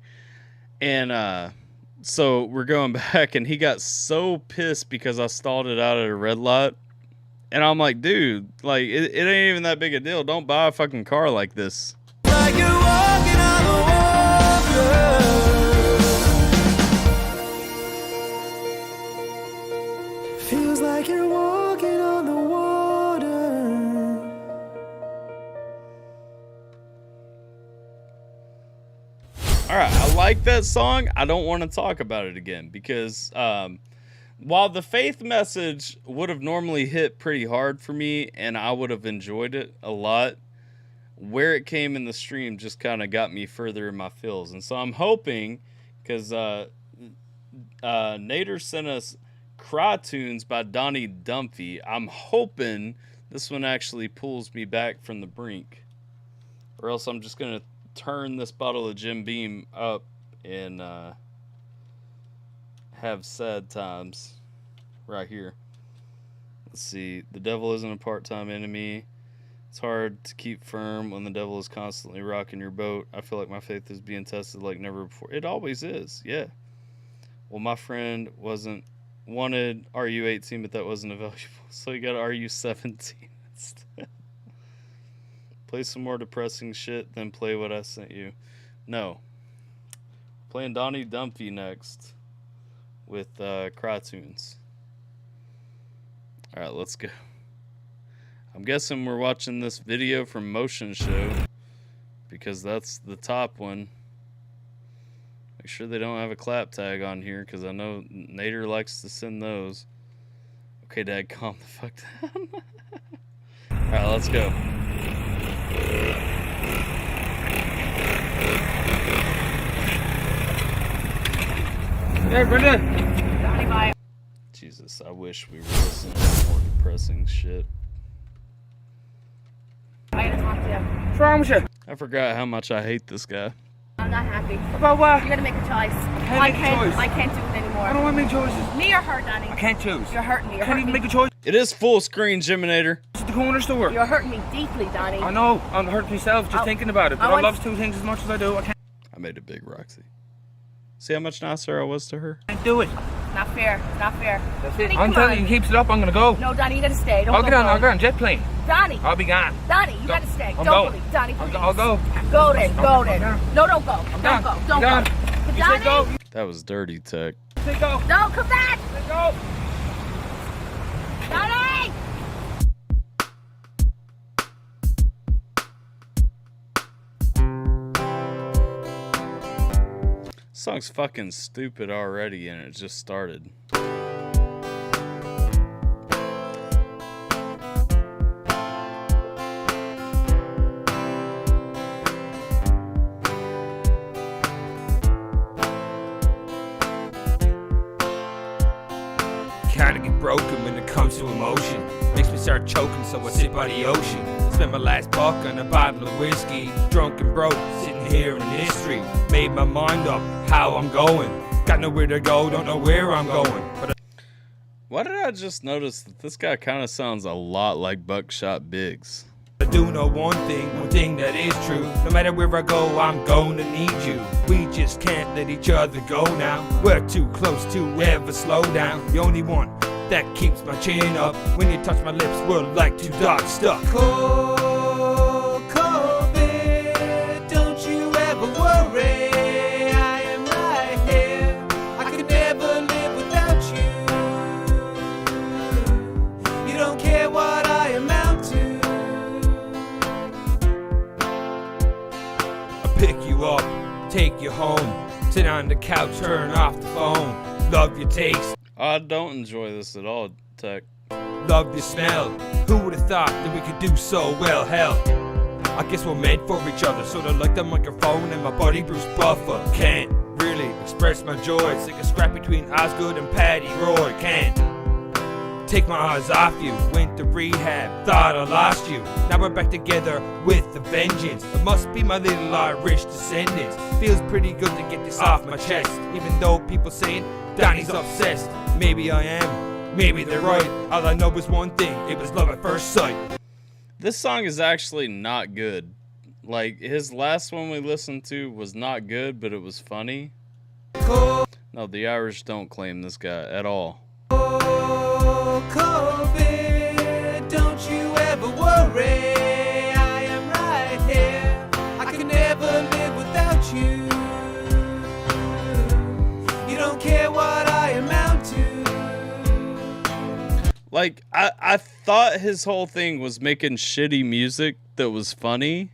and so we're going back, and he got so pissed because I stalled it out at a red light, and I'm like, dude, like it ain't even that big a deal. Don't buy a fucking car like this. Like you're walking on the water. Feels like you're walking on the water. All right, I like that song. I don't want to talk about it again because while the faith message would have normally hit pretty hard for me and I would have enjoyed it a lot, where it came in the stream just kind of got me further in my feels. And so I'm hoping, because Nader sent us Cry Tunes by Donnie Dumphy. I'm hoping this one actually pulls me back from the brink, or else I'm just going to turn this bottle of Jim Beam up and have sad times right here. Let's see. The devil isn't a part-time enemy. It's hard to keep firm when the devil is constantly rocking your boat. I feel like my faith is being tested like never before. It always is, yeah. Well, my friend wanted RU18, but that wasn't available, so he got RU17 instead. Play some more depressing shit, then play what I sent you. No. Playing Donnie Dumphy next with Cry Tunes. Alright, let's go. I'm guessing we're watching this video from Motion Show. because that's the top one. Make sure they don't have a clap tag on here, because I know Nader likes to send those. Okay, Dad, calm the fuck down. Alright, let's go. Hey, Brenda! Jesus, I wish we were listening to more depressing shit. I gotta talk to you. What's wrong with you? I forgot how much I hate this guy. I'm not happy. About what? You gotta make a choice. I can't do it anymore. I don't want to make choices. Me or her, Danny? I can't choose. You're hurting me. I can't even make a choice. It is full screen, Jiminator. It's the corner store. You're hurting me deeply, Danny. I know. I'm hurting myself just thinking about it. But I love two things as much as I do. I made a big Roxy. See how much nicer I was to her? I can't do it. Not fair. Not fair. That's it. I'm telling you, he keeps it up, I'm gonna go. No, Donnie, you gotta stay. Don't I'll get on jet plane. Donnie. I'll be gone. Donnie, you gotta stay. Don't leave. Donnie, please. I'll go. Go then. No, don't go. Don't go. Don't go. Donnie. That was dirty, Tech. Say go. No, come back. Say go. Donnie. Song's fucking stupid already, and it just started. Kinda get broken when it comes to emotion. Makes me start choking, so I sit by the ocean. Spent my last buck on a bottle of whiskey. Drunk and broke, sitting here in this street. Made my mind up how I'm going. Got nowhere to go, don't know where I'm going. But why did I just notice that this guy kind of sounds a lot like Buckshot Biggs? I do know one thing that is true. No matter where I go, I'm gonna need you. We just can't let each other go now. We're too close to ever slow down. The only one that keeps my chin up. When you touch my lips, we're like two dogs stuck. Cold, babe, don't you ever worry. I am right here. I could never live without you. You don't care what I amount to. I'll pick you up, take you home. Sit on the couch, turn off the phone. Love your taste. I don't enjoy this at all, Tech. Love your smell. Who would have thought that we could do so well? Hell, I guess we're meant for each other. Sorta like the microphone and my buddy Bruce Buffer. Can't really express my joy. It's like a scrap between Osgood and Patty Roy. Can't take my eyes off you. Went to rehab, thought I lost you. Now we're back together with a vengeance. It must be my little Irish descendants. Feels pretty good to get this off my chest. Even though people saying Donnie's obsessed. Maybe I am, maybe they're right. All I know is one thing, it was love at first sight. This song is actually not good. Like, his last one we listened to was not good, but it was funny. No, the Irish don't claim this guy at all. COVID, don't you ever worry. I am right here. I can never live without you. You don't care what I amount to. Like, I thought his whole thing was making shitty music that was funny,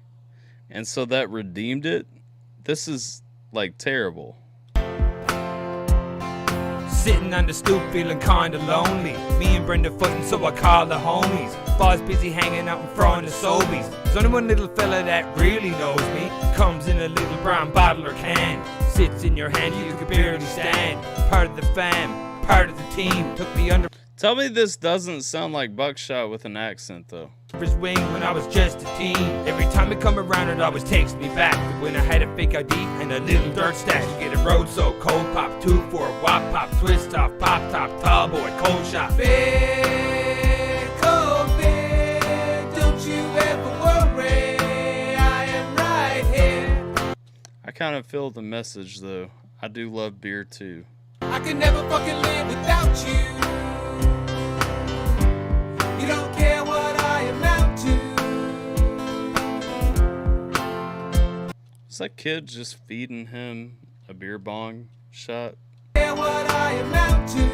and so that redeemed it. This is, like, terrible. Sitting on the stoop feeling kinda lonely. Me and Brenda fighting, so I call the homies. Boss busy hanging out in front of Sobeys. There's only one little fella that really knows me. Comes in a little brown bottle or can. Sits in your hand, you could barely stand. Part of the fam, part of the team. Took me under. Tell me this doesn't sound like Buckshot with an accent, though. His wing when I was just a teen. Every time it come around, it always takes me back to when I had a fake ID and a little dirt stash. You get a road so cold, pop 2 for a wop, pop twist off, pop top, tall boy, cold shot. Big cold, big, don't you ever worry. I am right here. I kind of feel the message, though. I do love beer, too. I can never fucking live without you. You don't care what I amount to. Is that kid just feeding him a beer bong shot? Care what I amount to.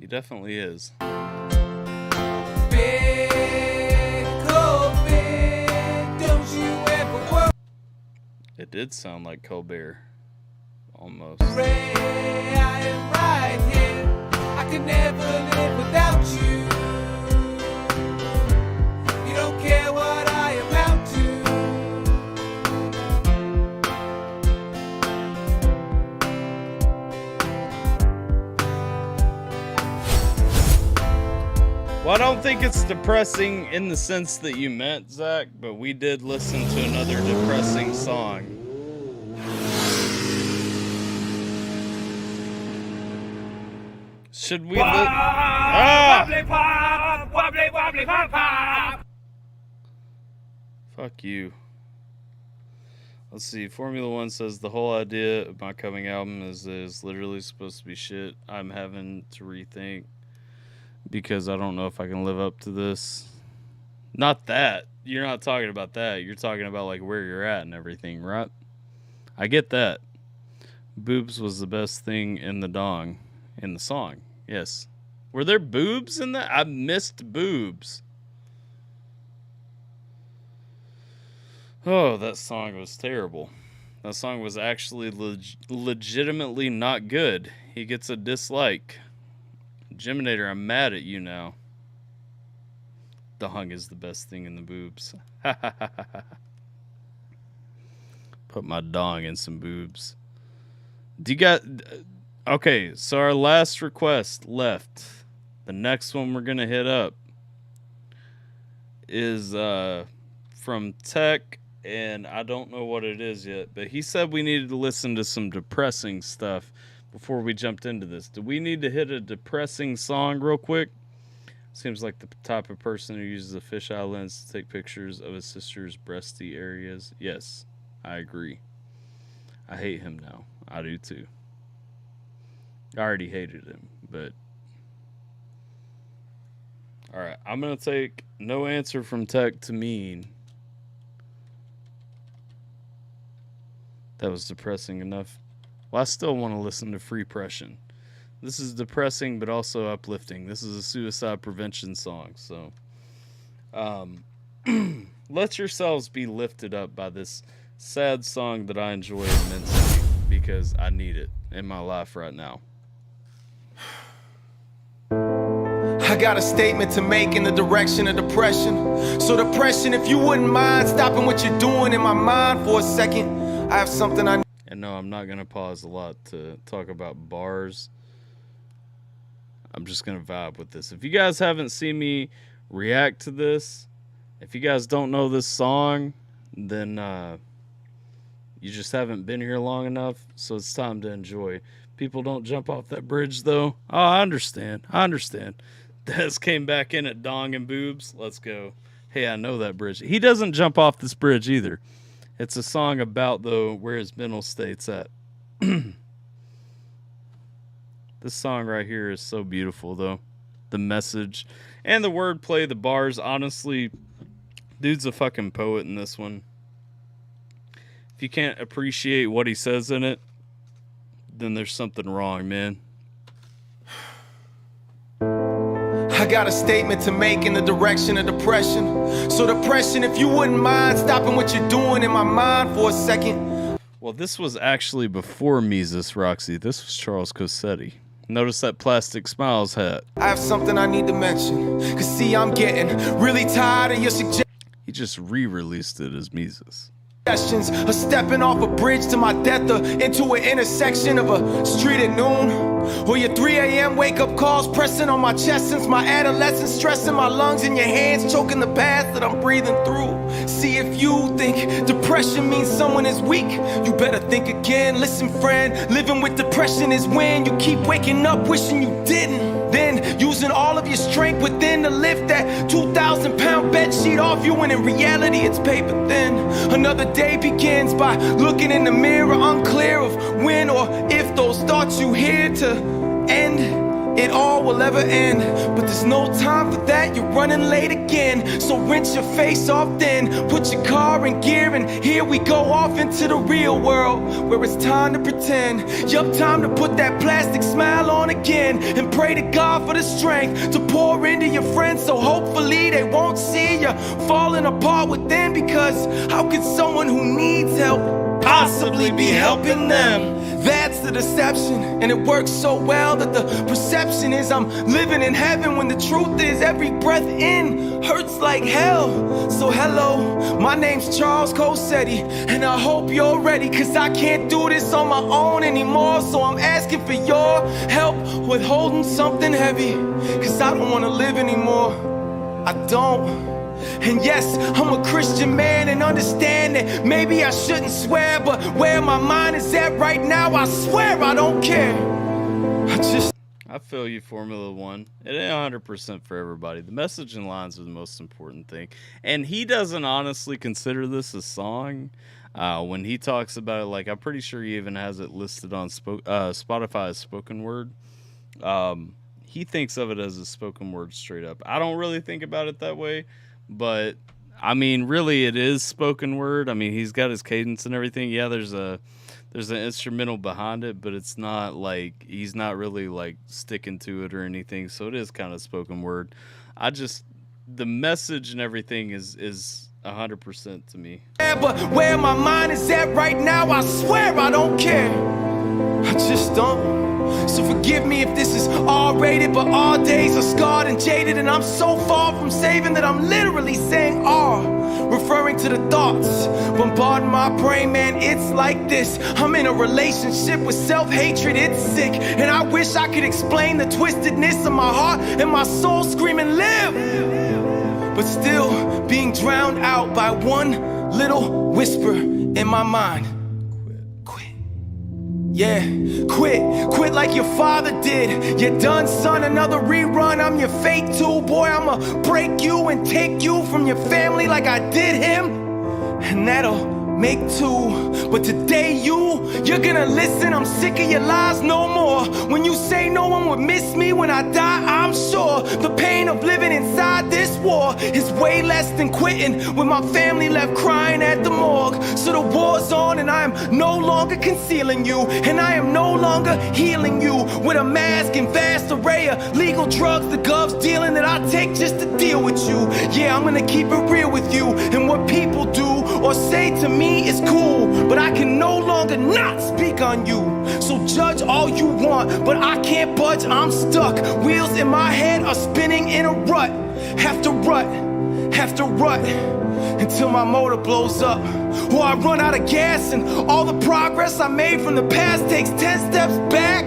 He definitely is. Big, cold, big, It did sound like Colbert. Almost. Ray, I am right here. I could never live without you. You don't care what I amount to. Well, I don't think it's depressing in the sense that you meant, Zach, but we did listen to another depressing song. Should we Wobbly pop, wobbly wobbly pop pop. Fuck you. Let's see. Formula One says the whole idea of my coming album is literally supposed to be shit. I'm having to rethink because I don't know if I can live up to this. Not that. You're not talking about that. You're talking about like where you're at and everything, right? I get that. Boobs was the best thing in the dong in the song. Yes. Were there boobs in that? I missed boobs. Oh, that song was terrible. That song was actually legitimately not good. He gets a dislike. Geminator, I'm mad at you now. Dong is the best thing in the boobs. Put my dong in some boobs. Do you got... Okay, so our last request left. The next one we're going to hit up is from Tech, and I don't know what it is yet, but he said we needed to listen to some depressing stuff before we jumped into this. Do we need to hit a depressing song real quick? Seems like the type of person who uses a fisheye lens to take pictures of his sister's breasty areas. Yes, I agree. I hate him now. I do too. I already hated him, but... Alright, I'm going to take no answer from Tech to mean that was depressing enough. Well, I still want to listen to Free Pression. This is depressing, but also uplifting. This is a suicide prevention song, so... let yourselves be lifted up by this sad song that I enjoy immensely, because I need it in my life right now. I got a statement to make in the direction of depression. So depression, if you wouldn't mind stopping what you're doing in my mind for a second, I have something I... And no, I'm not going to pause a lot to talk about bars. I'm just going to vibe with this. If you guys haven't seen me react to this, if you guys don't know this song, then you just haven't been here long enough, so it's time to enjoy. People don't jump off that bridge, though. Oh, I understand. Des came back in at dong and boobs. Let's go. Hey, I know that bridge. He doesn't jump off this bridge either. It's a song about, though, where his mental state's at. This song right here is so beautiful, though. The message and the wordplay, the bars. Honestly, dude's a fucking poet in this one. If you can't appreciate what he says in it, then there's something wrong, man. I got a statement to make in the direction of depression. So depression, if you wouldn't mind stopping what you're doing in my mind for a second. Well, this was actually before Mises, Roxy. This was Charles Cosetti. Notice that plastic smiles hat. I have something I need to mention. Cause see, I'm getting really tired of your suggestions. He just re-released it as Mises. Of stepping off a bridge to my death or into an intersection of a street at noon. Or your 3 a.m. wake-up calls pressing on my chest since my adolescence, stressing my lungs in your hands, choking the path that I'm breathing through. See, if you think depression means someone is weak, you better think again. Listen, friend, living with depression is when you keep waking up wishing you didn't. Then using all of your strength within to lift that 2,000-pound bed sheet off you, when in reality it's paper thin. Another day begins by looking in the mirror, unclear of when or if those thoughts you hear to end. It all will ever end, but there's no time for that. You're running late again, so rinse your face off then. Put your car in gear and here we go off into the real world, where it's time to pretend. Yup, time to put that plastic smile on again and pray to God for the strength to pour into your friends, so hopefully they won't see you falling apart within. Because how could someone who needs help possibly be helping them. That's the deception, and it works so well that the perception is I'm living in heaven when the truth is every breath in hurts like hell. So hello, my name's Charles Cosetti, and I hope you're ready, cause I can't do this on my own anymore. So I'm asking for your help with holding something heavy, cause I don't wanna live anymore. I don't. And yes, I'm a Christian man and understand that maybe I shouldn't swear, but where my mind is at right now, I swear I don't care. I feel you, Formula One. It ain't 100% for everybody. The message and lines are the most important thing. And he doesn't honestly consider this a song. When he talks about it, like, I'm pretty sure he even has it listed on Spotify as spoken word. He thinks of it as a spoken word straight up. I don't really think about it that way. But, I mean, really, it is spoken word. I mean, he's got his cadence and everything. Yeah, there's an instrumental behind it, but it's not like, he's not really, like, sticking to it or anything. So it is kind of spoken word. The message and everything is 100% to me. Yeah, but where my mind is at right now, I swear I don't care. I just don't. So forgive me if this is R-rated, but all days are scarred and jaded, and I'm so far from saving that I'm literally saying R, referring to the thoughts bombarding my brain. Man, it's like this. I'm in a relationship with self-hatred, it's sick, and I wish I could explain the twistedness of my heart and my soul screaming live, but still being drowned out by one little whisper in my mind. Yeah, quit like your father did. You're done, son, another rerun. I'm your fate too, boy. I'ma break you and take you from your family like I did him, and that'll make two. But today you're gonna listen. I'm sick of your lies no more. When you say no one would miss me when I die, I'm sure the pain of living inside this war is way less than quitting with my family left crying at the morgue. So the war's on, and I am no longer concealing you, and I am no longer healing you with a mask and vast array of legal drugs the gov's dealing that I take just to deal with you. Yeah, I'm gonna keep it real with you, and what people do or say to me is cool, but I can no longer not speak on you. So judge all you want, but I can't budge, I'm stuck. Wheels in my head are spinning in a rut. Have to rut until my motor blows up, or I run out of gas and all the progress I made from the past takes 10 steps back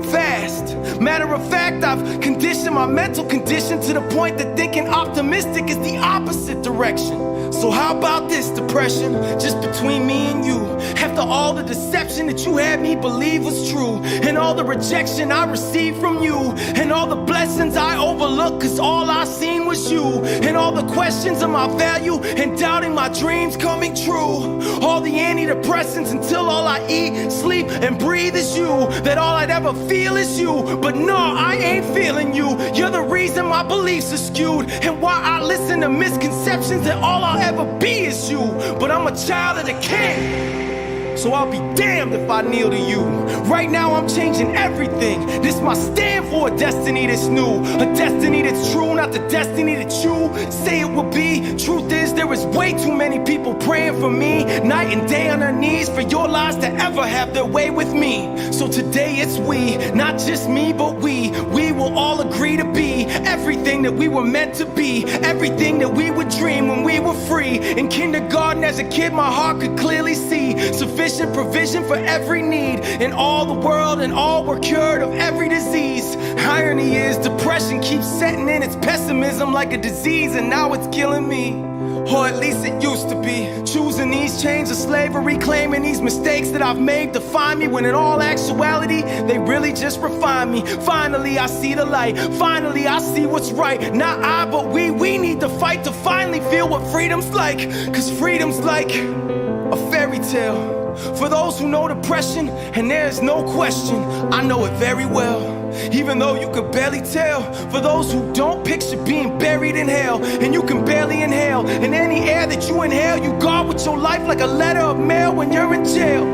fast. Matter of fact, I've conditioned my mental condition to the point that thinking optimistic is the opposite direction. So how about this depression, just between me and you? After all the deception that you had me believe was true, and all the rejection I received from you, and all the blessings I overlooked cause all I seen was you, and all the questions of my value and doubting my dreams coming true, all the antidepressants until all I eat, sleep, and breathe is you, that all I'd ever feel is you. But no, I ain't feeling you. You're the reason my beliefs are skewed, and why I listen to misconceptions that all I'll ever be is you. But I'm a child of the king, so I'll be damned if I kneel to you. Right now I'm changing everything. This my stand for a destiny that's new, a destiny that's true, not the destiny that you say it will be. Truth is, there is way too many people praying for me, night and day on their knees, for your lies to ever have their way with me. So today it's we, not just me, but we will all agree to be everything that we were meant to be, everything that we would dream when we were free. In kindergarten as a kid, my heart could clearly see sufficient provision for every need in all the world, and all were cured of every disease. Irony is, depression keeps setting in its pessimism like a disease, and now it's killing me, or at least it used to be. Choosing these chains of slavery, claiming these mistakes that I've made define me, when in all actuality they really just refine me. Finally I see the light, finally I see what's right. Not I, but we need to fight to finally feel what freedom's like, cause freedom's like a fairy tale for those who know depression, and there's no question, I know it very well, even though you could barely tell. For those who don't, picture being buried in hell, and you can barely inhale, and any air that you inhale, you guard with your life like a letter of mail when you're in jail,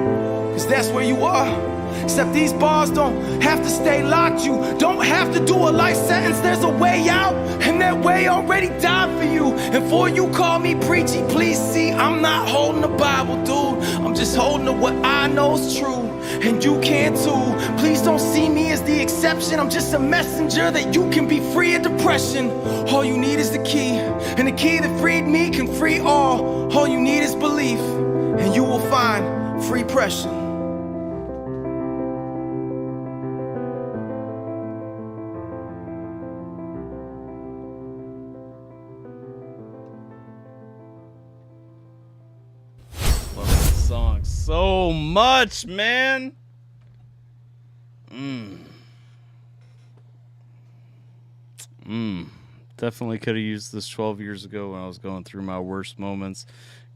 cause that's where you are. Except these bars don't have to stay locked. You don't have to do a life sentence. There's a way out, and that way already died for you. And for you call me preachy, please see, I'm not holding the Bible, dude. I'm just holding to what I know's true, and you can too. Please don't see me as the exception. I'm just a messenger that you can be free of depression. All you need is the key, and the key that freed me can free all. All you need is belief, and you will find free pressure. So much, man. Definitely could have used this 12 years ago when I was going through my worst moments.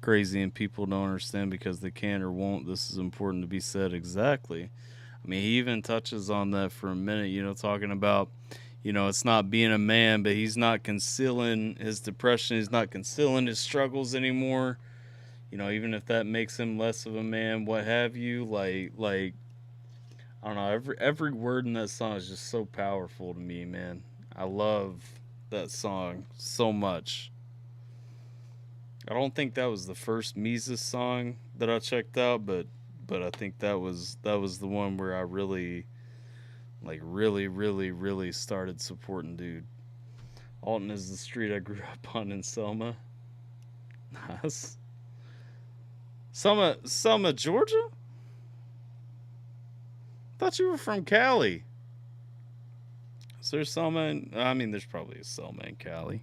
Crazy, and people don't understand because they can or won't. This is important to be said. Exactly. I mean, he even touches on that for a minute, you know, talking about, you know, it's not being a man, but he's not concealing his depression. He's not concealing his struggles anymore. You know, even if that makes him less of a man, what have you, like I don't know, every word in that song is just so powerful to me, man. I love that song so much. I don't think that was the first Mises song that I checked out, but I think that was the one where I really started supporting dude. Alton is the street I grew up on in Selma. Nice. Selma, Georgia? Thought you were from Cali. Is there Selma in, I mean, there's probably a Selma in Cali.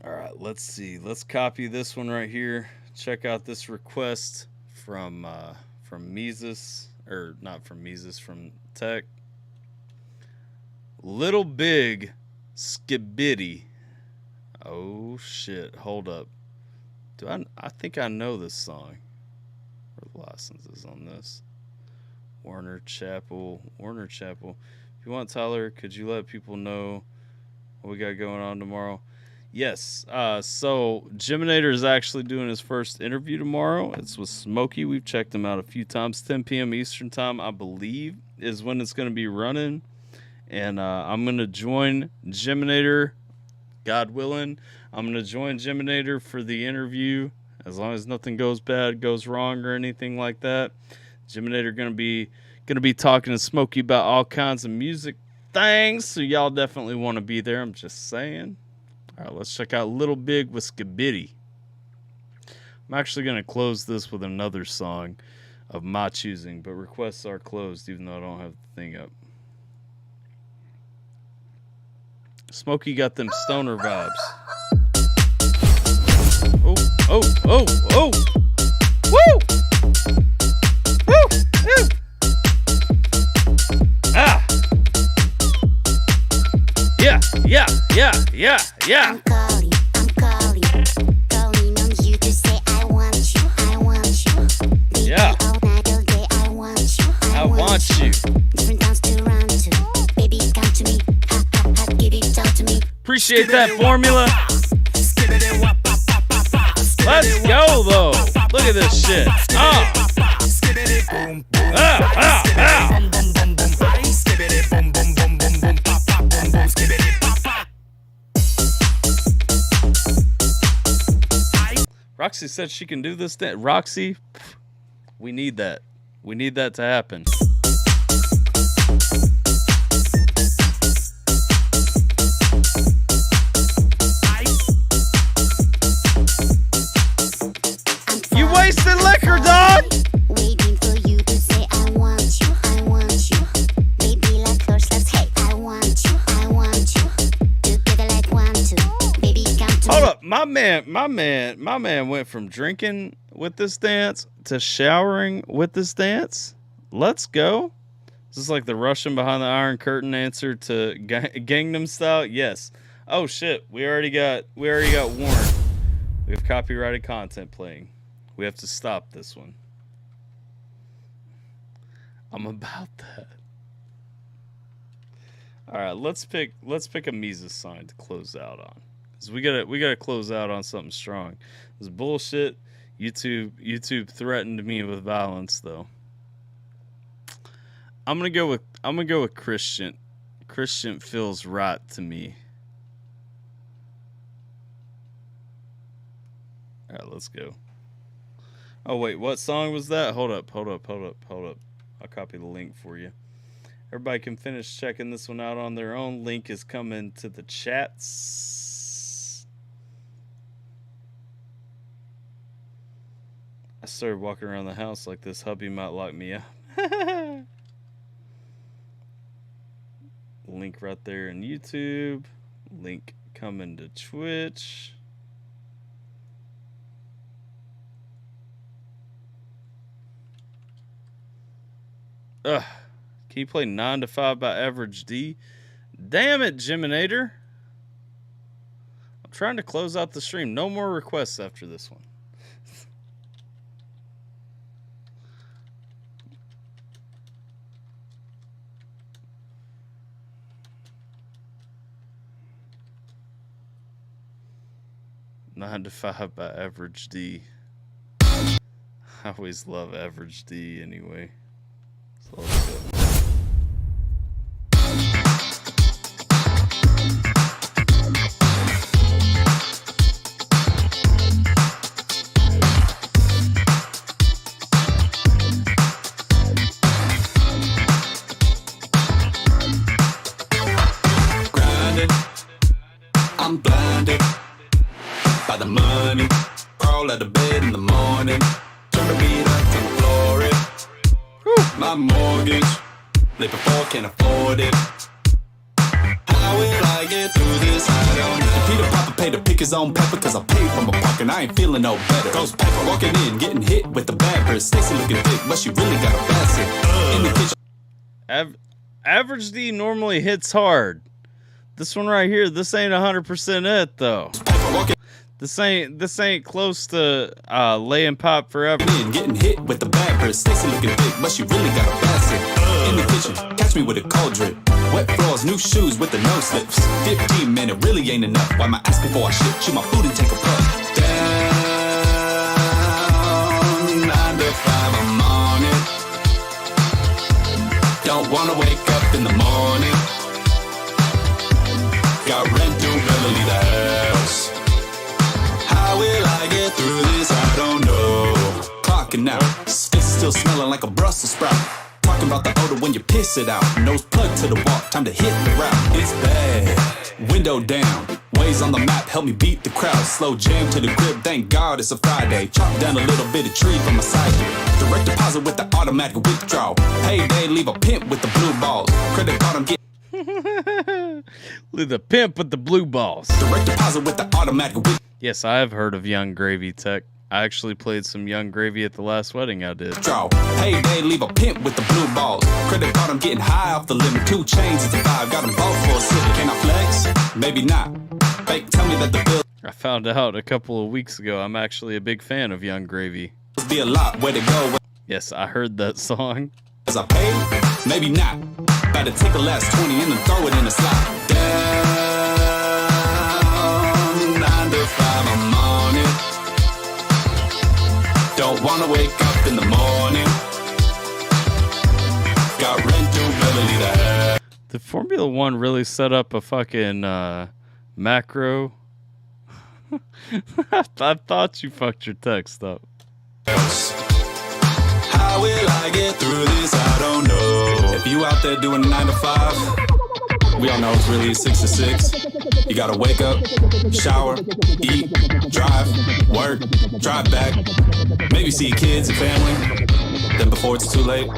All right, let's see. Let's copy this one right here. Check out this request from Mises, or not from Mises, from Tech. Little Big Skibidi. Oh shit, hold up. I think I know this song. Where the license is on this. Warner Chapel. If you want, Tyler, could you let people know what we got going on tomorrow? Yes. So Geminator is actually doing his first interview tomorrow. It's with Smokey. We've checked him out a few times. 10 p.m. Eastern time, I believe, is when it's going to be running. And I'm going to join Geminator, God willing. I'm going to join Geminator for the interview, as long as nothing goes bad, goes wrong, or anything like that. Geminator going to be talking to Smokey about all kinds of music things, so y'all definitely want to be there. I'm just saying. All right, let's check out Little Big with Skibidi. I'm actually going to close this with another song of my choosing, but requests are closed, even though I don't have the thing up. Smokey got them stoner vibes. Oh. Woo! Woo! Woo! Ah! Yeah. I'm calling on you to say I want you. Baby, Yeah. all night, all day, I want you. Different towns to run to. Baby, come to me. Ha, give it all to me. Appreciate that formula. Let's go, though. Look at this shit. Roxy said she can do this. Roxy, we need that. We need that to happen. You wasted liquor, dog! Waiting for you to say I want you. Baby, like horseless, hey, I want you. Together like 1, 2. Baby, come to Hold me. up, my man went from drinking with this dance to showering with this dance. Let's go. Is this like the Russian behind the Iron Curtain answer to Gangnam Style? Yes. Oh shit, we already got warned. We have copyrighted content playing. We have to stop this one. I'm about that. All right, let's pick a Mises sign to close out on. Cause we gotta close out on something strong. This bullshit. YouTube threatened me with violence, though. I'm gonna go with Christian. Christian feels right to me. Let's go. Oh, wait. What song was that? Hold up. I'll copy the link for you. Everybody can finish checking this one out on their own. Link is coming to the chats. I started walking around the house like this. Hubby might lock me up. Link right there in YouTube. Link coming to Twitch. Ugh. Can you play 9 to 5 by Average D? Damn it, Jiminator. I'm trying to close out the stream. No more requests after this one. Nine to 5 by Average D. I always love Average D anyway. So let's go. Grinding, I'm blinded by the money. Crawl out of bed in the morning. Turn the beat up to the floor. My mortgage, live before, can't afford it. How will I get through this? I don't know. Peter Papa paid to pick his own pepper, cause I paid for my park and I ain't feeling no better. Ghost Pepper walking in, getting hit with the bad bird. Stacy looking thick, but she really got a basket. In the kitchen. Average D normally hits hard. This one right here, this ain't 100% it though. This ain't close to laying pop forever. Getting hit with the bad bird. Stacy looking thick, but she really got a basket. In the kitchen, catch me with a cold drip. Wet floors, new shoes with the no slips. 15 minutes really ain't enough. Why my ass before I shit? Chew my food and take a puff. Down 9 to 5, I'm on it. Don't wanna wake up in the morning. Got rent due, better leave the house. How will I get through this? I don't know. Clocking out, spit still smelling like a Brussels sprout. Talking about the odor when you piss it out. Nose plugged to the wall, time to hit the route. It's bad, window down. Ways on the map, help me beat the crowd. Slow jam to the grip, thank God it's a Friday. Chop down a little bit of tree from my side. Direct deposit with the automatic withdrawal. Payday, leave a pimp with the blue balls. Credit card, I'm getting. Leave the pimp with the blue balls. Direct deposit with the automatic withdrawal. Yes, I have heard of Young Gravy Tech. I actually played some Young Gravy at the last wedding I did. Payday, leave a pimp with the blue balls. Credit card, I'm getting high off the limit. 2 chains, it's a 5. Got them both for a city. Can I flex? Maybe not. Fake, tell me that the bill. I found out a couple of weeks ago I'm actually a big fan of Young Gravy. Be a lot, where to go. Yes, I heard that song. As I paid? Maybe not. Better take the last 20 and then throw it in the slot. Down 9 to 5, I'm on it. Don't wanna wake up in the morning. Got rent due, better leave the house. Did Formula One really set up a fucking macro? I thought you fucked your text up. How will I get through this? I don't know. If you out there doing 9 to 5, we all know it's really 6 to 6. You gotta wake up, shower, eat, drive, work, drive back, maybe see your kids and family. Then before it's too late,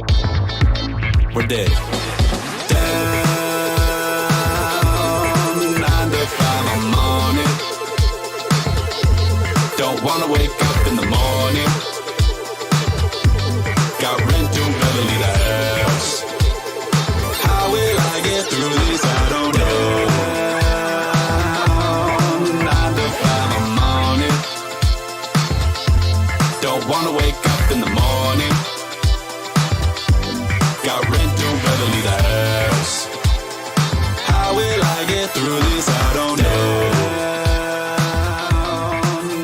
we're dead. Down 9 to 5, I'm on it. Don't wanna wake up in the morning. Got rent due, better leave the house. How will I get through this? I don't know. 9 to 5, I'm on it. Don't wanna wake up in the morning. Got rent due, better leave the house. How will I get through this? I don't know.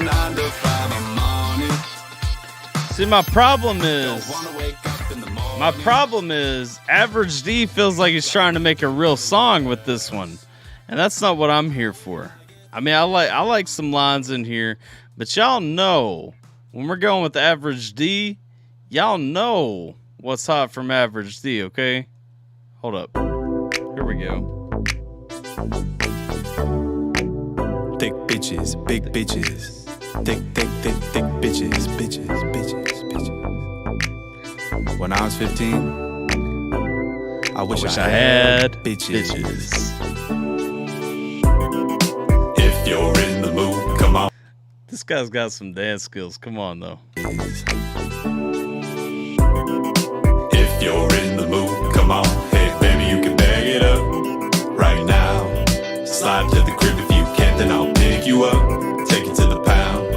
9 to 5, I'm on it. See, my problem is Average D feels like he's trying to make a real song with this one, and that's not what I'm here for. I mean, I like some lines in here, But y'all know, when we're going with average D, y'all know what's hot from average D, okay? Hold up. Here we go. Thick bitches, big bitches. Thick bitches, bitches. When I was 15, I wish I had bitches. If you're in the mood, come on. This guy's got some dance skills. Come on, though. If you're in the mood, come on. Hey, baby, you can bag it up right now. Slide to the crib if you can't, then I'll pick you up. Take it to the pound.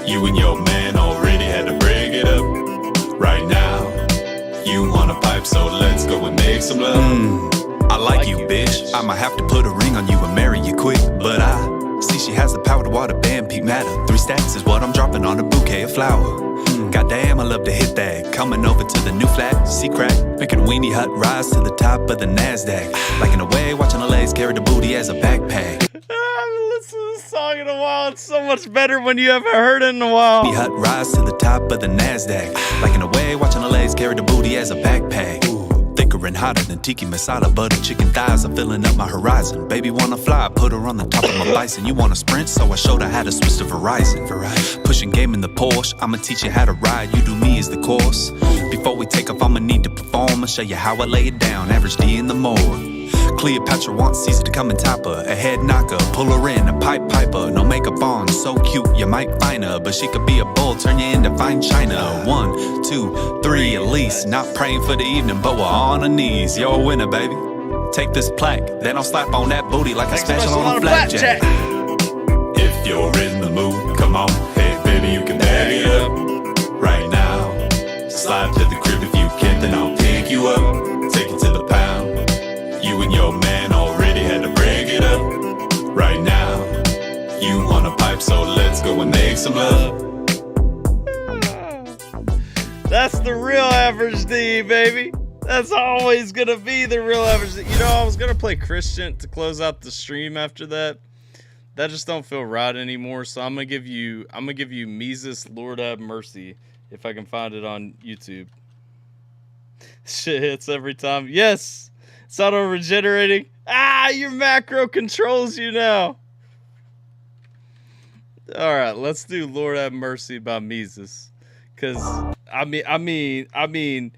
You and your man already had to break it up right now. You want a pipe, so let's go and make some love. I like you, bitch. I'ma have to put a ring on you and marry you quick. But I see she has the power to water band peak matter. 3 stacks is what I'm dropping on a bouquet of flower. Goddamn, I love to hit that. Coming over to the new flat, see crack. Making a weenie hut rise to the top of the NASDAQ. Like in a way, watching the legs carry the booty as a backpack. I haven't listened to this song in a while. It's so much better when you haven't heard it in a while. Weenie hut rise to the top of the NASDAQ. Like in a way, watching the legs carry the booty as a backpack. Thicker and hotter than tiki masala, butter chicken thighs are filling up my horizon. Baby wanna fly, put her on the top of my bison. You wanna sprint, so I showed her how to switch to Verizon. Pushing game in the Porsche, I'ma teach you how to ride. You do me as the course. Before we take off, I'ma need to perform. I'll show you how I lay it down. Average D in the morgue. Cleopatra wants Caesar to come and top her. A head knocker, pull her in, a pipe piper. No makeup on, so cute, you might find her. But she could be a bull, turn you into fine china. 1, 2, 3 at least. Not praying for the evening, but we're on our knees. You're a winner, baby. Take this plaque, then I'll slap on that booty like a special on a blackjack. If you're in the mood, come on. Hey, baby, you can bag it up right now. Slide to the crib if you can, then I'll pick you up. Take it to the pound. You and your man already had to break it up right now. You want a pipe, so let's go and make some love. That's the real average D, baby. That's always gonna be the real average D. You know, I was gonna play Christian to close out the stream after that. That just don't feel right anymore. So I'm gonna give you Mises, Lord Have Mercy, if I can find it on YouTube. Shit hits every time. Yes. It's auto-regenerating. Your macro controls you now. All right, let's do Lord Have Mercy by Mises. Because, I mean,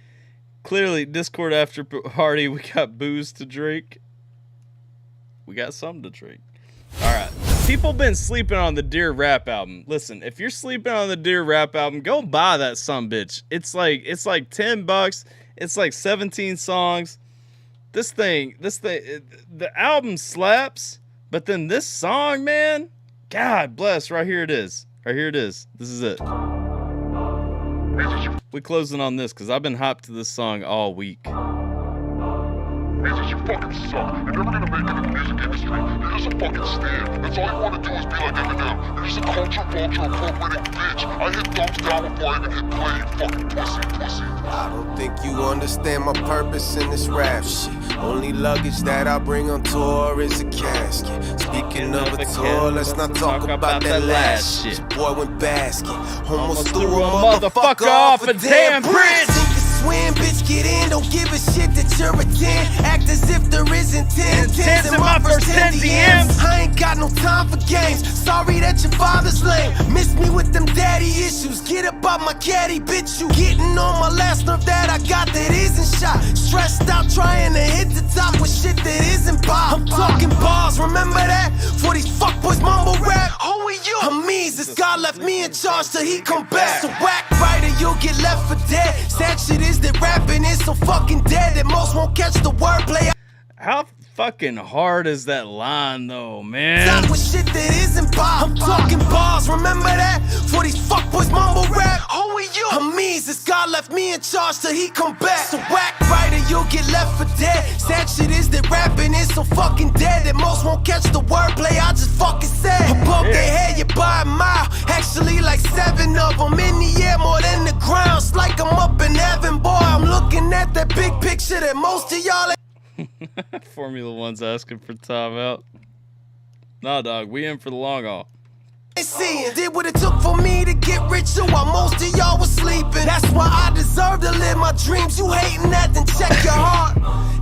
clearly, Discord after party, we got booze to drink. We got something to drink. All right. People been sleeping on the Dear Rap album. Listen, if you're sleeping on the Dear Rap album, go buy that sumbitch. It's like $10. It's like 17 songs. This thing, the album slaps, but then this song, man, God bless, right here it is. This is it. We closing on this, because I've been hyped to this song all week. You fucking suck. You're never gonna make it in the music industry. You're just a fucking stand. That's all you wanna do is be like Eminem. You're just a culture vulture appropriating bitch. I hit thumbs down before I even hit play, you fucking pussy. I don't think you understand my purpose in this rap shit. Only luggage that I bring on tour is a casket. Speaking of a tour, let's not talk about that last shit. Boy went basket. Almost threw a motherfucker off a damn bridge. Swim, bitch, get in, don't give a shit that you're a 10. Act as if there isn't 10 tens in my first 10 DMs. I ain't got no time for games, sorry that your father's lame. Miss me with them daddy issues, get up out my caddy, bitch. You getting on my last nerve that I got that isn't shot. Stressed out trying to hit the top with shit that isn't pop. I'm talking bars, remember that? For these fuckboys mumble rap. Who are you? I'm Mises, God left me in charge till he come back. So whack writer, you'll get left for dead. Sad shit is that rapping is so fucking dead that most won't catch the wordplay. How fucking hard is that line though, man? Stop with shit that isn't pop. I'm talking bars, remember that? For these fuckboys mumble rap. Who are you? I'm Mises, God left me in charge till he come back. So whack writer, you'll get left for dead. Sad shit is that rapping is so fucking dead that most won't catch the wordplay. I just fucking said above their head, you by a mile. Actually, like 7 of them in the air, more than the ground. It's like I'm up in heaven, boy. I'm looking at that big picture that most of y'all. Formula One's asking for timeout. Nah, dog, we in for the long haul. Seeing. Did what it took for me to get richer while most of y'all was sleeping. That's why I deserve to live my dreams. You hating that, then check your heart.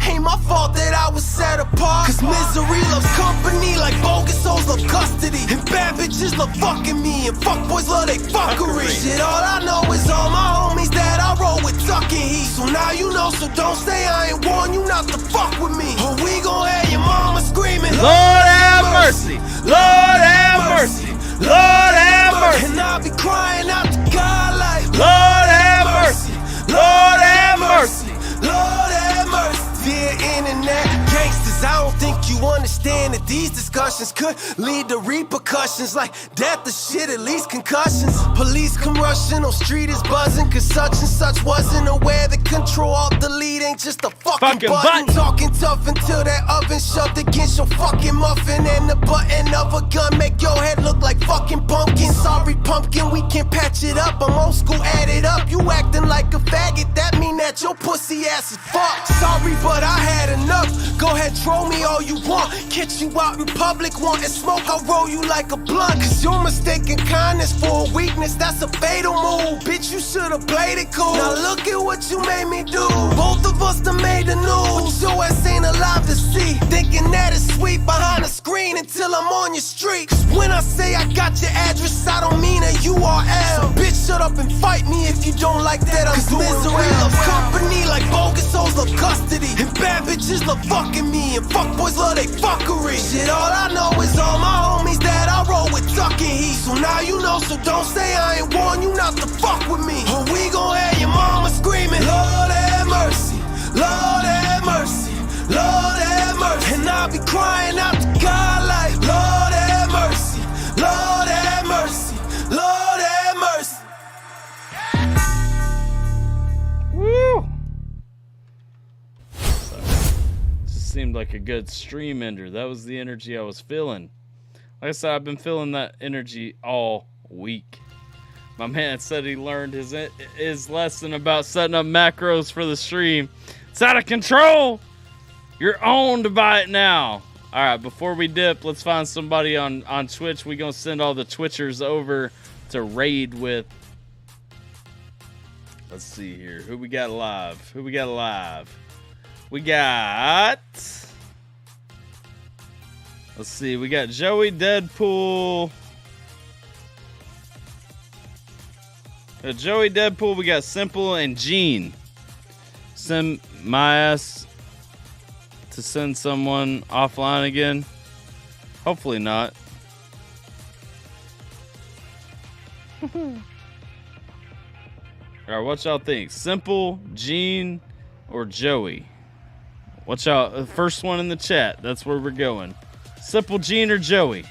Ain't my fault that I was set apart. Cause misery loves company like bogus souls love custody. And bad bitches love fucking me. And fuck boys love they fuckery. Shit, all I know is all my homies that I roll with tucking heat. So now you know, so don't say I ain't warned you not to fuck with me. Or we gon' have your mama screaming, Lord have mercy, Lord have mercy, Lord have mercy. And I'll be crying out to God like, Lord have mercy, Lord have mercy, Lord have mercy. Dear internet gangsters, I don't think you understand that these discussions could lead to repercussions like death or shit, at least concussions. Police come rushing, on street is buzzing, cause such and such wasn't aware that control alt delete ain't just a fucking button. Talking tough until that oven shoved against your fucking muffin, and the button of a gun make your head look like fucking pumpkin. Sorry pumpkin, we can patch it up, I'm old school, add it up. You acting like a faggot, that mean that your pussy ass is fucked. Sorry but I had enough, go ahead troll me all you want. Catch you out in public wanting smoke, I'll roll you like a blunt. Cause you're mistaking kindness for a weakness, that's a fatal move. Bitch, you should've played it cool. Now look at what you made me do. Both of us done made the news. Your ass ain't alive to see. Thinking that it's sweet behind the screen until I'm on your street. Cause when I say I got your address, I don't mean a URL. So bitch, shut up and fight me if you don't like that. I'm doing misery loves company like bogus souls love custody. And bad bitches love fucking me. And fuck boys love they fuckery. Shit, all I know is all my homies that I roll with tucking heat. So now you know, so don't say I ain't warned you not to fuck with me. Or we gon' have your mama screaming, Lord have mercy, Lord have mercy, Lord have mercy. And I'll be crying out to God like, Lord have mercy, Lord have mercy, Lord have mercy. Woo! Seemed like a good stream ender. That was the energy I was feeling. Like I said, I've been feeling that energy all week. My man said he learned his lesson about setting up macros for the stream. It's out of control. You're owned by it now. All right, before we dip, let's find somebody on Twitch. We're going to send all the Twitchers over to raid with. Let's see here. Who we got live? Who we got live? We got, let's see, we got Joey Deadpool. Joey Deadpool, we got Simple and Gene. Send my ass to send someone offline again. Hopefully not. All right, what y'all think? Simple, Gene, or Joey? Watch out, the first one in the chat. That's where we're going. Simple, Gene, or Joey?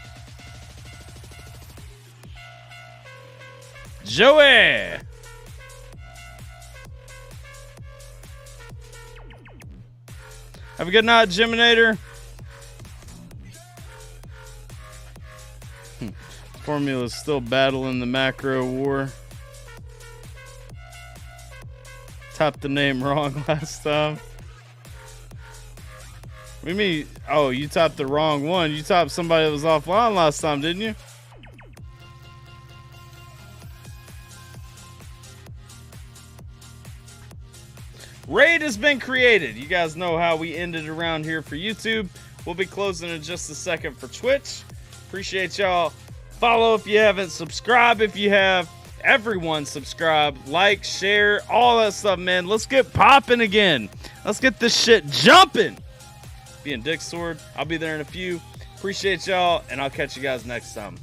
Joey! Have a good night, Geminator. Formula's still battling the macro war. Typed the name wrong last time. What do you mean? Oh, you typed the wrong one. You typed somebody that was offline last time, didn't you? Raid has been created. You guys know how we ended around here for YouTube. We'll be closing in just a second for Twitch. Appreciate y'all. Follow if you haven't. Subscribe if you have. Everyone subscribe, like, share, all that stuff, man. Let's get popping again. Let's get this shit jumping. Being Dick Sword, I'll be there in a few. Appreciate y'all, and I'll catch you guys next time.